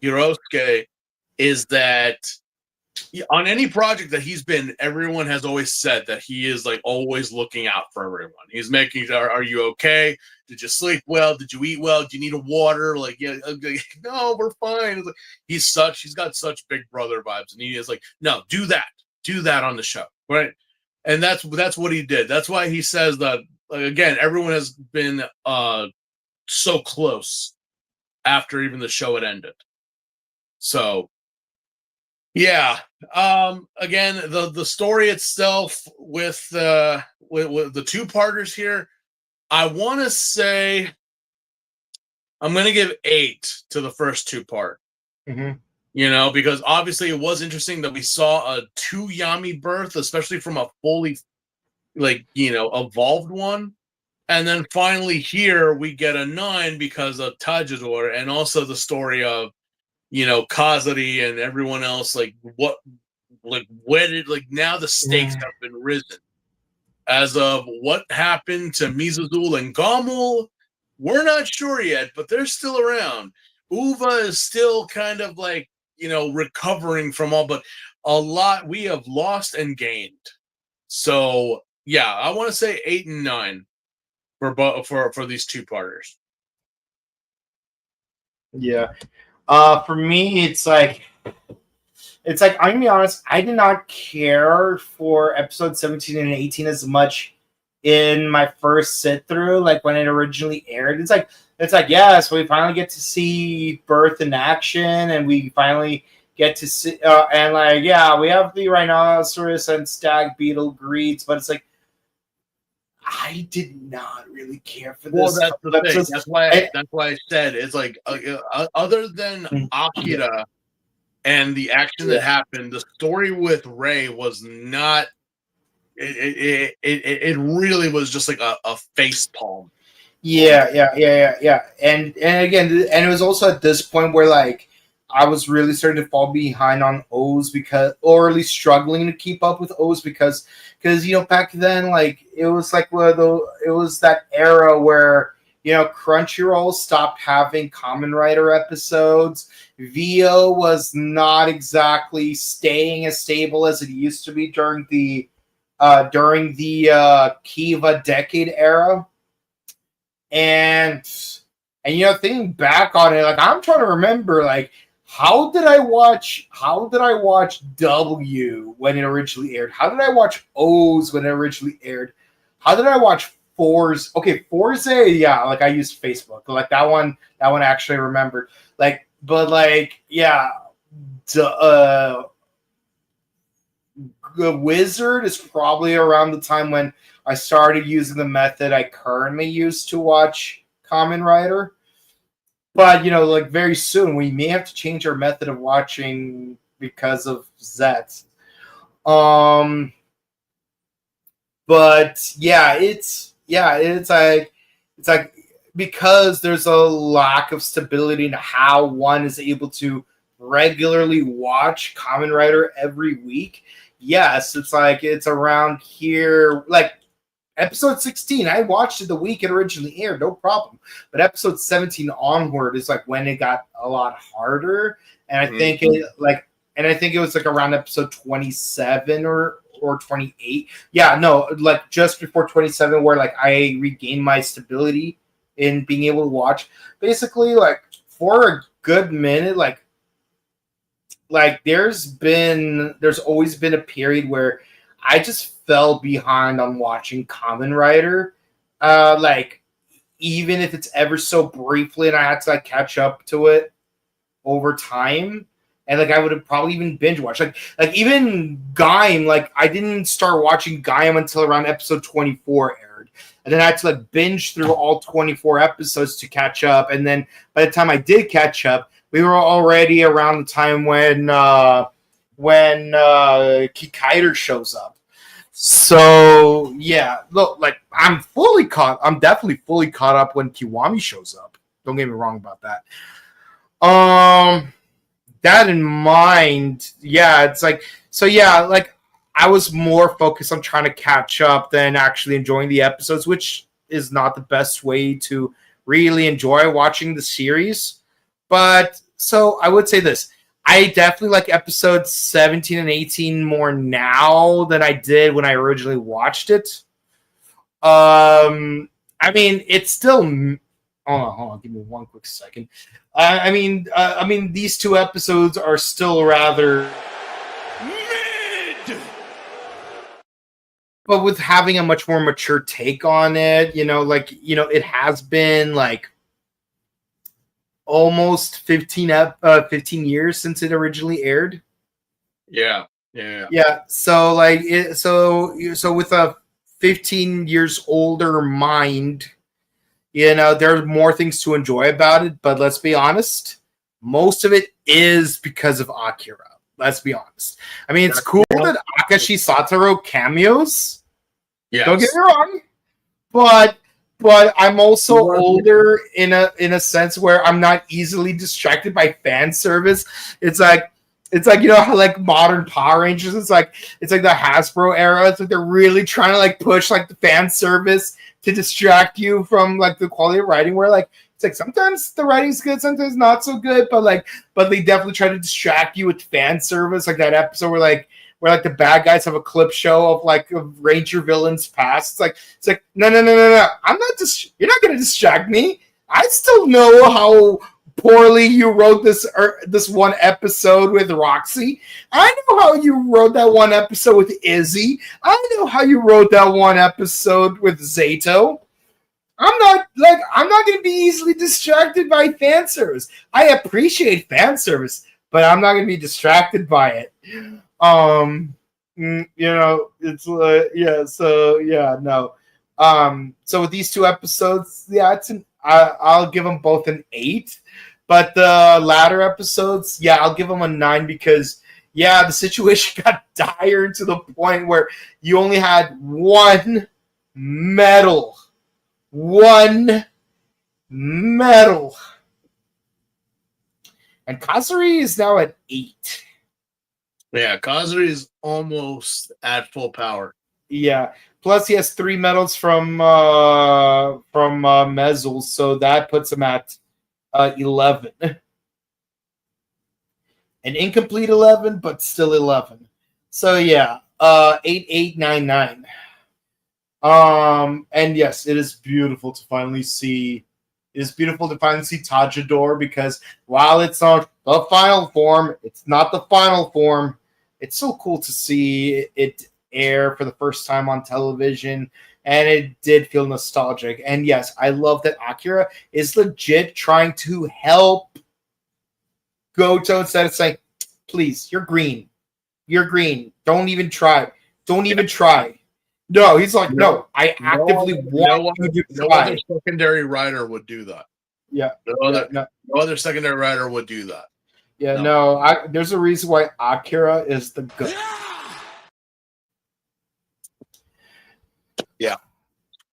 Hirosuke is that on any project that he's been, everyone has always said that he is like always looking out for everyone. He's making sure, are you okay? Did you sleep well? Did you eat well? Do you need a water? Like, yeah, okay. No, we're fine. Like, he's got such big brother vibes, and he is like, no, do that on the show, right? And that's what he did. That's why he says that, like, again, everyone has been so close after even the show had ended. So yeah. Again, the story itself with the two-parters here, I want to say I'm going to give 8 to the first two-part. Mm-hmm. You know, because obviously it was interesting that we saw a 2 Yami birth, especially from a fully, like, you know, evolved one. And then finally here we get a 9 because of Tajidor, and also the story of, you know, Kazari and everyone else. Like, now the stakes have been risen. As of what happened to Mizazul and Gamul, we're not sure yet, but they're still around. Uva is still kind of like, you know, recovering from all, but a lot we have lost and gained. So yeah, I want to say 8 and 9 for these two-parters. Yeah. For me, it's like I'm gonna be honest, I did not care for episode 17 and 18 as much in my first sit through, like when it originally aired. It's like, yeah, so we finally get to see Birth in action, and we finally get to see and like, yeah, we have the rhinoceros and stag beetle greets, but it's like I did not really care for this. Well, that's the thing. That's why I said it's like other than Akira and the action that happened, the story with Rei was not. It really was just like a face palm. Yeah. And again, and it was also at this point where like I was really starting to fall behind on O's or at least struggling to keep up with O's because you know, back then, like it was like it was that era where, you know, Crunchyroll stopped having Kamen Rider episodes. VO was not exactly staying as stable as it used to be during the Kiva decade era. And you know, thinking back on it, like I'm trying to remember, like how did I watch W when it originally aired? How did I watch O's when it originally aired? How did I watch Forza? Okay, Forza, yeah, like I used Facebook. Like that one I actually remembered. Like, but like, yeah, the Wizard is probably around the time when I started using the method I currently use to watch Kamen Rider. But, you know, like very soon we may have to change our method of watching because of Zets. But yeah, it's like because there's a lack of stability in how one is able to regularly watch Kamen Rider every week. Yes, it's like it's around here, like episode 16. I watched it the week it originally aired, no problem. But episode 17 onward is like when it got a lot harder, and I think it was like around episode 27 or 28. Yeah, no, like just before 27, where like I regained my stability in being able to watch. Basically, like for a good minute, like there's always been a period where I just fell behind on watching Kamen Rider. Like even if it's ever so briefly, and I had to like catch up to it over time. And like I would have probably even binge watched. Like even Gaim, like I didn't start watching Gaim until around episode 24 aired. And then I had to like binge through all 24 episodes to catch up. And then by the time I did catch up, we were already around the time when Kikaider shows up. So yeah, look, like I'm definitely fully caught up when Kiwami shows up. Don't get me wrong about that. That in mind, yeah, it's like, so yeah, like I was more focused on trying to catch up than actually enjoying the episodes, which is not the best way to really enjoy watching the series. But so I would say this. I definitely like episodes 17 and 18 more now than I did when I originally watched it. I mean, it's still. Hold on. Give me one quick second. I mean, these two episodes are still rather Mid! but with having a much more mature take on it, it has been like almost 15 years since it originally aired. Yeah. So so with a 15 years older mind, there are more things to enjoy about it. But let's be honest, most of it is because of Akira. Let's be honest. I mean, it's cool that Akashi Satoru cameos. Yes. Don't get me wrong, but I'm also older in a sense where I'm not easily distracted by fan service. It's like how like modern Power Rangers. It's like the Hasbro era. It's like they're really trying to like push like the fan service to distract you from like the quality of writing. Where like it's like sometimes the writing's good, sometimes not so good, but they definitely try to distract you with fan service. Like that episode where the bad guys have a clip show of like a Ranger villain's past. It's like no. I'm not you're not gonna distract me. I still know how poorly you wrote this one episode with Roxy. I know how you wrote that one episode with Izzy. I know how you wrote that one episode with Zato. I'm not going to be easily distracted by fan service. I appreciate fan service, but I'm not going to be distracted by it. It's no. So with these two episodes, I'll give them both an 8. But the latter episodes, I'll give them a 9 because, the situation got dire to the point where you only had one medal. And Kazuri is now at 8. Yeah, Kazuri is almost at full power. Yeah. Plus, he has 3 medals from Mezzles, so that puts him at 11. An incomplete 11, but still 11. So 8899. And yes, it is beautiful to finally see. It is beautiful to finally see Tajador because while it's not the final form, it's not the final form. It's so cool to see it air for the first time on television, and it did feel nostalgic. And yes, I love that Akira is legit trying to help Goto instead of saying, please, you're green. Don't even try. No, he's like, no, I actively want you to try. No other secondary writer would do that. Yeah. No other secondary writer would do that. Yeah, there's a reason why Akira is the good.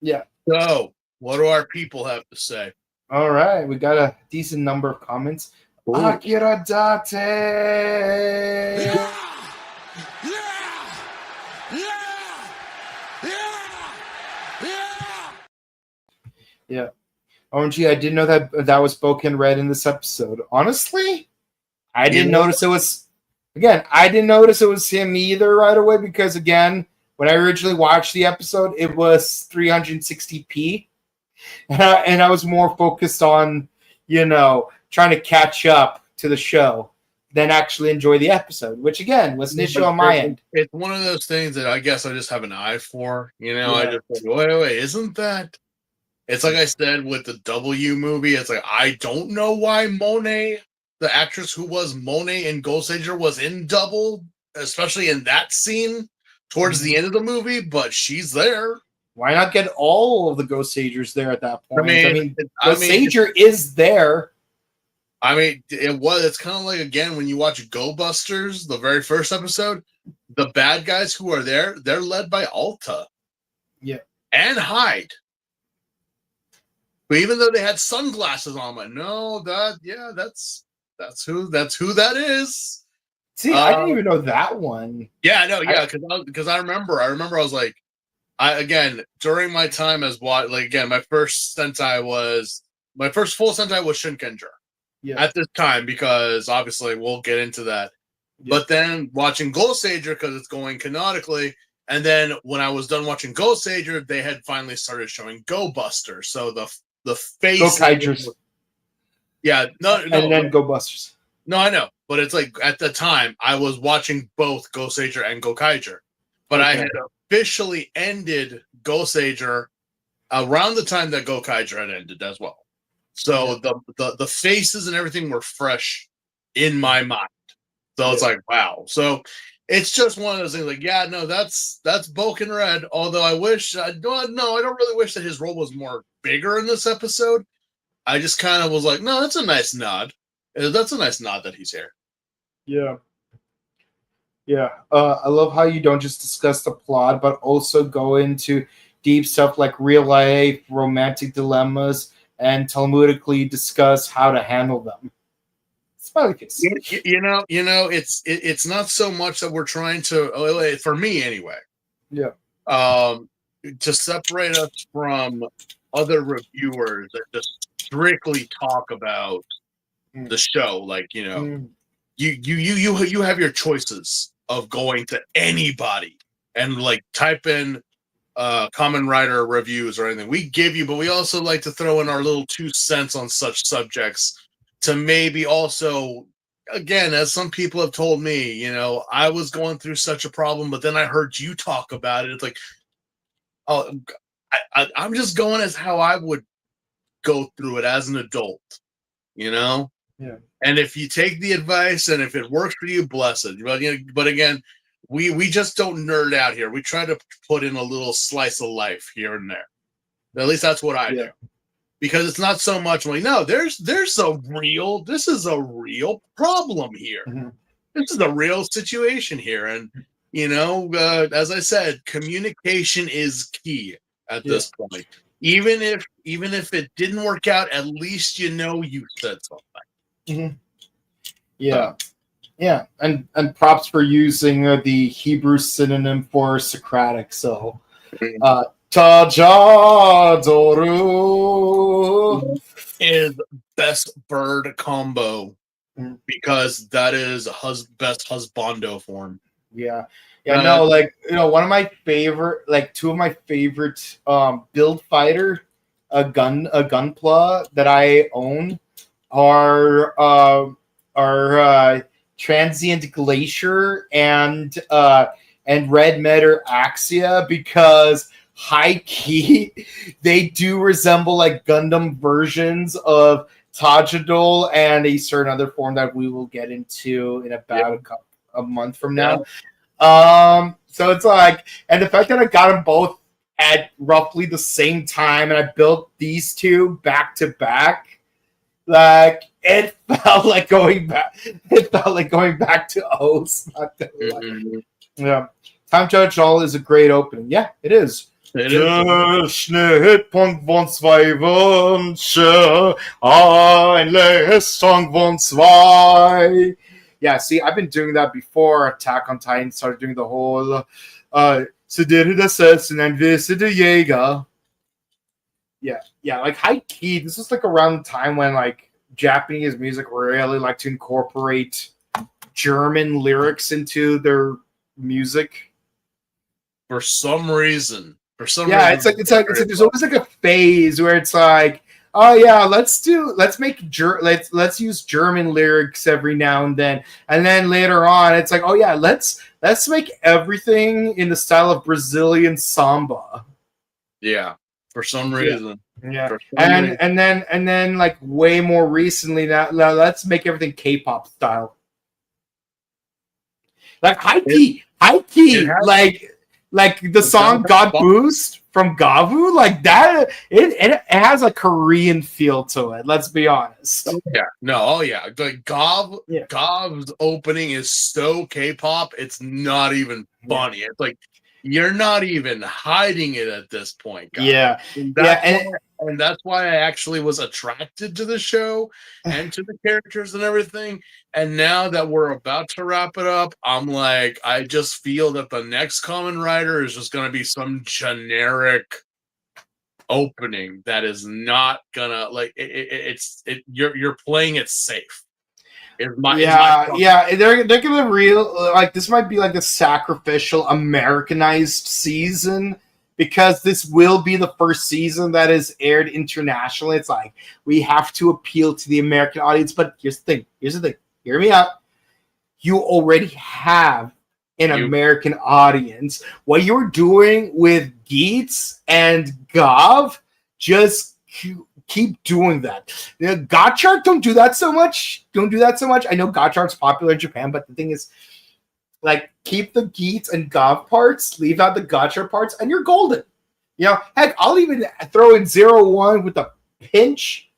Yeah. So, what do our people have to say? All right, we got a decent number of comments. Ooh. Akira Date. Yeah. OMG, I didn't know that was spoken red in this episode. Honestly, I didn't notice it was. Again, I didn't notice it was him either right away because again, when I originally watched the episode, it was 360p, and I was more focused on trying to catch up to the show than actually enjoy the episode, which again was an issue on my end. It's one of those things that I guess I just have an eye for. I just like, wait, isn't that? It's like I said with the W movie. It's like I don't know why Monet, the actress who was Monet in Ghost Ranger, was in Double, especially in that scene towards the end of the movie, but she's there. Why not get all of the Ghost Sagers there at that point? I mean Ghost Sager is there. I mean, it's kind of like, again, when you watch Go Busters, the very first episode, the bad guys who are there, they're led by Alta. Yeah. And Hyde. But even though they had sunglasses on, I'm like, no, that's who that is. See, I didn't even know that one. Yeah, no, yeah, because I remember I was like, during my time as my first full Sentai was Shinkenger. Yeah. At this time, because obviously we'll get into that. Yeah. But then watching Ghost Sager, because it's going canonically, and then when I was done watching Ghost Sager, they had finally started showing Go Buster. So the face Go Kaijers. Yeah, no, and then Go Busters. No, I know, but it's like at the time I was watching both Go Sager and Go Kaiger, but I had officially ended Go Sager around the time that Go Kaiger had ended as well. So the faces and everything were fresh in my mind. So it's like, wow. So it's just one of those things. Like, yeah, no, that's Boken Red. Although I don't really wish that his role was more bigger in this episode. I just kind of was like, no, that's a nice nod. That's a nice nod that he's here. Yeah. Yeah. I love how you don't just discuss the plot, but also go into deep stuff like real life, romantic dilemmas, and Talmudically discuss how to handle them. Smiley face. You know, it's not so much that we're trying to, for me anyway. Yeah. To separate us from other reviewers that just strictly talk about the show, like, you know, you have your choices of going to anybody and like type in Kamen Rider reviews or anything. We give you, but we also like to throw in our little 2 cents on such subjects to maybe also, again, as some people have told me, you know, I was going through such a problem, but then I heard you talk about it. It's like, oh, I'm just going as how I would go through it as an adult, you know? Yeah. And if you take the advice and if it works for you, bless it. But again, we just don't nerd out here. We try to put in a little slice of life here and there. At least that's what I do. Because it's not so much like, no, this is a real problem here. Mm-hmm. This is a real situation here. And, you know, as I said, communication is key at this point. Even if it didn't work out, at least you know you said something. Mm-hmm. Yeah. Yeah, and props for using the Hebrew synonym for Socratic. So, Tajadoru is best bird combo because that is best husbando form. Yeah, no, like, you know, one of my favorite, like 2 of my favorite build fighter gunpla that I own are Transient Glacier and Red Matter Axia, because high key they do resemble like Gundam versions of Tajadol and a certain other form that we will get into in about a month from now. So it's like, and the fact that I got them both at roughly the same time and I built these 2 back to back, like, it felt like going back. It felt like going back to O's. Yeah, Time Judge All is a great opening. Yeah, it is. It is. Yeah, see, I've been doing that before Attack on Titan started doing the whole Yeah, like high key. This is like around the time when like Japanese music really like to incorporate German lyrics into their music. For some reason. It's like there's always like a phase where it's like, oh yeah, let's use German lyrics every now and then later on it's like, oh yeah, let's make everything in the style of Brazilian samba. Yeah, for some reason. Yeah, and then like way more recently now let's make everything K-pop style. Like high key, like the song "God Boost" from Gavu, like that. It has a Korean feel to it. Let's be honest. Like Gav's opening is so K-pop. It's not even funny. It's like you're not even hiding it at this point, guys. and that's why I actually was attracted to the show and to the characters and everything. And now that we're about to wrap it up, I'm like, I just feel that the next Kamen Rider is just going to be some generic opening that is not gonna like you're playing it safe. They're gonna like this might be like a sacrificial Americanized season because this will be the first season that is aired internationally. It's like we have to appeal to the American audience, but here's the thing. Hear me out. You already have an American audience. What you're doing with Geets and Gov, just keep doing that. Gottschalk don't do that so much. I know Gottschalk's popular in Japan, but the thing is, like, keep the Geets and Gov parts, leave out the Gottschalk parts, and you're golden. You know, heck, I'll even throw in 0-1 with a pinch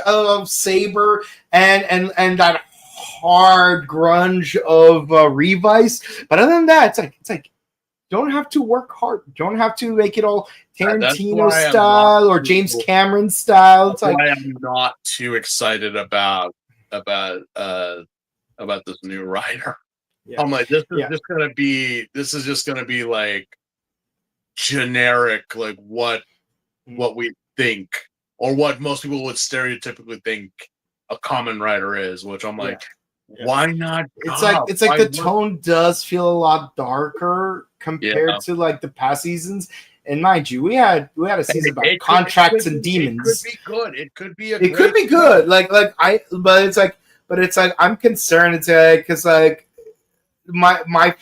of Saber and that hard grunge of Revice. But other than that, it's like you don't have to work hard. You don't have to make it all Tarantino style or James Cameron style. It's like why I'm not too excited about this new writer. Yeah. I'm like, this is just gonna be like generic, like what we think or what most people would stereotypically think a Kamen Rider is, which I'm like, why not? It's like the tone does feel a lot darker compared to like the past seasons. And mind you, we had a season about contracts and demons. It could be good. It could be it could be good. But it's like I'm concerned. It's because like my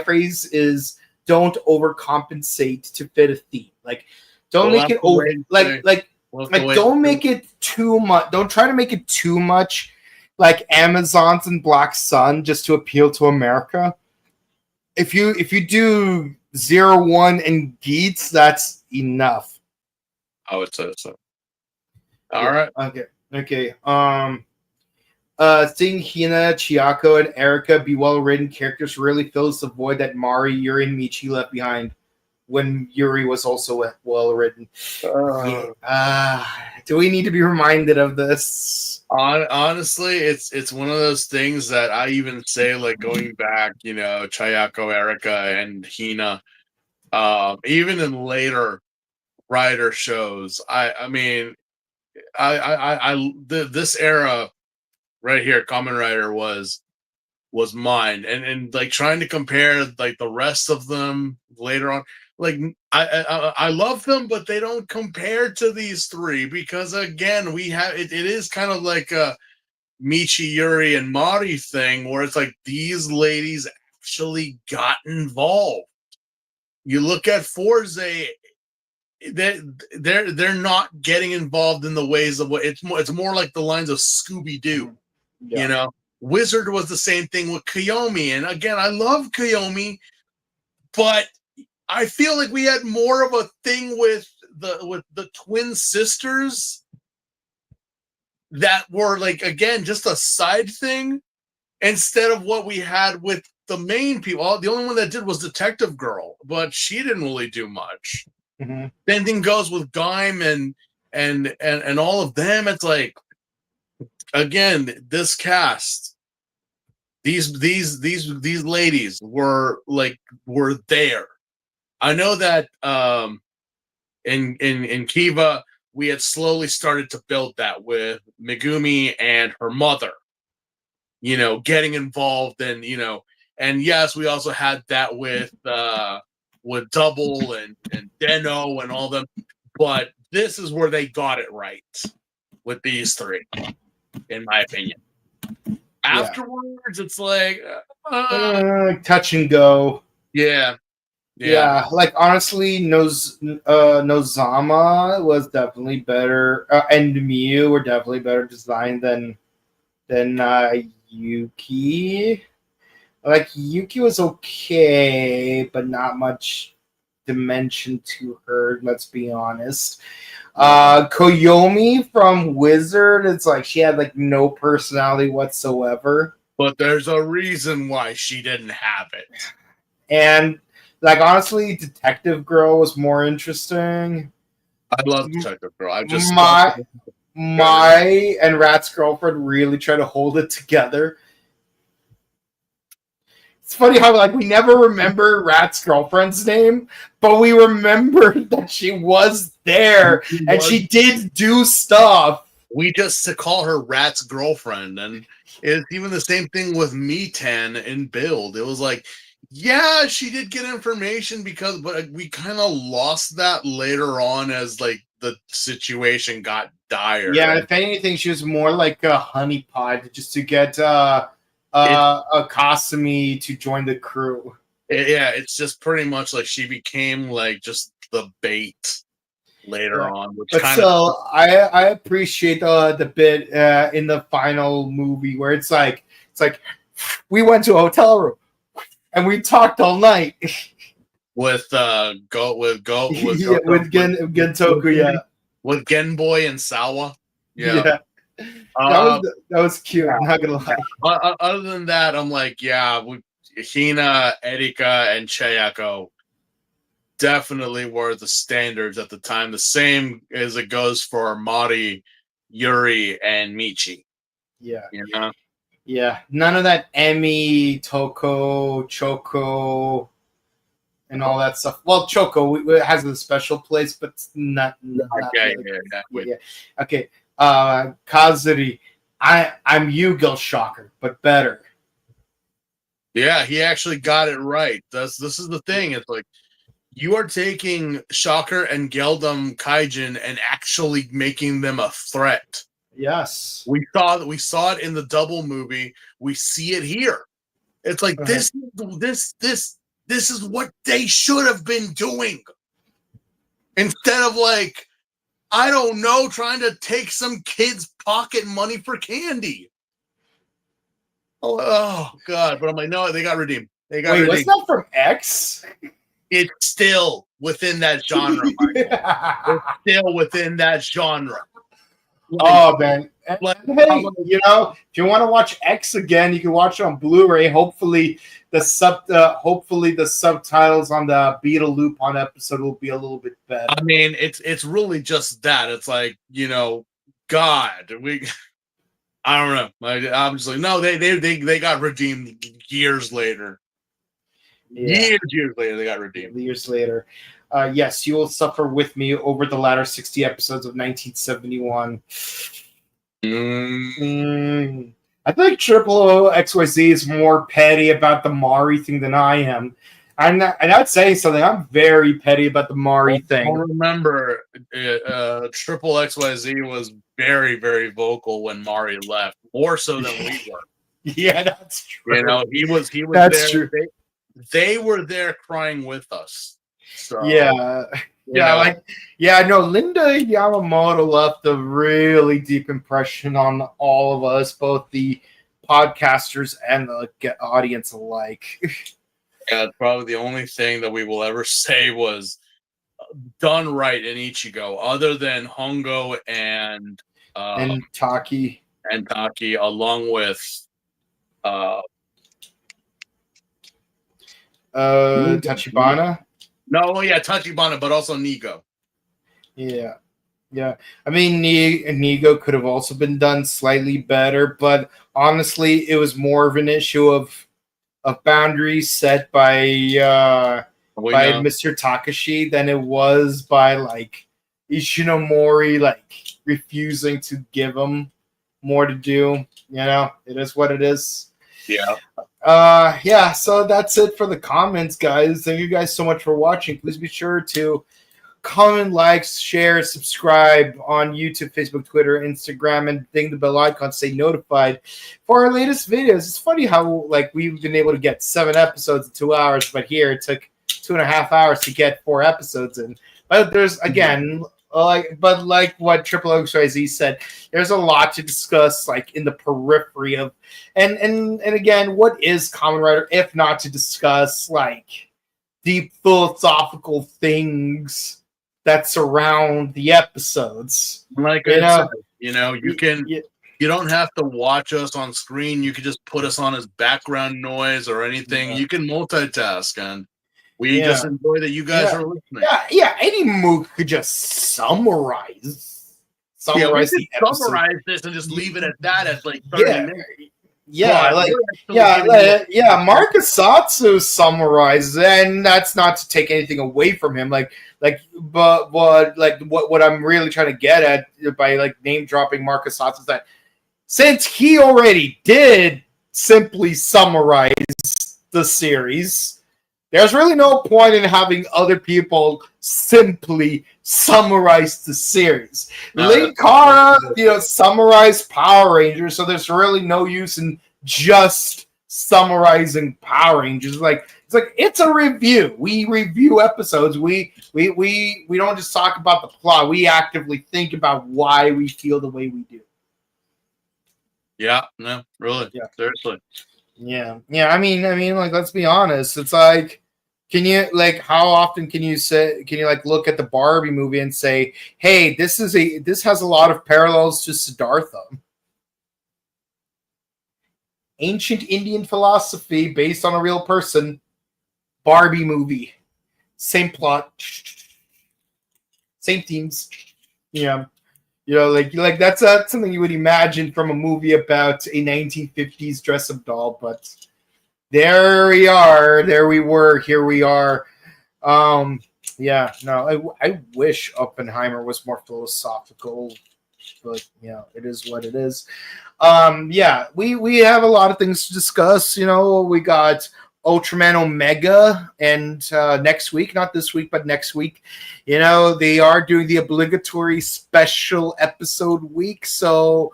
phrase is don't overcompensate to fit a theme. Like don't make it over. Don't make it too much. Don't try to make it too much like Amazons and Black Sun just to appeal to America. If you do 0-1 and Geets, that's enough. I would say so. All right. Okay. Seeing Hina, Chiyako, and Erika be well-written characters really fills the void that Mari, Yuri, and Michi left behind when Yuri was also well-written. Do we need to be reminded of this? Honestly, it's one of those things that I even say, like going back, you know, Chiyako, Erika, and Hina, even in later writer shows. I mean, this era right here, Kamen Rider was mine, and like trying to compare like the rest of them later on. Like I love them, but they don't compare to these three because again, we have it is kind of like a Michi, Yuri, and Mari thing where it's like these ladies actually got involved. You look at Forze, they're not getting involved in the ways of what it's more like the lines of Scooby-Doo. You know, Wizard was the same thing with Kiyomi, and again, I love Kiyomi, but I feel like we had more of a thing with the twin sisters that were like, again, just a side thing instead of what we had with the main people. The only one that did was Detective Girl, but she didn't really do much. Mm-hmm. Same thing goes with Gaim and all of them. It's like, again, this cast, these ladies were there. I know that in Kiva we had slowly started to build that with Megumi and her mother, you know, getting involved, and you know, and yes, we also had that with Double and Deno and all them, but this is where they got it right with these three, in my opinion. Afterwards, it's like touch and go. Yeah, like honestly, Nozama was definitely better, and Miu were definitely better designed than Yuki. Like Yuki was okay, but not much dimension to her. Let's be honest. Koyomi from Wizard, it's like she had like no personality whatsoever. But there's a reason why she didn't have it. And like honestly, Detective Girl was more interesting. I love Detective Girl. I just my and Rat's girlfriend really try to hold it together. It's funny how like we never remember Rat's girlfriend's name, but we remember that she was there and she did do stuff. We just to call her Rat's girlfriend, and it's even the same thing with Mitan in Build. It was like, yeah, she did get information but we kind of lost that later on as like the situation got dire. Yeah, if anything, she was more like a honeypot just to get a Kasumi to join the crew. It's just pretty much like she became like just the bait later on. Which but still, I appreciate the bit in the final movie where it's like we went to a hotel room and we talked all night with Gentoku, with Genboy and Sawa. That was cute. I'm not gonna lie. Other than that, I'm like, Hina, Erika, and Chayako definitely were the standards at the time. The same as it goes for Mari, Yuri, and Michi. Yeah. You know? Yeah. None of that Emi, Toko, Choco, and all that stuff. Well, Choco has a special place, but not okay. Really. Yeah. Okay. Kazuri. I'm Yu-Gi-Oh! Shocker, but better. Yeah, he actually got it right. This is the thing. It's like you are taking Shocker and Geldum Kaijin and actually making them a threat. Yes. We saw it in the double movie. We see it here. It's like this is what they should have been doing. Instead of like, I don't know, trying to take some kid's pocket money for candy. Oh God! But I'm like, no, they got redeemed. Wait, was that from X? It's still within that genre. It's still within that genre. Oh man! And, hey, if you want to watch X again, you can watch it on Blu-ray. Hopefully, the subtitles on the Beetle Loop on episode will be a little bit better. I mean, it's really just that. It's like God, I don't know. I'm just like, no, they got redeemed years later. Yeah. Years later, they got redeemed. Years later. Yes, you will suffer with me over the latter 60 episodes of 1971. I think Triple XYZ is more petty about the Mari thing than I am. I'm not saying something. I'm very petty about the Mari thing. I remember Triple XYZ was very, very vocal when Mari left, more so than we were. Yeah, that's true. He was that's there. True. They were there crying with us. So, Linda Yamamoto left a really deep impression on all of us, both the podcasters and the audience alike. Yeah, probably the only thing that we will ever say was done right in Ichigo, other than Hongo and Taki, along with Tachibana. No, yeah, Tachibana, but also Nigo. Yeah. I mean, Nigo could have also been done slightly better, but honestly, it was more of an issue of boundaries set by Mr. Takashi than it was by like Ishinomori refusing to give him more to do. It is what it is. Yeah. So that's it for the comments, guys. Thank you guys so much for watching. Please be sure to comment, like, share, subscribe on YouTube, Facebook, Twitter, Instagram, and ding the bell icon to stay notified for our latest videos. It's funny how we've been able to get 7 episodes in 2 hours, but here it took 2.5 hours to get 4 episodes in. But there's like what Triple XYZ said, there's a lot to discuss in the periphery of and again, what is Kamen Rider if not to discuss deep philosophical things that surround the episodes. You don't have to watch us on screen. You can just put us on as background noise or anything. Yeah. You can multitask, and We just enjoy that you guys are listening. Yeah. Any movie could just summarize We could the episode. summarize this and just leave it at that at like 30 minutes. Marcus Satsu summarizes, and that's not to take anything away from him. But what I'm really trying to get at by like name dropping Marcus Satsu is that since he already did simply summarize the series, there's really no point in having other people simply summarize the series. Linkara, summarized Power Rangers, so there's really no use in just summarizing Power Rangers. It's a review. We review episodes. We don't just talk about the plot. We actively think about why we feel the way we do. Yeah, no, really. Yeah. Seriously. Yeah. I mean, let's be honest. It's like, how often can you look at the Barbie movie and say, hey, this has a lot of parallels to Siddhartha. Ancient Indian philosophy based on a real person. Barbie movie. Same plot. Same themes. Yeah. That's something you would imagine from a movie about a 1950s dress-up doll, but there we are. There we were. Here we are. I wish Oppenheimer was more philosophical, but it is what it is. We have a lot of things to discuss. We got Ultraman Omega, and next week, not this week, but next week, they are doing the obligatory special episode week. So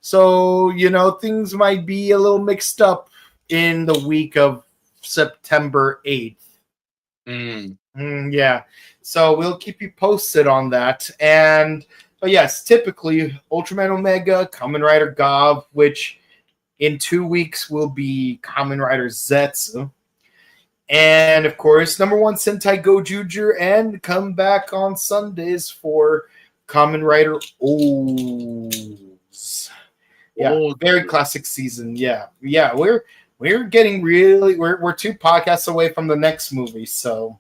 things might be a little mixed up in the week of September 8th. So we'll keep you posted on that. But yes, typically Ultraman Omega, Kamen Rider Gav, which in 2 weeks will be Kamen Rider Zetsu. And of course, number 1 Sentai Gojuju, and come back on Sundays for Kamen Rider O's. Very classic season. We're getting we're 2 podcasts away from the next movie, so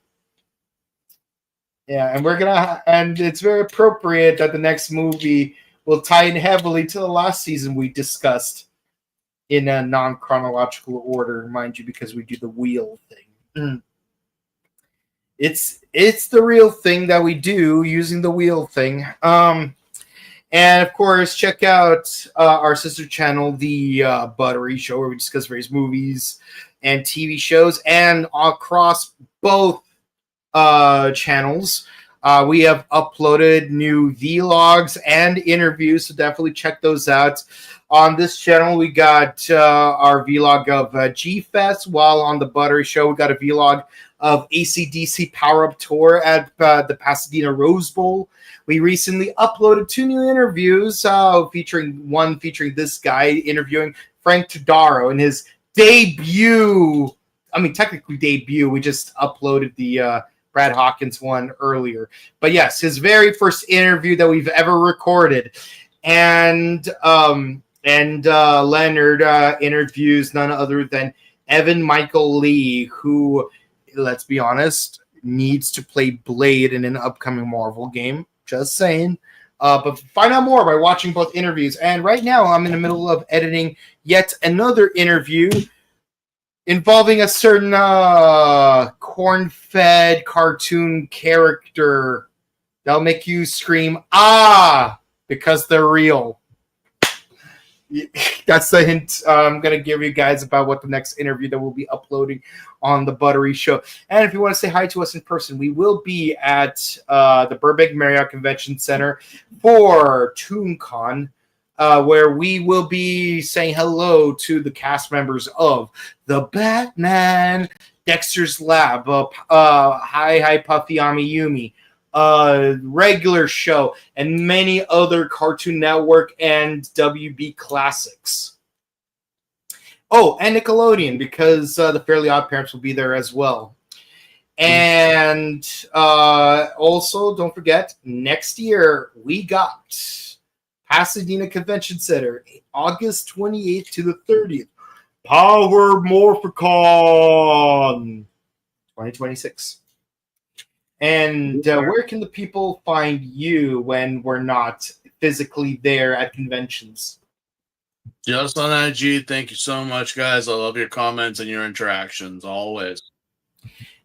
and it's very appropriate that the next movie will tie in heavily to the last season we discussed in a non-chronological order, mind you, because we do the wheel thing. It's the real thing that we do using the wheel thing. And of course, check out our sister channel, The Buttery Show, where we discuss various movies and TV shows. And across both channels, we have uploaded new vlogs and interviews, so definitely check those out. On this channel, we got our vlog of G-Fest, while on The Buttery Show, we got a vlog of AC/DC Power Up Tour at the Pasadena Rose Bowl. We recently uploaded 2 new interviews, featuring this guy interviewing Frank Todaro in his debut. I mean, technically debut. We just uploaded the Brad Hawkins one earlier. But yes, his very first interview that we've ever recorded. And Leonard interviews none other than Evan Michael Lee, who, let's be honest, needs to play Blade in an upcoming Marvel game. Just saying. But find out more by watching both interviews. And right now, I'm in the middle of editing yet another interview involving a certain corn-fed cartoon character that'll make you scream, "Ah!" because they're real. That's the hint I'm going to give you guys about what the next interview that we'll be uploading on The Buttery Show. And if you want to say hi to us in person, we will be at the Burbank Marriott Convention Center for ToonCon, where we will be saying hello to the cast members of The Batman, Dexter's Lab, Hi Puffy Amiyumi, Regular Show, and many other Cartoon Network and WB classics. Oh, and Nickelodeon, because the Fairly Odd Parents will be there as well. And also, don't forget, next year we got Pasadena Convention Center, August 28th to the 30th. Power Morphicon. 2026. And where can the people find you when we're not physically there at conventions? Just on IG. Thank you so much, guys. I love your comments and your interactions always.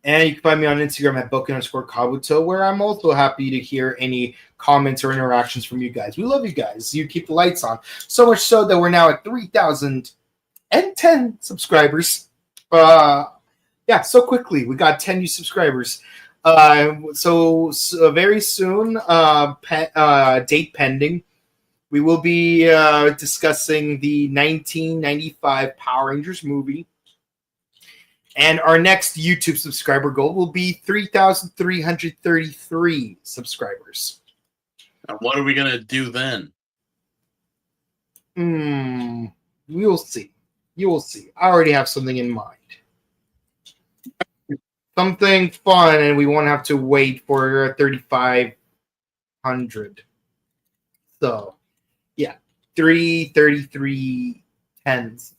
And you can find me on Instagram at Boku_Kabuto, where I'm also happy to hear any comments or interactions from you guys. We love you guys. You keep the lights on. So much so that we're now at 3,010 subscribers. Yeah, so quickly. We got 10 new subscribers. So very soon, date pending, we will be discussing the 1995 Power Rangers movie. And our next YouTube subscriber goal will be 3,333 subscribers. And what are we going to do then? We will see. You will see. I already have something in mind. Something fun, and we won't have to wait for 3,500. So, yeah, 333 tens.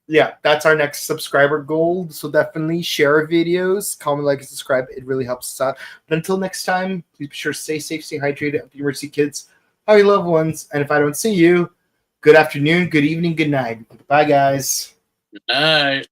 Yeah, that's our next subscriber goal. So definitely share our videos, comment, like, and subscribe. It really helps us out. But until next time, please be sure to stay safe, stay hydrated. Help your emergency kids, how your loved ones. And if I don't see you, good afternoon, good evening, good night. Bye, guys. Good night.